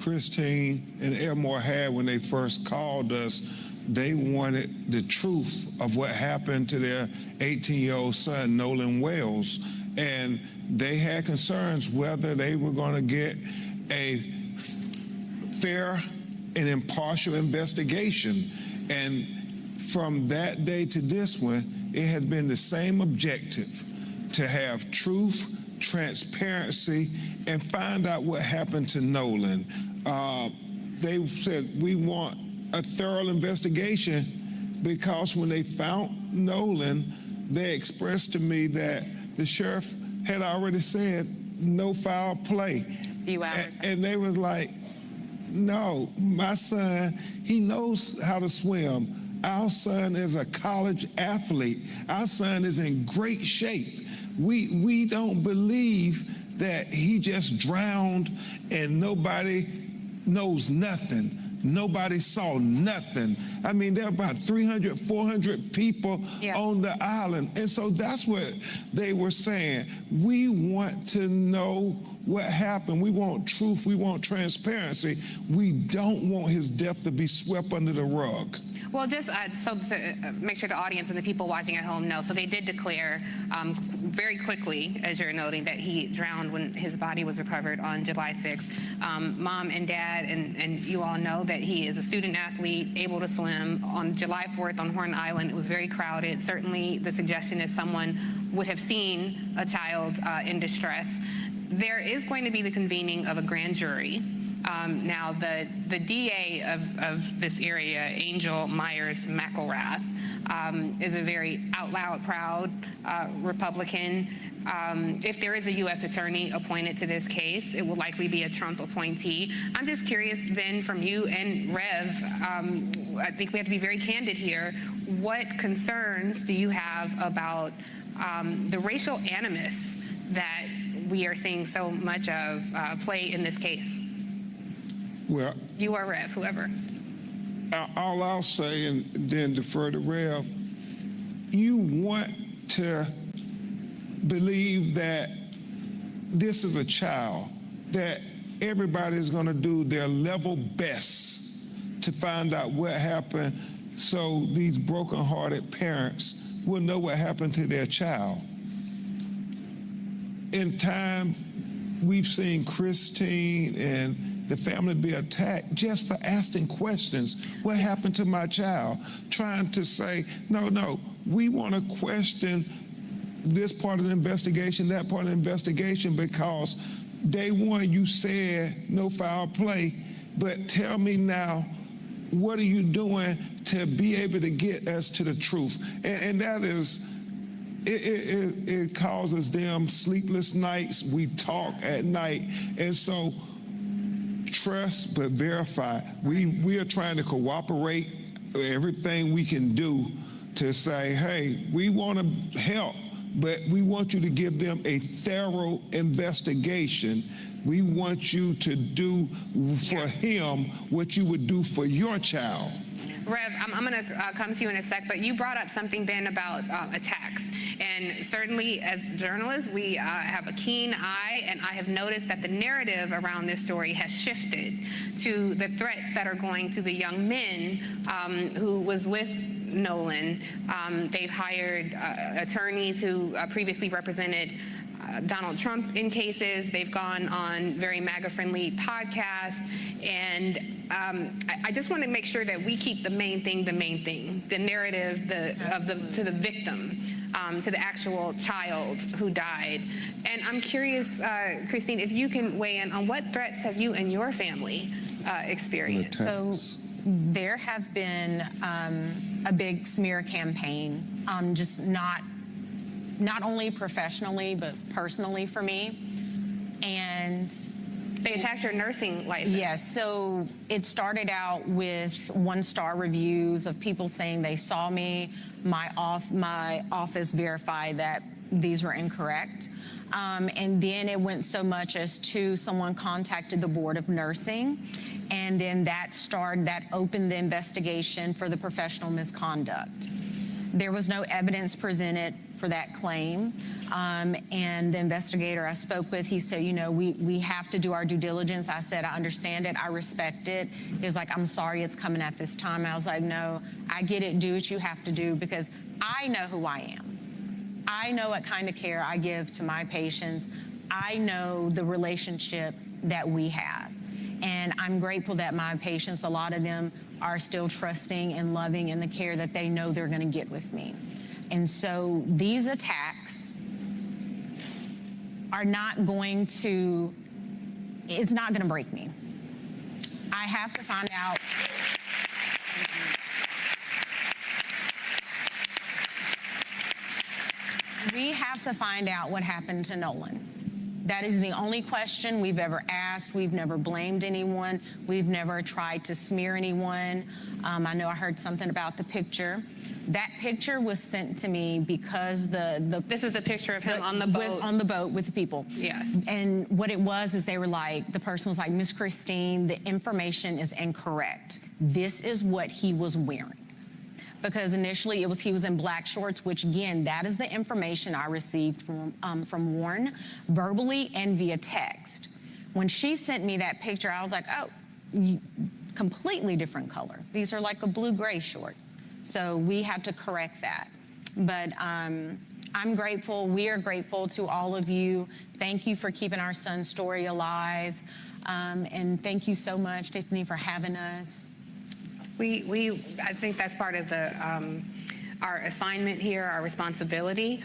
Christine and Elmore had when they first called us. They wanted the truth of what happened to their 18-year-old son, Nolan Wells, and they had concerns whether they were going to get a fair and impartial investigation. And from that day to this one, it has been the same objective, to have truth, transparency, and find out what happened to Nolan. They said, we want a thorough investigation, because when they found Nolan, they expressed to me that the sheriff had already said no foul play. And they was like, no, my son, he knows how to swim. Our son is a college athlete. Our son is in great shape. We don't believe that he just drowned and nobody knows nothing. Nobody saw nothing. I mean, there are about 300, 400 people on the island. And so that's what they were saying. We want to know what happened. We want truth. We want transparency. We don't want his death to be swept under the rug. Well, just so to make sure the audience and the people watching at home know, so they did declare very quickly, as you're noting, that he drowned when his body was recovered on July 6th. Mom and Dad and you all know that he is a student athlete, able to swim. On July 4th on Horn Island, it was very crowded. Certainly the suggestion is someone would have seen a child in distress. There is going to be the convening of a grand jury. Now, the DA of this area, Angel Myers McElrath, is a very out loud, proud Republican. If there is a U.S. attorney appointed to this case, it will likely be a Trump appointee. I'm just curious, Ben, from you and Rev, I think we have to be very candid here. What concerns do you have about the racial animus that we are seeing so much of play in this case? Well, you or Rev, whoever. All I'll say, and then defer to Rev, you want to believe that this is a child, that everybody is going to do their level best to find out what happened, so these broken-hearted parents will know what happened to their child. In time, we've seen Christine and the family be attacked just for asking questions. What happened to my child? Trying to say, no, we want to question this part of the investigation, that part of the investigation, because day one you said no foul play, but tell me now, what are you doing to be able to get us to the truth? And that is it causes them sleepless nights. We talk at night. And so trust but verify. We are trying to cooperate everything we can do to say, hey, we want to help, but we want you to give them a thorough investigation. We want you to do for him what you would do for your child. Rev, I'm going to come to you in a sec, but you brought up something, Ben, about attacks. And certainly as journalists, we have a keen eye, and I have noticed that the narrative around this story has shifted to the threats that are going to the young men who was with Nolan. They've hired attorneys who previously represented Donald Trump in cases. They've gone on very MAGA-friendly podcasts. And I just want to make sure that we keep the main thing, the narrative to the victim, to the actual child who died. And I'm curious, Christine, if you can weigh in on what threats have you and your family experienced? So there have been a big smear campaign, just not only professionally, but personally for me. And they attacked your nursing license. Yes, so it started out with 1-star reviews of people saying they saw me. My office verified that these were incorrect. And then it went so much as to someone contacted the Board of Nursing, and then that opened the investigation for the professional misconduct. There was no evidence presented for that claim. And the investigator I spoke with, he said, you know, we have to do our due diligence. I said, I understand it. I respect it. He was like, I'm sorry it's coming at this time. I was like, no, I get it. Do what you have to do, because I know who I am. I know what kind of care I give to my patients. I know the relationship that we have. And I'm grateful that my patients, a lot of them, are still trusting and loving in the care that they know they're going to get with me. And so these attacks are not going to, it's not going to break me. I have to find out. We have to find out what happened to Nolan. That is the only question we've ever asked. We've never blamed anyone. We've never tried to smear anyone. I know I heard something about the picture. That picture was sent to me because this is the picture of him on the boat. On the boat with the people. Yes. And what it was is they were like, the person was like, Miss Christine, the information is incorrect. This is what he was wearing. Because initially he was in black shorts, which again, that is the information I received from Warren, verbally and via text. When she sent me that picture, I was like, oh, completely different color. These are like a blue-gray short. So we had to correct that. But I'm grateful. We are grateful to all of you. Thank you for keeping our son's story alive. And thank you so much, Tiffany, for having us. I think that's part of our assignment here, our responsibility.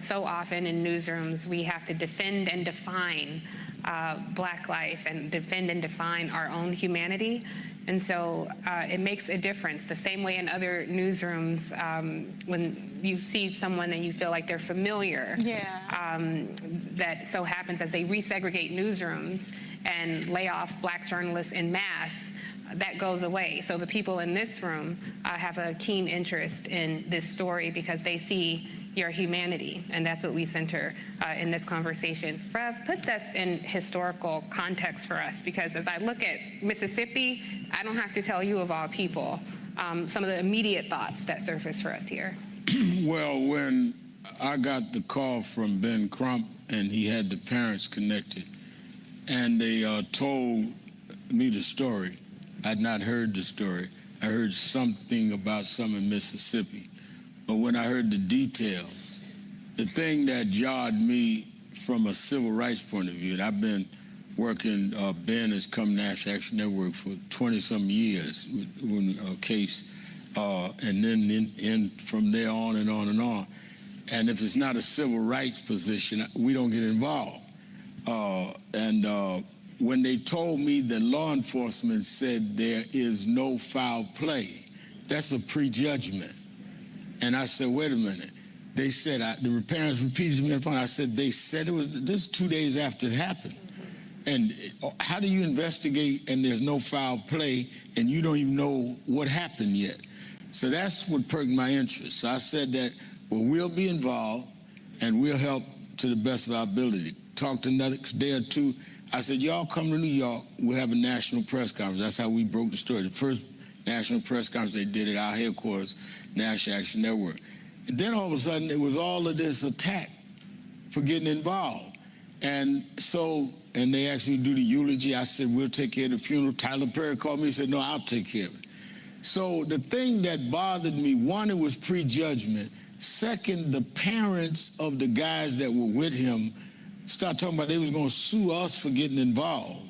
So often in newsrooms, we have to defend and define Black life and defend and define our own humanity. And so it makes a difference. The same way in other newsrooms, when you see someone and you feel like they're familiar, that so happens as they resegregate newsrooms and lay off Black journalists en masse, that goes away. So the people in this room have a keen interest in this story because they see your humanity, and that's what we center in this conversation. Rev, put this in historical context for us, because as I look at Mississippi, I don't have to tell you of all people some of the immediate thoughts that surface for us here. Well, when I got the call from Ben Crump and he had the parents connected, and they told me the story, I'd not heard the story. I heard something about some in Mississippi. But when I heard the details, the thing that jarred me from a civil rights point of view, and I've been working, Ben has come National Action Network for 20-some years with a case, and then from there on and on and on. And if it's not a civil rights position, we don't get involved. When they told me that law enforcement said there is no foul play, that's a prejudgment. And I said, wait a minute, They said, the parents repeated to me on the phone, I said, they said it was, this is 2 days after it happened. And how do you investigate and there's no foul play and you don't even know what happened yet? So that's what perked my interest. So I said that, well, we'll be involved and we'll help to the best of our ability. Talked another day or two. I said, y'all come to New York, we'll have a national press conference. That's how we broke the story. The first national press conference they did at our headquarters, National Action Network. And then all of a sudden, it was all of this attack for getting involved. And so, and they asked me to do the eulogy. I said, we'll take care of the funeral. Tyler Perry called me and said, no, I'll take care of it. So the thing that bothered me, one, it was prejudgment. Second, the parents of the guys that were with him started talking about they was going to sue us for getting involved.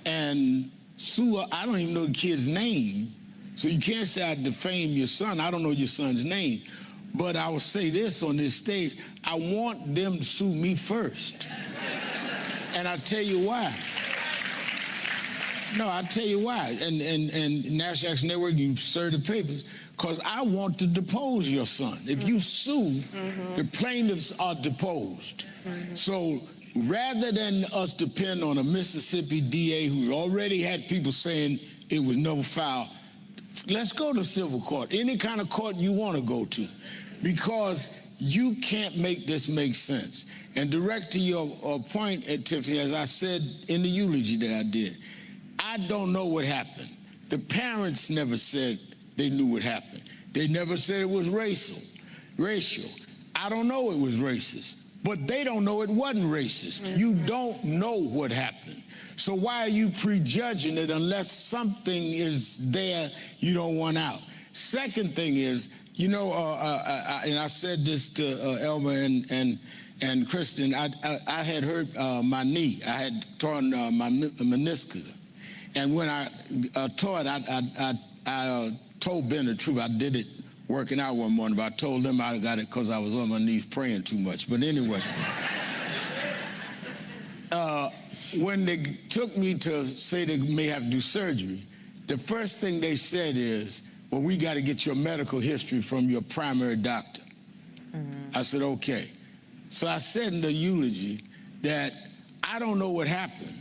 And sue, I don't even know the kid's name. So you can't say I defame your son. I don't know your son's name. But I will say this on this stage, I want them to sue me first. And I'll tell you why. No, I'll tell you why. And National Action Network, you serve the papers, because I want to depose your son. If you sue, the plaintiffs are deposed. So rather than us depend on a Mississippi DA who's already had people saying it was no foul, let's go to civil court, any kind of court you want to go to, because you can't make this make sense. And direct to your point, Tiffany, as I said in the eulogy that I did, I don't know what happened. The parents never said they knew what happened. They never said it was racial. I don't know it was racist, but they don't know it wasn't racist. You don't know what happened. So why are you prejudging it unless something is there you don't want out? Second thing is, you know, and I said this to Elmer and Kristen, I had hurt my knee. I had torn my meniscus. And when I tore it, I told Ben the truth. I did it working out one morning, but I told them I got it because I was on my knees praying too much. But anyway, when they took me to say they may have to do surgery, the first thing they said is, well, we got to get your medical history from your primary doctor. I said, okay. So I said in the eulogy that I don't know what happened,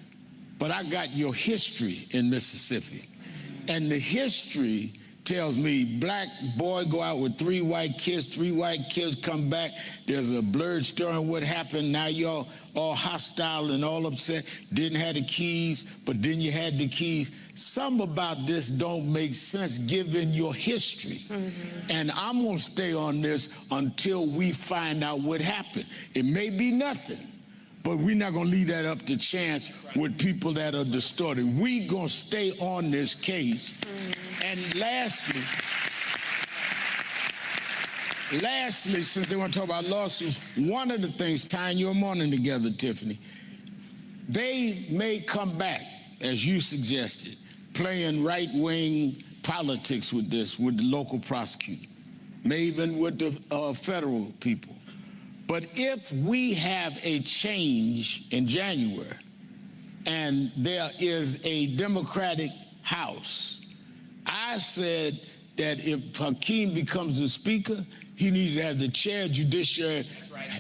but I got your history in Mississippi. And the history tells me black boy go out with 3 white kids come back. There's a blurred story on what happened. Now y'all all hostile and all upset. Didn't have the keys, but then you had the keys. Some about this don't make sense given your history. And I'm gonna stay on this until we find out what happened. It may be nothing, but we're not gonna leave that up to chance with people that are distorted. We gonna stay on this case. And lastly, since they want to talk about lawsuits, one of the things tying your morning together, Tiffany, they may come back, as you suggested, playing right-wing politics with this, with the local prosecutor, maybe even with the federal people. But if we have a change in January and there is a Democratic House, I said that if Hakeem becomes the speaker, he needs to have the chair of judiciary,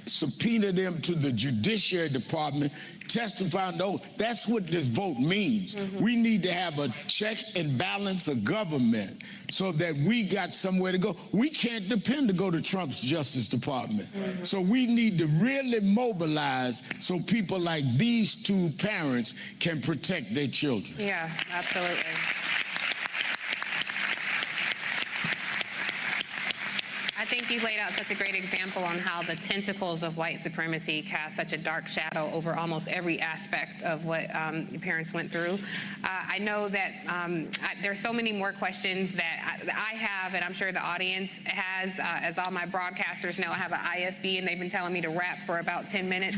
subpoena them to the Judiciary Department, testify. No, that's what this vote means. We need to have a check and balance of government so that we got somewhere to go. We can't depend to go to Trump's Justice Department. So we need to really mobilize so people like these 2 parents can protect their children. Yeah, absolutely. I think you laid out such a great example on how the tentacles of white supremacy cast such a dark shadow over almost every aspect of what your parents went through. I know that there's so many more questions that I have, and I'm sure the audience has, as all my broadcasters know, I have an IFB, and they've been telling me to rap for about 10 minutes.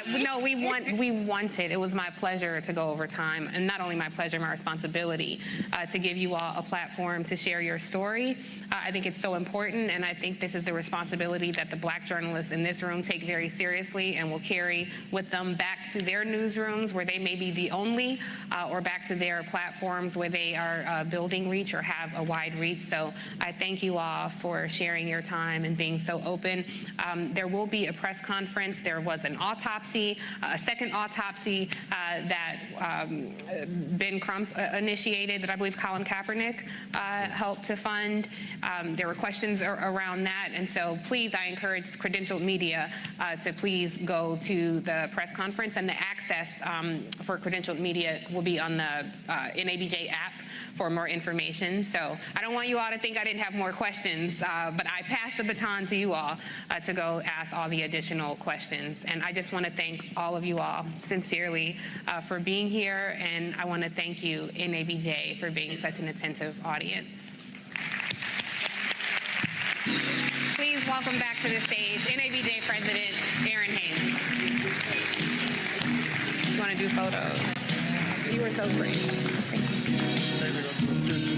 No, we wanted. It was my pleasure to go over time, and not only my pleasure, my responsibility to give you all a platform to share your story. I think it's so important important, and I think this is a responsibility that the Black journalists in this room take very seriously and will carry with them back to their newsrooms where they may be the only, or back to their platforms where they are building reach or have a wide reach. So I thank you all for sharing your time and being so open. There will be a press conference. There was an autopsy, a second autopsy that Ben Crump initiated that I believe Colin Kaepernick helped to fund. There were questions around that, and so please, I encourage credentialed media to please go to the press conference, and the access for credentialed media will be on the NABJ app for more information. So I don't want you all to think I didn't have more questions, but I passed the baton to you all to go ask all the additional questions. And I just want to thank all of you all sincerely for being here, and I want to thank you, NABJ, for being such an attentive audience. Please welcome back to the stage NABJ President Aaron Haynes. You want to do photos? You were so great. Thank you.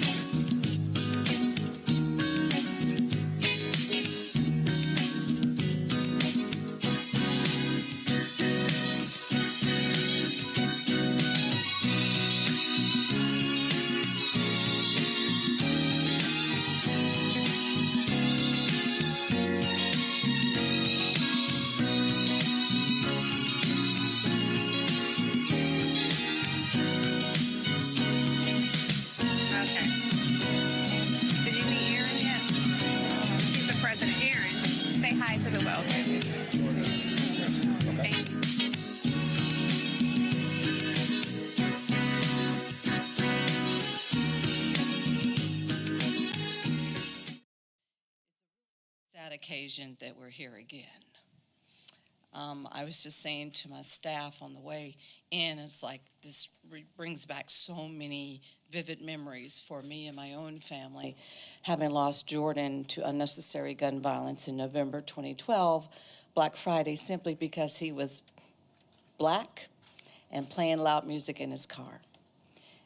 Occasion that we're here again. I was just saying to my staff on the way in, it's like this brings back so many vivid memories for me and my own family, having lost Jordan to unnecessary gun violence in November 2012, Black Friday, simply because he was Black and playing loud music in his car.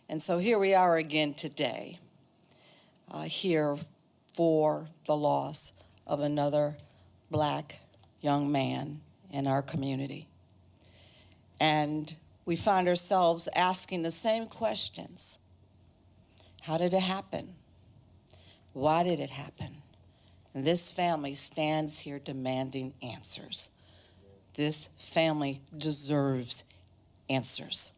And so here we are again today, here for the loss of another Black young man in our community. And we find ourselves asking the same questions. How did it happen? Why did it happen? And this family stands here demanding answers. This family deserves answers.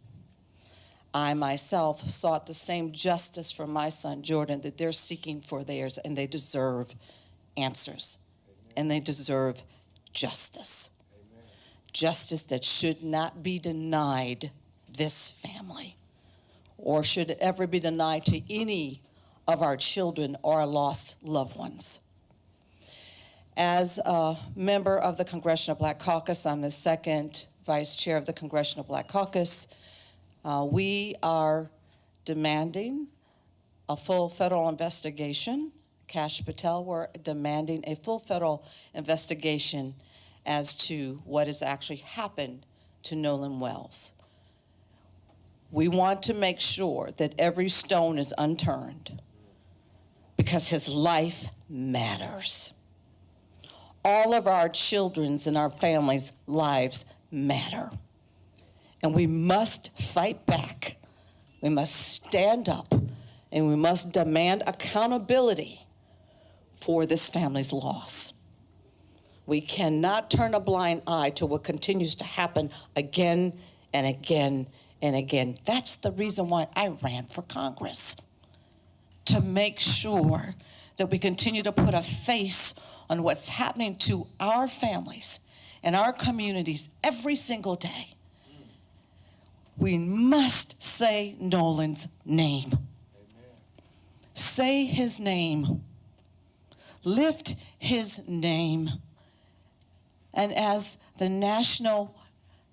I myself sought the same justice for my son Jordan that they're seeking for theirs, and they deserve answers. Amen. And they deserve justice. Amen. Justice that should not be denied this family, or should it ever be denied to any of our children or our lost loved ones. As a member of the Congressional Black Caucus, I'm the second vice chair of the Congressional Black Caucus. We are demanding a full federal investigation. Cash Patel, we're demanding a full federal investigation as to what has actually happened to Nolan Wells. We want to make sure that every stone is unturned because his life matters. All of our children's and our families' lives matter. And we must fight back. We must stand up, and we must demand accountability for this family's loss. We cannot turn a blind eye to what continues to happen again and again and again. That's the reason why I ran for Congress, to make sure that we continue to put a face on what's happening to our families and our communities every single day. We must say Nolan's name. Amen. Say his name. Lift his name. And as the national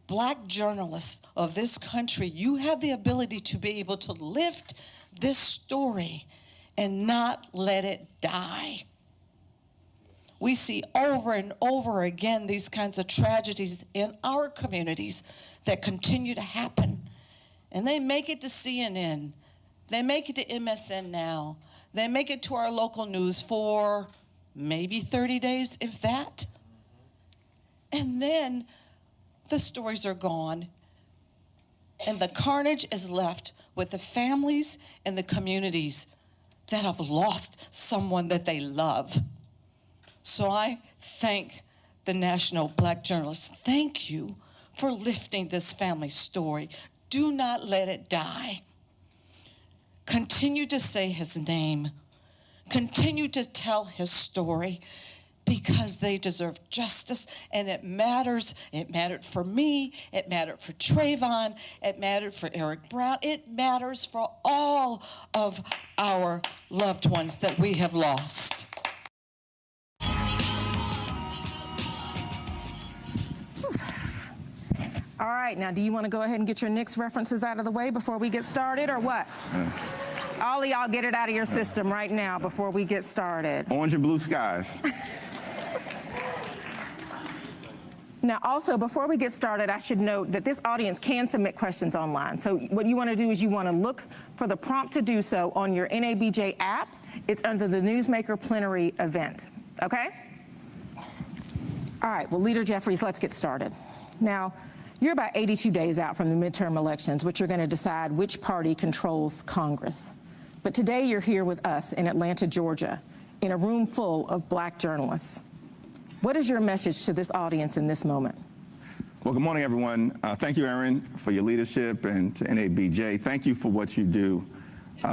Black journalist of this country, you have the ability to be able to lift this story and not let it die. We see over and over again these kinds of tragedies in our communities that continue to happen. And they make it to CNN. They make it to MSN Now. They make it to our local news for maybe 30 days, if that. And then the stories are gone, and the carnage is left with the families and the communities that have lost someone that they love. So I thank the National Black Journalists. Thank you for lifting this family story. Do not let it die. Continue to say his name. Continue to tell his story, because they deserve justice, and it matters. It mattered for me. It mattered for Trayvon. It mattered for Eric Brown. It matters for all of our loved ones that we have lost. All right, now do you want to go ahead and get your Knicks references out of the way before we get started, or what? All of y'all get it out of your system right now before we get started. Orange and blue skies. Now, also, before we get started, I should note that this audience can submit questions online. So what you want to do is you want to look for the prompt to do so on your NABJ app. It's under the Newsmaker Plenary event, okay? All right, well, Leader Jeffries, let's get started. Now, you're about 82 days out from the midterm elections, which are going to decide which party controls Congress. But today you're here with us in Atlanta, Georgia, in a room full of Black journalists. What is your message to this audience in this moment? Well, good morning, everyone. Thank you, Erin, for your leadership, and to NABJ. Thank you for what you do.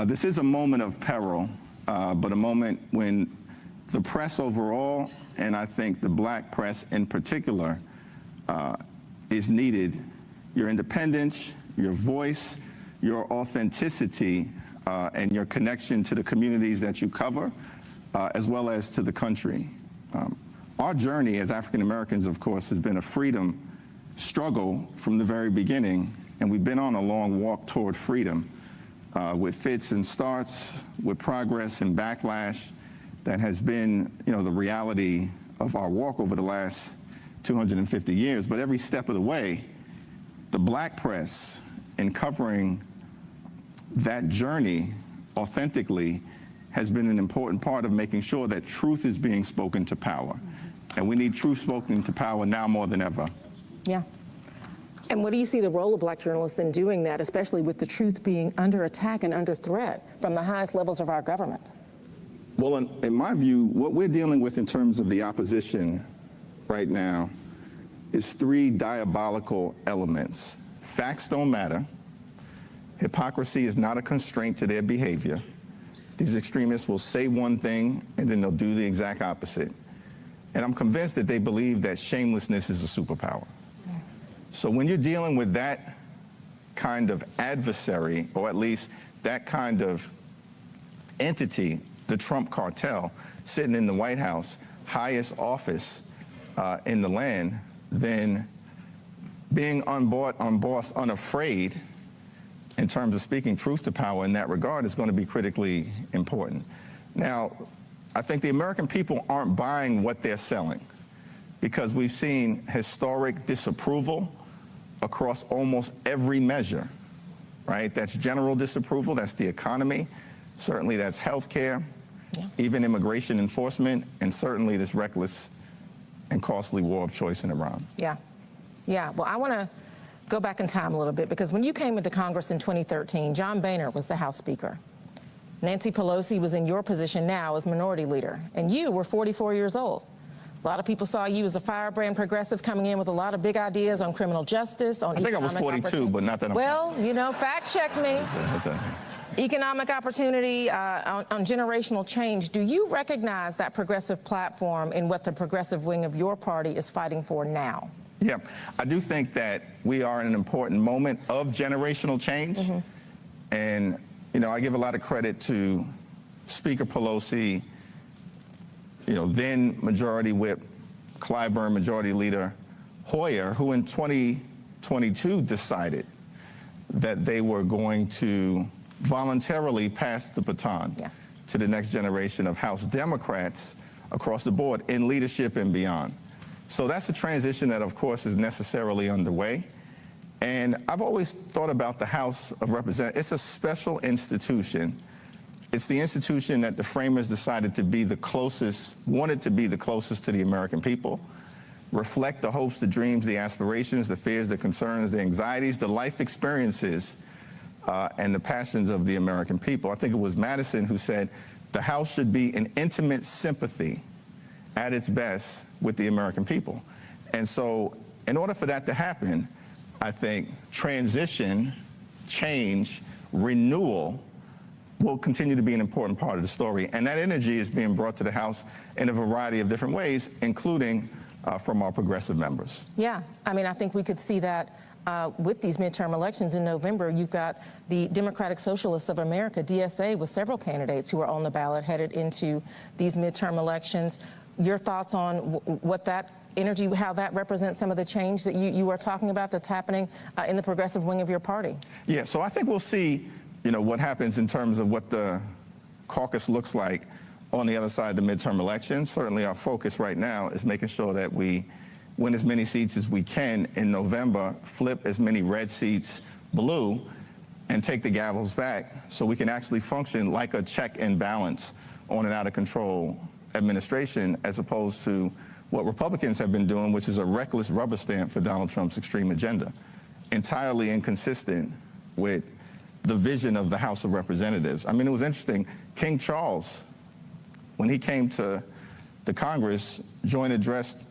This is a moment of peril, but a moment when the press overall, and I think the Black press in particular, is needed. Your independence, your voice, your authenticity, and your connection to the communities that you cover, as well as to the country. Our journey as African Americans, of course, has been a freedom struggle from the very beginning, and we've been on a long walk toward freedom with fits and starts, with progress and backlash that has been, the reality of our walk over the last 250 years. But every step of the way, the Black press, in covering that journey authentically, has been an important part of making sure that truth is being spoken to power. And we need truth spoken to power now more than ever. Yeah. And what do you see the role of Black journalists in doing that, especially with the truth being under attack and under threat from the highest levels of our government? Well, in my view, what we're dealing with in terms of the opposition right now is three diabolical elements. Facts don't matter. Hypocrisy is not a constraint to their behavior. These extremists will say one thing and then they'll do the exact opposite. And I'm convinced that they believe that shamelessness is a superpower. So when you're dealing with that kind of adversary, or at least that kind of entity, the Trump cartel, sitting in the White House, highest office in the land, then being unbossed, unafraid, in terms of speaking truth to power in that regard, is going to be critically important. Now, I think the American people aren't buying what they're selling, because we've seen historic disapproval across almost every measure, right? That's general disapproval, that's the economy, certainly that's healthcare, even immigration enforcement, and certainly this reckless and costly war of choice in Iran. Yeah. Well, I want to go back in time a little bit, because when you came into Congress in 2013, John Boehner was the House Speaker. Nancy Pelosi was in your position now as Minority Leader, and you were 44 years old. A lot of people saw you as a firebrand progressive coming in with a lot of big ideas on criminal justice, on I think I was 42, but not that I'm... Well, fact check me. Economic opportunity, on generational change. Do you recognize that progressive platform in what the progressive wing of your party is fighting for now? Yeah, I do think that we are in an important moment of generational change. And, I give a lot of credit to Speaker Pelosi, then Majority Whip Clyburn, Majority Leader Hoyer, who in 2022 decided that they were going to voluntarily pass the baton to the next generation of House Democrats across the board in leadership and beyond. So that's a transition that, of course, is necessarily underway. And I've always thought about the House of Representatives. It's a special institution It's the institution that the framers decided to be the closest, wanted to be the closest to the American people, reflect the hopes, the dreams, the aspirations, the fears, the concerns, the anxieties, the life experiences, and the passions of the American people. I think it was Madison who said, the House should be an intimate sympathy at its best with the American people. And so in order for that to happen, I think transition, change, renewal will continue to be an important part of the story. And that energy is being brought to the House in a variety of different ways, including from our progressive members. Yeah, I mean, I think we could see that with these midterm elections in November. You've got the Democratic Socialists of America, DSA, with several candidates who are on the ballot headed into these midterm elections. Your thoughts on what that energy, how that represents some of the change that you are talking about that's happening in the progressive wing of your party? Yeah, so I think we'll see, what happens in terms of what the caucus looks like on the other side of the midterm elections. Certainly our focus right now is making sure that we win as many seats as we can in November, flip as many red seats blue, and take the gavels back so we can actually function like a check and balance on an out-of-control administration, as opposed to what Republicans have been doing, which is a reckless rubber stamp for Donald Trump's extreme agenda, entirely inconsistent with the vision of the House of Representatives. I mean, it was interesting. King Charles, when he came to the Congress, joint addressed,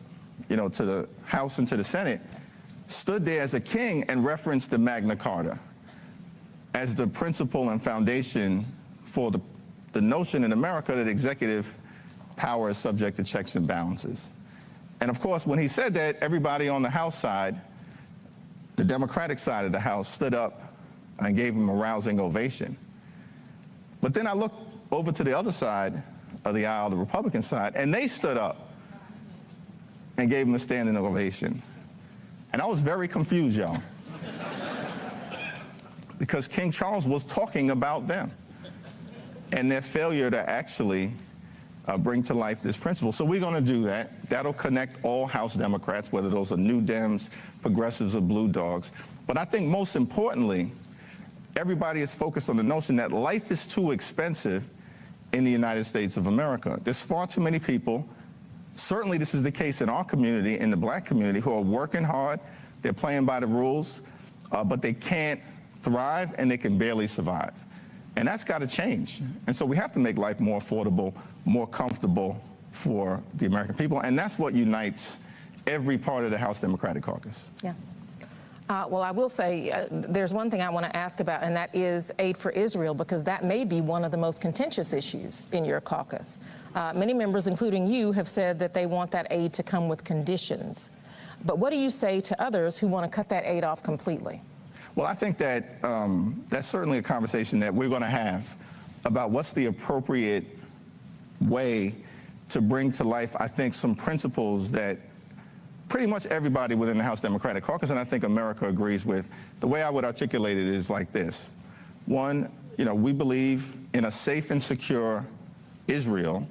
to the House and to the Senate, stood there as a king and referenced the Magna Carta as the principle and foundation for the notion in America that executive power is subject to checks and balances. And of course, when he said that, everybody on the House side, the Democratic side of the House, stood up and gave him a rousing ovation. But then I looked over to the other side of the aisle, the Republican side, and they stood up and gave him a standing ovation. And I was very confused, y'all. Because King Charles was talking about them and their failure to actually bring to life this principle. So we're going to do that. That'll connect all House Democrats, whether those are New Dems, progressives, or Blue Dogs. But I think most importantly, everybody is focused on the notion that life is too expensive in the United States of America. There's far too many people, certainly this is the case in our community, in the black community, who are working hard, they're playing by the rules, but they can't thrive and they can barely survive. And that's got to change. And so we have to make life more affordable, more comfortable for the American people. And that's what unites every part of the House Democratic Caucus. Yeah. Well, I will say there's one thing I want to ask about, and that is aid for Israel, because that may be one of the most contentious issues in your caucus. Many members, including you, have said that they want that aid to come with conditions. But what do you say to others who want to cut that aid off completely? Well, I think that that's certainly a conversation that we're going to have about what's the appropriate way to bring to life, I think, some principles that pretty much everybody within the House Democratic Caucus, and I think America agrees with. The way I would articulate it is like this. One, we believe in a safe and secure Israel,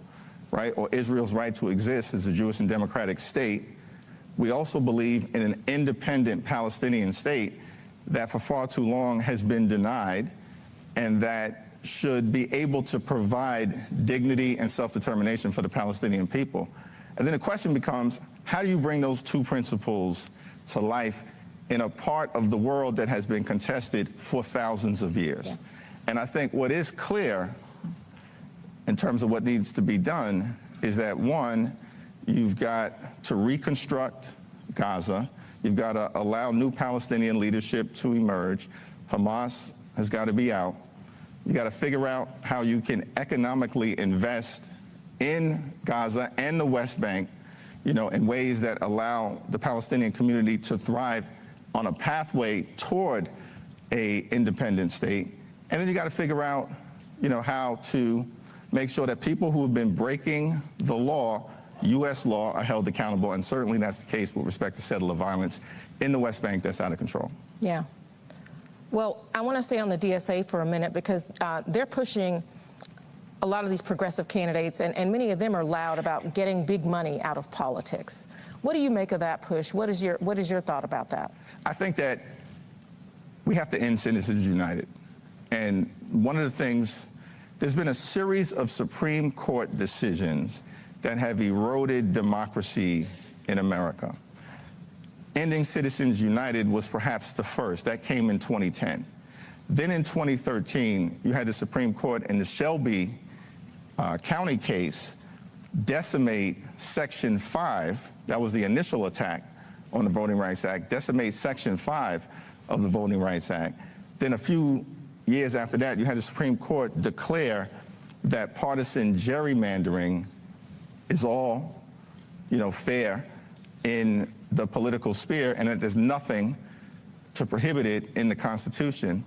right, or Israel's right to exist as a Jewish and democratic state. We also believe in an independent Palestinian state that for far too long has been denied, and that should be able to provide dignity and self-determination for the Palestinian people. And then the question becomes, how do you bring those two principles to life in a part of the world that has been contested for thousands of years? Yeah. And I think what is clear in terms of what needs to be done is that, one, you've got to reconstruct Gaza. You've got to allow new Palestinian leadership to emerge. Hamas has got to be out. You got to figure out how you can economically invest in Gaza and the West Bank, in ways that allow the Palestinian community to thrive on a pathway toward a independent state. And then you got to figure out, how to make sure that people who have been breaking the law, U.S. law, are held accountable. And certainly that's the case with respect to settler violence in the West Bank that's out of control. Yeah. Well, I want to stay on the DSA for a minute, because they're pushing a lot of these progressive candidates, and many of them are loud about getting big money out of politics. What do you make of that push? What is your thought about that? I think that we have to end Citizens United. And one of the things There's been a series of Supreme Court decisions that have eroded democracy in America. Ending Citizens United was perhaps the first. That came in 2010. Then in 2013, you had the Supreme Court in the Shelby County case decimate Section 5, that was the initial attack on the Voting Rights Act, decimate Section 5 of the Voting Rights Act. Then a few years after that, you had the Supreme Court declare that partisan gerrymandering is all, fair in the political sphere, and that there's nothing to prohibit it in the Constitution.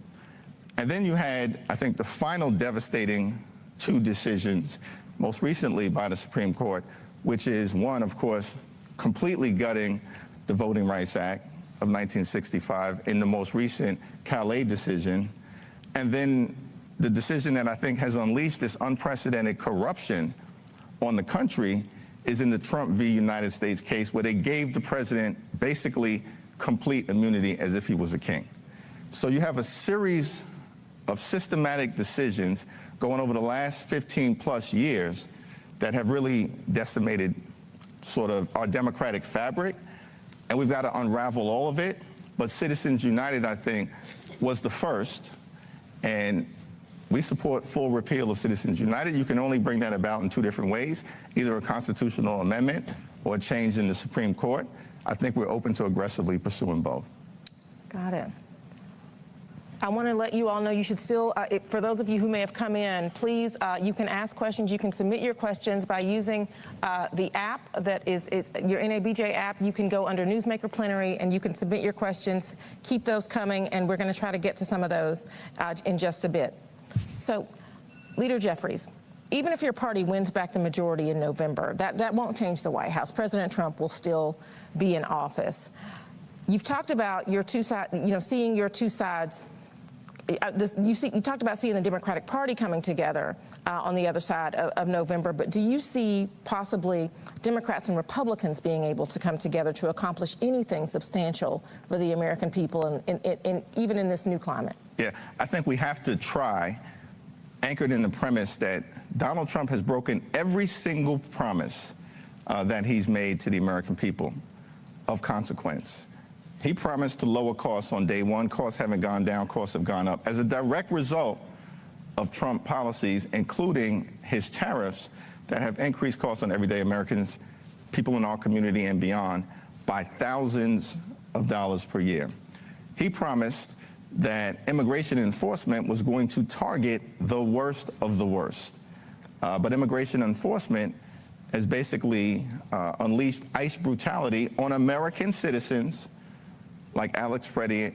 And then you had, I think, the final devastating two decisions, most recently by the Supreme Court, which is one, of course, completely gutting the Voting Rights Act of 1965 in the most recent Calais decision, and then the decision that I think has unleashed this unprecedented corruption on the country is in the Trump v. United States case, where they gave the president basically complete immunity as if he was a king. So you have a series of systematic decisions going over the last 15 plus years that have really decimated sort of our democratic fabric, and we've got to unravel all of it. But Citizens United, I think, was the first, and we support full repeal of Citizens United. You can only bring that about in two different ways, either a constitutional amendment or a change in the Supreme Court. I think we're open to aggressively pursuing both. Got it. I want to let you all know you should still, for those of you who may have come in, please, you can ask questions. You can submit your questions by using the app that is your NABJ app. You can go under Newsmaker Plenary and you can submit your questions. Keep those coming, and we're going to try to get to some of those in just a bit. So, Leader Jeffries, even if your party wins back the majority in November, that won't change the White House. President Trump will still be in office. You've talked about your two sides, seeing your two sides. You talked about seeing the Democratic Party coming together on the other side of November, but do you see possibly Democrats and Republicans being able to come together to accomplish anything substantial for the American people, even in this new climate? Yeah, I think we have to try, anchored in the premise that Donald Trump has broken every single promise that he's made to the American people of consequence. He promised to lower costs on day one. Costs haven't gone down, costs have gone up. As a direct result of Trump policies, including his tariffs that have increased costs on everyday Americans, people in our community and beyond, by thousands of dollars per year. He promised that immigration enforcement was going to target the worst of the worst. But immigration enforcement has basically unleashed ICE brutality on American citizens like Alex Freddie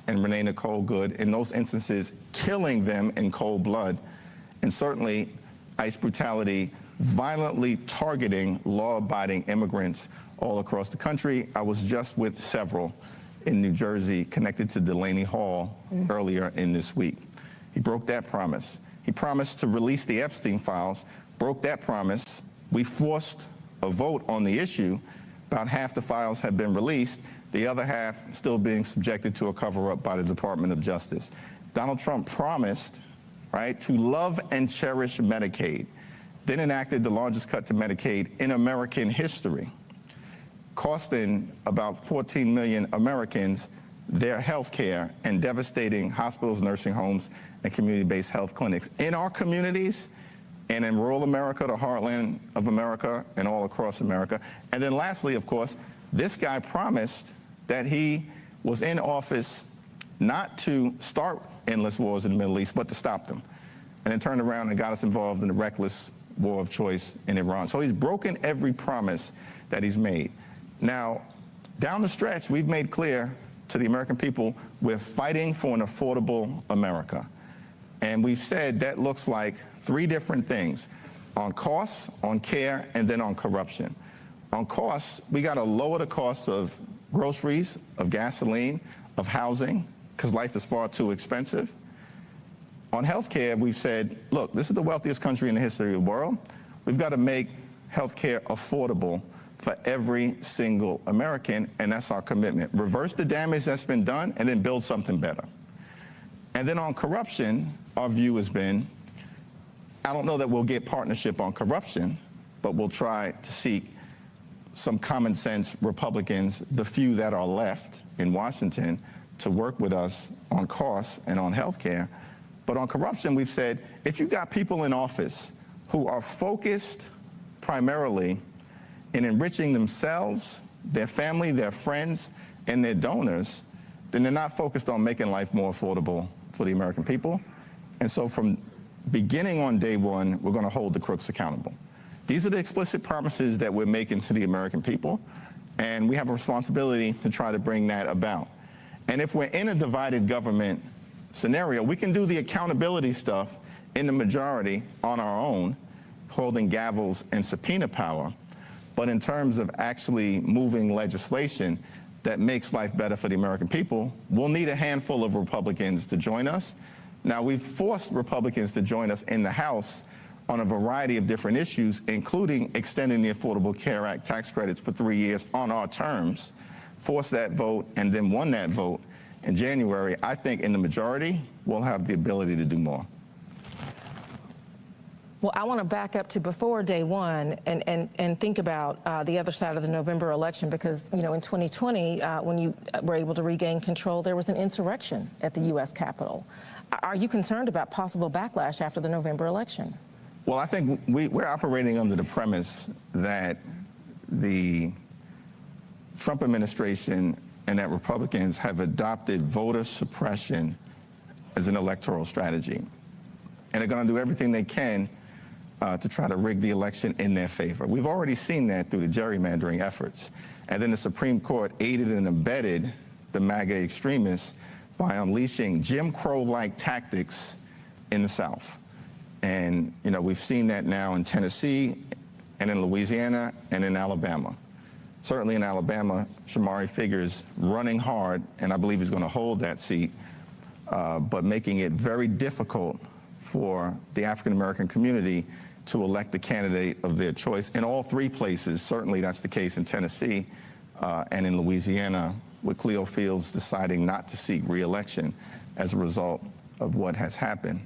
and Renee Nicole Good, in those instances, killing them in cold blood. And certainly, ICE brutality violently targeting law-abiding immigrants all across the country. I was just with several in New Jersey connected to Delaney Hall earlier in this week. He broke that promise. He promised to release the Epstein files, broke that promise. We forced a vote on the issue. About half the files have been released, the other half still being subjected to a cover-up by the Department of Justice. Donald Trump promised, right, to love and cherish Medicaid, then enacted the largest cut to Medicaid in American history, costing about 14 million Americans their health care and devastating hospitals, nursing homes, and community-based health clinics in our communities and in rural America, the heartland of America, and all across America. And then lastly, of course, this guy promised that he was in office not to start endless wars in the Middle East, but to stop them. And then turned around and got us involved in the reckless war of choice in Iran. So he's broken every promise that he's made. Now, down the stretch, we've made clear to the American people, we're fighting for an affordable America. And we've said that looks like three different things: on costs, on care, and then on corruption. On costs, we got to lower the cost of groceries, of gasoline, of housing, because life is far too expensive. On health care, we've said, look, this is the wealthiest country in the history of the world. We've got to make health care affordable for every single American, and that's our commitment. Reverse the damage that's been done and then build something better. And then on corruption, our view has been I don't know that we'll get partnership on corruption, but we'll try to seek some common sense Republicans, the few that are left in Washington, to work with us on costs and on health care. But on corruption, we've said, if you've got people in office who are focused primarily in enriching themselves, their family, their friends, and their donors, then they're not focused on making life more affordable for the American people. And so from beginning on day one, we're going to hold the crooks accountable. These are the explicit promises that we're making to the American people, and we have a responsibility to try to bring that about. And if we're in a divided government scenario, we can do the accountability stuff in the majority on our own, holding gavels and subpoena power. But in terms of actually moving legislation that makes life better for the American people, we'll need a handful of Republicans to join us. Now, we've forced Republicans to join us in the House on a variety of different issues, including extending the Affordable Care Act tax credits for 3 years on our terms, forced that vote, and then won that vote in January. I think in the majority, we'll have the ability to do more. Well, I want to back up to before day one and think about the other side of the November election, because, you know, in 2020, when you were able to regain control, there was an insurrection at the U.S. Capitol. Are you concerned about possible backlash after the November election? Well, I think we're operating under the premise that the Trump administration and that Republicans have adopted voter suppression as an electoral strategy. And they're going to do everything they can to try to rig the election in their favor. We've already seen that through the gerrymandering efforts. And then the Supreme Court aided and abetted the MAGA extremists by unleashing Jim Crow-like tactics in the South. And, you know, we've seen that now in Tennessee and in Louisiana and in Alabama. Certainly in Alabama, Shamari figures running hard, and I believe he's going to hold that seat, but making it very difficult for the African-American community to elect a candidate of their choice in all three places. Certainly that's the case in Tennessee and in Louisiana, with Cleo Fields deciding not to seek re-election as a result of what has happened.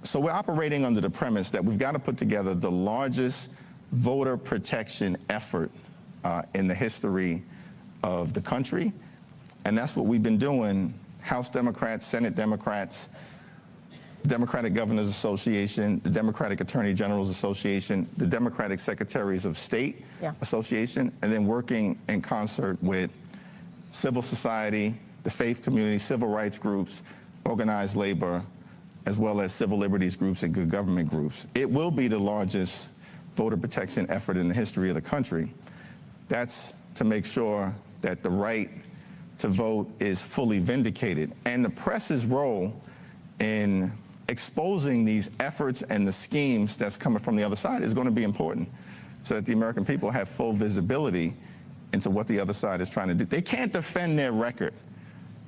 So we're operating under the premise that we've got to put together the largest voter protection effort in the history of the country. And that's what we've been doing. House Democrats, Senate Democrats, Democratic Governors Association, the Democratic Attorney Generals Association, the Democratic Secretaries of State Association, and then working in concert with civil society, the faith community, civil rights groups, organized labor, as well as civil liberties groups and good government groups. It will be the largest voter protection effort in the history of the country. That's to make sure that the right to vote is fully vindicated. And the press's role in exposing these efforts and the schemes that's coming from the other side is going to be important, so that the American people have full visibility into what the other side is trying to do. They can't defend their record,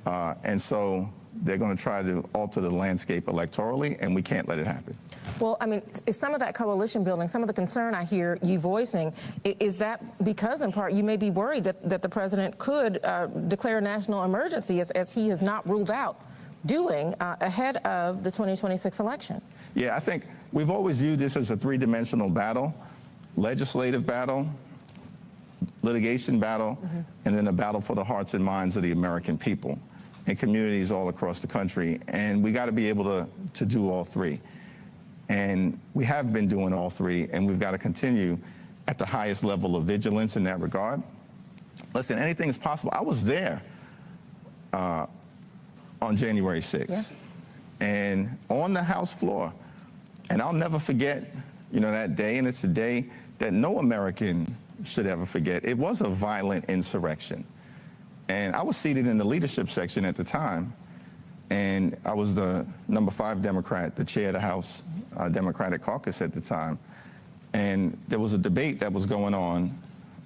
and so they're going to try to alter the landscape electorally, and we can't let it happen. Well, I mean, is some of that coalition building, some of the concern I hear you voicing, is that because in part you may be worried that the president could declare a national emergency, as he has not ruled out doing ahead of the 2026 election? Yeah, I think we've always viewed this as a three-dimensional battle: legislative battle, litigation battle, and then a battle for the hearts and minds of the American people and communities all across the country. And we got to be able to do all three. And we have been doing all three, and we've got to continue at the highest level of vigilance in that regard. Listen, anything is possible. I was there on January 6th, and on the House floor, and I'll never forget, you know, that day, and it's a day that no American should ever forget. It was a violent insurrection. And I was seated in the leadership section at the time, and I was the number 5 Democrat, the chair of the House Democratic Caucus at the time. And there was a debate that was going on.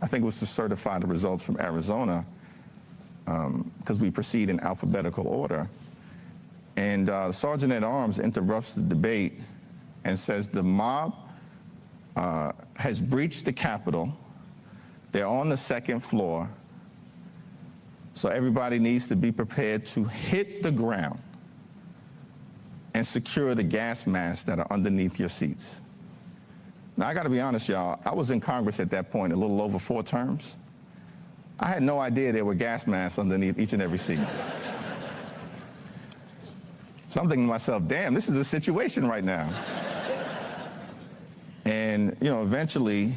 I think it was to certify the results from Arizona, because we proceed in alphabetical order. And the Sergeant at Arms interrupts the debate and says the mob has breached the Capitol. They're on the 2nd floor. So everybody needs to be prepared to hit the ground. and secure the gas masks that are underneath your seats. Now, I got to be honest, y'all. I was in Congress at that point, a little over 4 terms. I had no idea there were gas masks underneath each and every seat. So I'm thinking to myself, damn, this is a situation right now. And, you know, eventually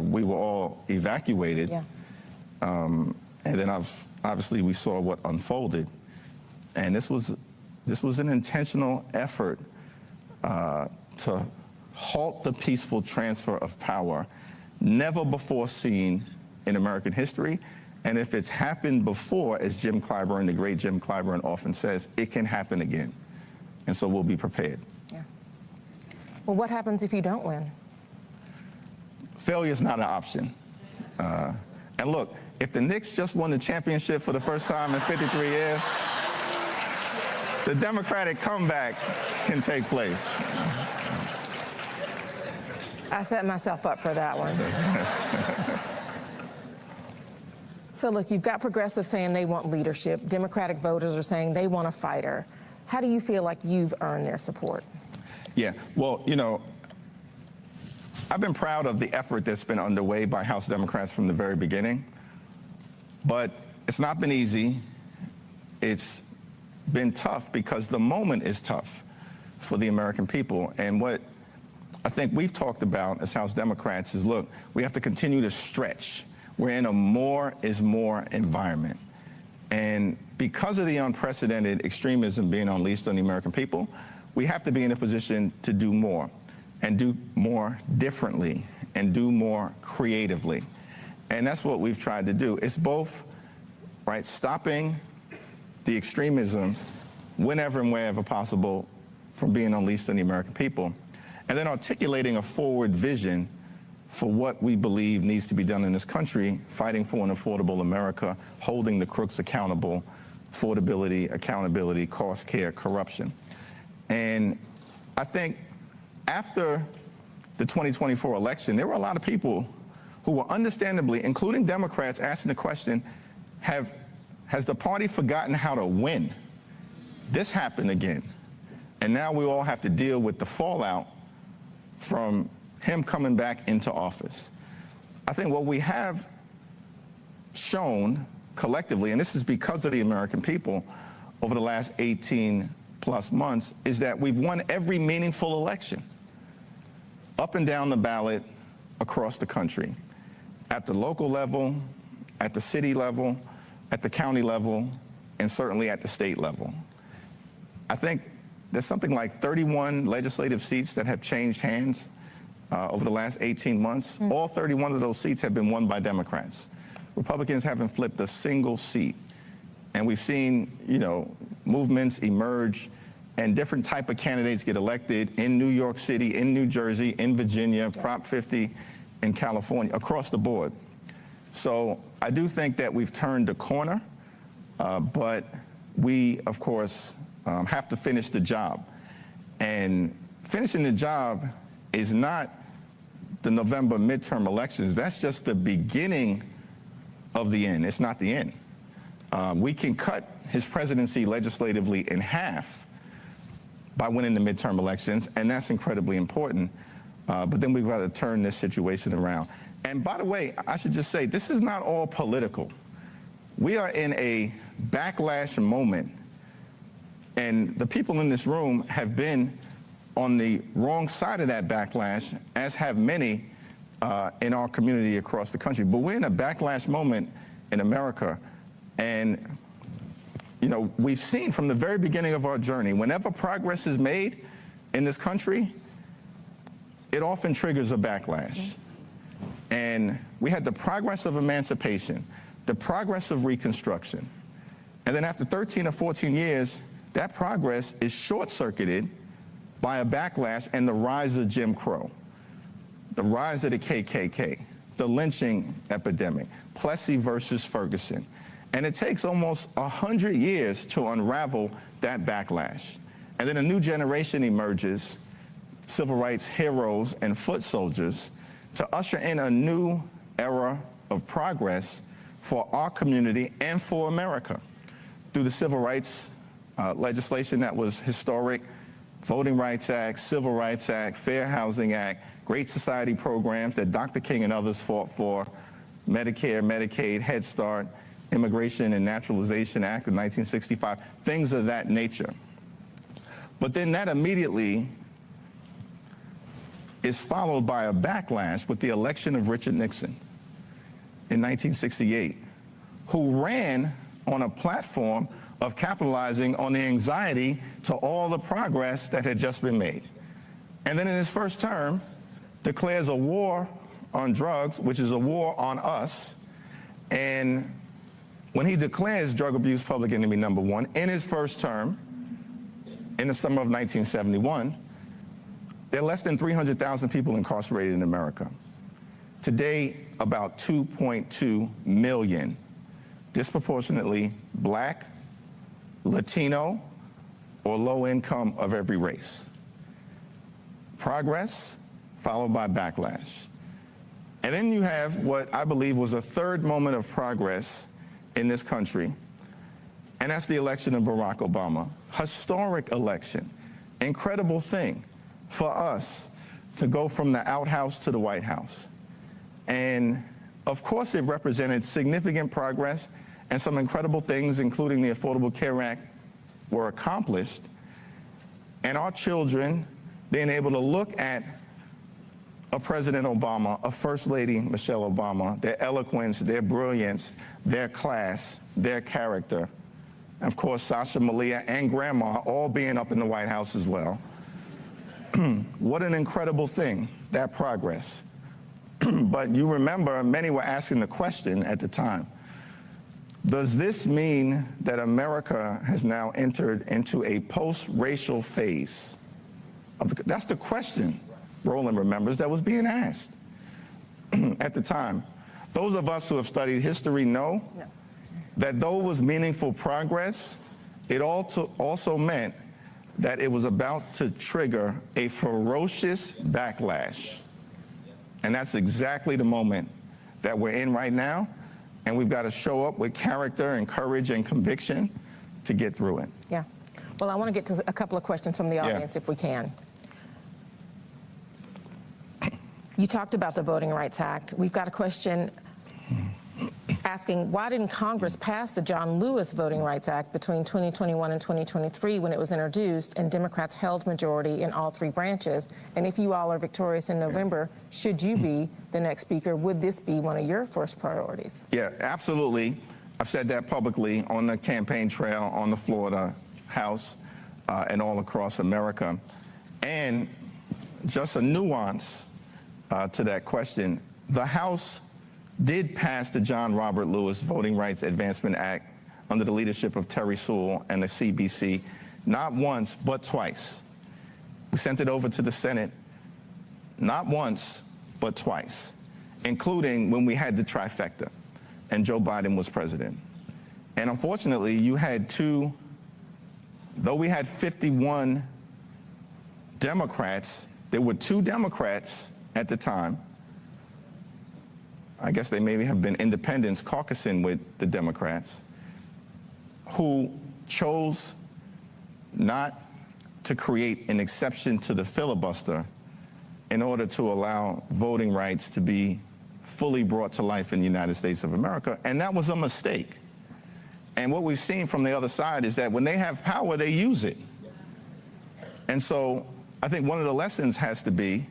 we were all evacuated. Yeah. And then obviously we saw what unfolded. And this was an intentional effort to halt the peaceful transfer of power, never before seen in American history. And if it's happened before, as Jim Clyburn, the great Jim Clyburn often says, it can happen again. And so we'll be prepared. Yeah. Well, what happens if you don't win? Failure is not an option. And look, if the Knicks just won the championship for the first time in 53 years, the Democratic comeback can take place. I set myself up for that one. So look, you've got progressives saying they want leadership. Democratic voters are saying they want a fighter. How do you feel like you've earned their support? Yeah, well, you know, I've been proud of the effort that's been underway by House Democrats from the very beginning, but it's not been easy. It's been tough because the moment is tough for the American people. And what I think we've talked about as House Democrats is, look, we have to continue to stretch. We're in a more is more environment. And because of the unprecedented extremism being unleashed on the American people, we have to be in a position to do more, and do more differently, and do more creatively. And that's what we've tried to do. It's both, right, stopping the extremism whenever and wherever possible from being unleashed on the American people, and then articulating a forward vision for what we believe needs to be done in this country, fighting for an affordable America, holding the crooks accountable, affordability, accountability, cost, care, corruption. And I think after the 2024 election, there were a lot of people who were understandably, including Democrats, asking the question, has the party forgotten how to win? This happened again. And now we all have to deal with the fallout from him coming back into office. I think what we have shown collectively, and this is because of the American people over the last 18 plus months, is that we've won every meaningful election up and down the ballot across the country, at the local level, at the city level, at the county level, and certainly at the state level. I think there's something like 31 legislative seats that have changed hands over the last 18 months. All 31 of those seats have been won by Democrats. Republicans haven't flipped a single seat. And we've seen, you know, movements emerge and different type of candidates get elected in New York City, in New Jersey, in Virginia, Prop 50 in California, across the board. So I do think that we've turned the corner, but we, of course, have to finish the job. And finishing the job is not the November midterm elections. That's just the beginning of the end. It's not the end. We can cut his presidency legislatively in half by winning the midterm elections, and that's incredibly important. But then we've got to turn this situation around. And by the way, I should just say, this is not all political. We are in a backlash moment, and the people in this room have been on the wrong side of that backlash, as have many in our community across the country. But we're in a backlash moment in America, and you know, we've seen from the very beginning of our journey, whenever progress is made in this country, it often triggers a backlash. And we had the progress of emancipation, the progress of Reconstruction. And then after 13 or 14 years, that progress is short-circuited by a backlash and the rise of Jim Crow, the rise of the KKK, the lynching epidemic, Plessy versus Ferguson. And it takes almost 100 years to unravel that backlash. And then a new generation emerges, civil rights heroes and foot soldiers, to usher in a new era of progress for our community and for America through the civil rights legislation that was historic Voting Rights Act, Civil Rights Act, Fair Housing Act, Great Society programs that Dr. King and others fought for, Medicare, Medicaid, Head Start, Immigration and Naturalization Act of 1965, things of that nature. But then that immediately is followed by a backlash with the election of Richard Nixon in 1968, who ran on a platform of capitalizing on the anxiety to all the progress that had just been made. And then in his first term, declares a war on drugs, which is a war on us. And when he declares drug abuse public enemy number one in his first term, in the summer of 1971, there are less than 300,000 people incarcerated in America. Today, about 2.2 million, disproportionately Black, Latino, or low income of every race. Progress followed by backlash. And then you have what I believe was a third moment of progress in this country, and that's the election of Barack Obama. Historic election, incredible thing for us to go from the outhouse to the White House. And of course it represented significant progress, and some incredible things, including the Affordable Care Act, were accomplished. And our children being able to look at a President Obama, a First Lady Michelle Obama, their eloquence, their brilliance, their class, their character. Of course, Sasha, Malia, and Grandma all being up in the White House as well. What an incredible thing, that progress. But you remember, many were asking the question at the time, does this mean that America has now entered into a post-racial phase? That's the question, Roland remembers, that was being asked at the time. Those of us who have studied history know that though it was meaningful progress, it also meant that it was about to trigger a ferocious backlash. And that's exactly the moment that we're in right now. And we've got to show up with character and courage and conviction to get through it. Yeah. Well, I want to get to a couple of questions from the audience, if we can. You talked about the Voting Rights Act. We've got a question asking, why didn't Congress pass the John Lewis Voting Rights Act between 2021 and 2023 when it was introduced and Democrats held majority in all three branches? And if you all are victorious in November, should you be the next speaker, would this be one of your first priorities? Yeah, absolutely. I've said that publicly on the campaign trail, on the floor of the House, and all across America. And just a nuance to that question, the House did pass the John Robert Lewis Voting Rights Advancement Act under the leadership of Terry Sewell and the CBC, not once, but twice. We sent it over to the Senate, not once, but twice, including when we had the trifecta and Joe Biden was president. And unfortunately, you had though we had 51 Democrats, there were 2 Democrats at the time. I guess they maybe have been independents caucusing with the Democrats, who chose not to create an exception to the filibuster in order to allow voting rights to be fully brought to life in the United States of America. And that was a mistake. And what we've seen from the other side is that when they have power, they use it. And so I think one of the lessons has to be,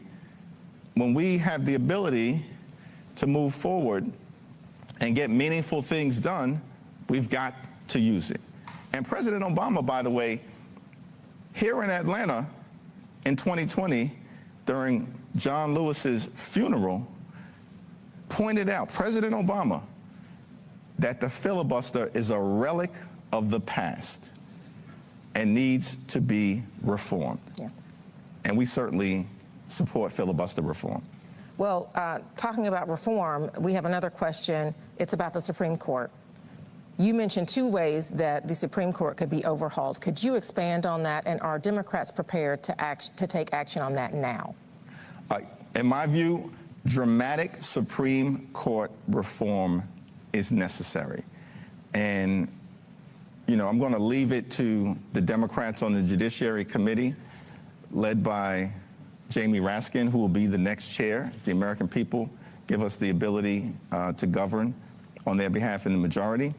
when we have the ability to move forward and get meaningful things done, we've got to use it. And President Obama, by the way, here in Atlanta in 2020, during John Lewis's funeral, pointed out, President Obama, that the filibuster is a relic of the past and needs to be reformed. Yeah. And we certainly support filibuster reform. Well, talking about reform, we have another question. It's about the Supreme Court. You mentioned 2 ways that the Supreme Court could be overhauled. Could you expand on that, and are Democrats prepared to take action on that now? In my view, dramatic Supreme Court reform is necessary. And, you know, I'm going to leave it to the Democrats on the Judiciary Committee led by Jamie Raskin, who will be the next chair. The American people give us the ability to govern on their behalf in the majority.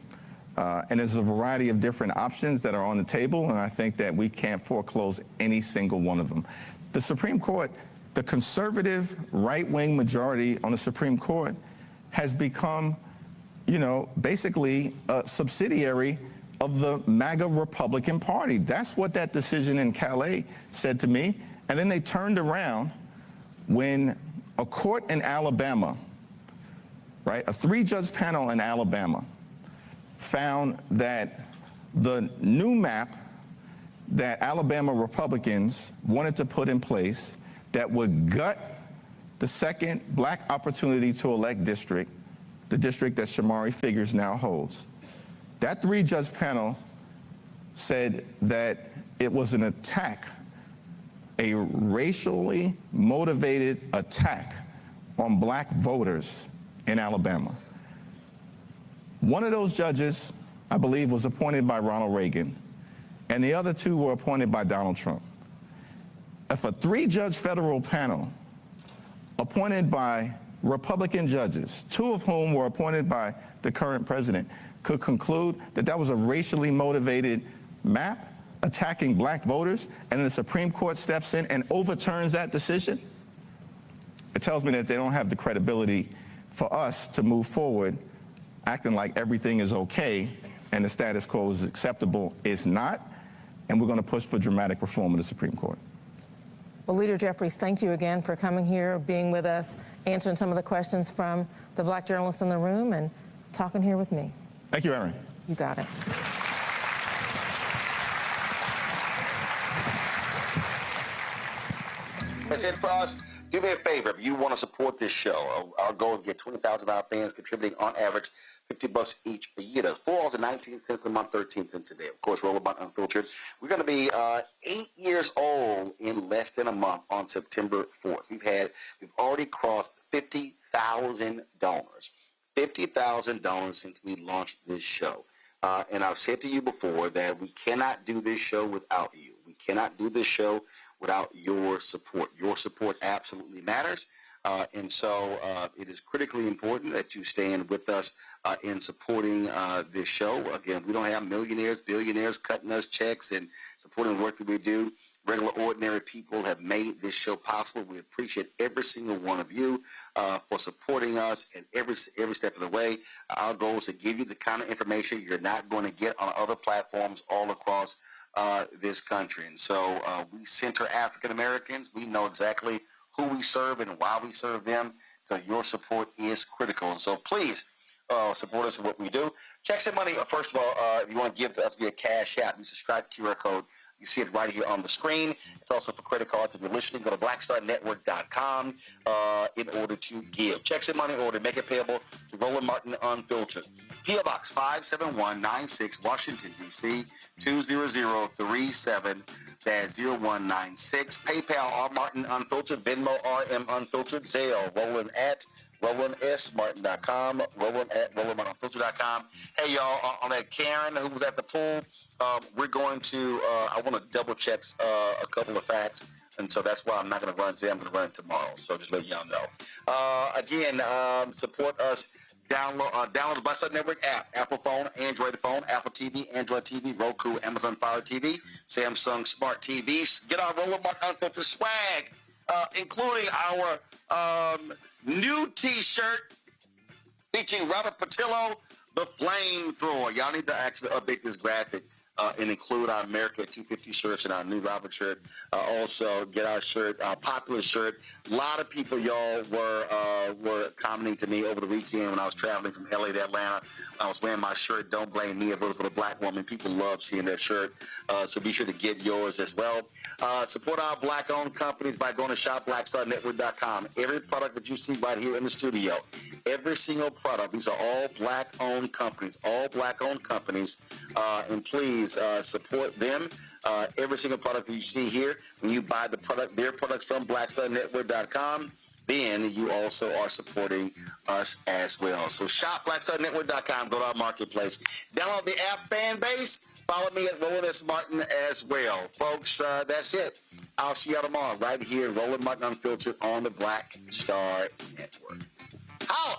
And there's a variety of different options that are on the table, and I think that we can't foreclose any single one of them. The Supreme Court, the conservative right-wing majority on the Supreme Court has become, you know, basically a subsidiary of the MAGA Republican Party. That's what that decision in Calais said to me. And then they turned around when a court in Alabama, right, a 3-judge panel in Alabama, found that the new map that Alabama Republicans wanted to put in place that would gut the second black opportunity to elect district, the district that Shamari Figures now holds. That 3-judge panel said that it was an attack, a racially motivated attack on black voters in Alabama. One of those judges, I believe, was appointed by Ronald Reagan, and the other 2 were appointed by Donald Trump. If a 3-judge federal panel appointed by Republican judges, 2 of whom were appointed by the current president, could conclude that that was a racially motivated map attacking black voters, and then the Supreme Court steps in and overturns that decision, it tells me that they don't have the credibility for us to move forward acting like everything is okay and the status quo is acceptable. It's not, and we're going to push for dramatic reform of the Supreme Court. Well, Leader Jeffries, thank you again for coming here, being with us, answering some of the questions from the black journalists in the room, and talking here with me. Thank you, Erin. You got it. That's it for us. Do me a favor, if you want to support this show, our goal is to get 20,000 of our fans contributing on average $50 each a year. That's $4.19 a month, 13 cents a day. Of course, Roll About Unfiltered. We're going to be 8 years old in less than a month on September 4th. We've already crossed 50,000 donors. 50,000 donors since we launched this show. And I've said to you before that we cannot do this show without you. We cannot do this show without your support. Your support absolutely matters. And so it is critically important that you stand with us in supporting this show. Again, we don't have millionaires, billionaires cutting us checks and supporting the work that we do. Regular, ordinary people have made this show possible. We appreciate every single one of you for supporting us and every step of the way. Our goal is to give you the kind of information you're not going to get on other platforms all across this country. And so we center African Americans. We know exactly who we serve and why we serve them. So your support is critical. And so please support us in what we do. Checks and money, first of all, if you want to give us via Cash App, you subscribe to QR code. You see it right here on the screen. It's also for credit cards. If you're listening, go to blackstarnetwork.com in order to give. Checks and money order, make it payable to Roland Martin Unfiltered. P.O. Box 57196, Washington, D.C., 20037-0196. PayPal, R. Martin Unfiltered. Venmo, RM Unfiltered. Zelle, Roland at RolandSMartin.com. Roland at RolandMartinUnfiltered.com. Hey, y'all, on that Karen who was at the pool, we're going to, I want to double check a couple of facts, and so that's why I'm not going to run today. I'm going to run tomorrow, so just let y'all know. Again, support us. Download the Black Star Network app, Apple phone, Android phone, Apple TV, Android TV, Roku, Amazon Fire TV, Samsung Smart TVs. Get our Roland Martin Unfiltered swag, including our new T-shirt featuring Robert Patillo, the Flamethrower. Y'all need to actually update this graphic and include our America 250 shirts and our new Robert shirt. Also, get our shirt, popular shirt. A lot of people, y'all, were commenting to me over the weekend when I was traveling from LA to Atlanta. I was wearing my shirt, Don't Blame Me, I voted for the black woman. People love seeing that shirt, so be sure to get yours as well. Support our black-owned companies by going to shopblackstarnetwork.com. Every product that you see right here in the studio, every single product, these are all black-owned companies, and please support them. Every single product that you see here, when you buy their products from blackstarnetwork.com, then you also are supporting us as well. So shop blackstarnetwork.com, go to our marketplace. Download the app Fan Base. Follow me at Roland S. Martin as well. Folks, that's it. I'll see you tomorrow right here, Roland Martin Unfiltered on the Black Star Network. Holla!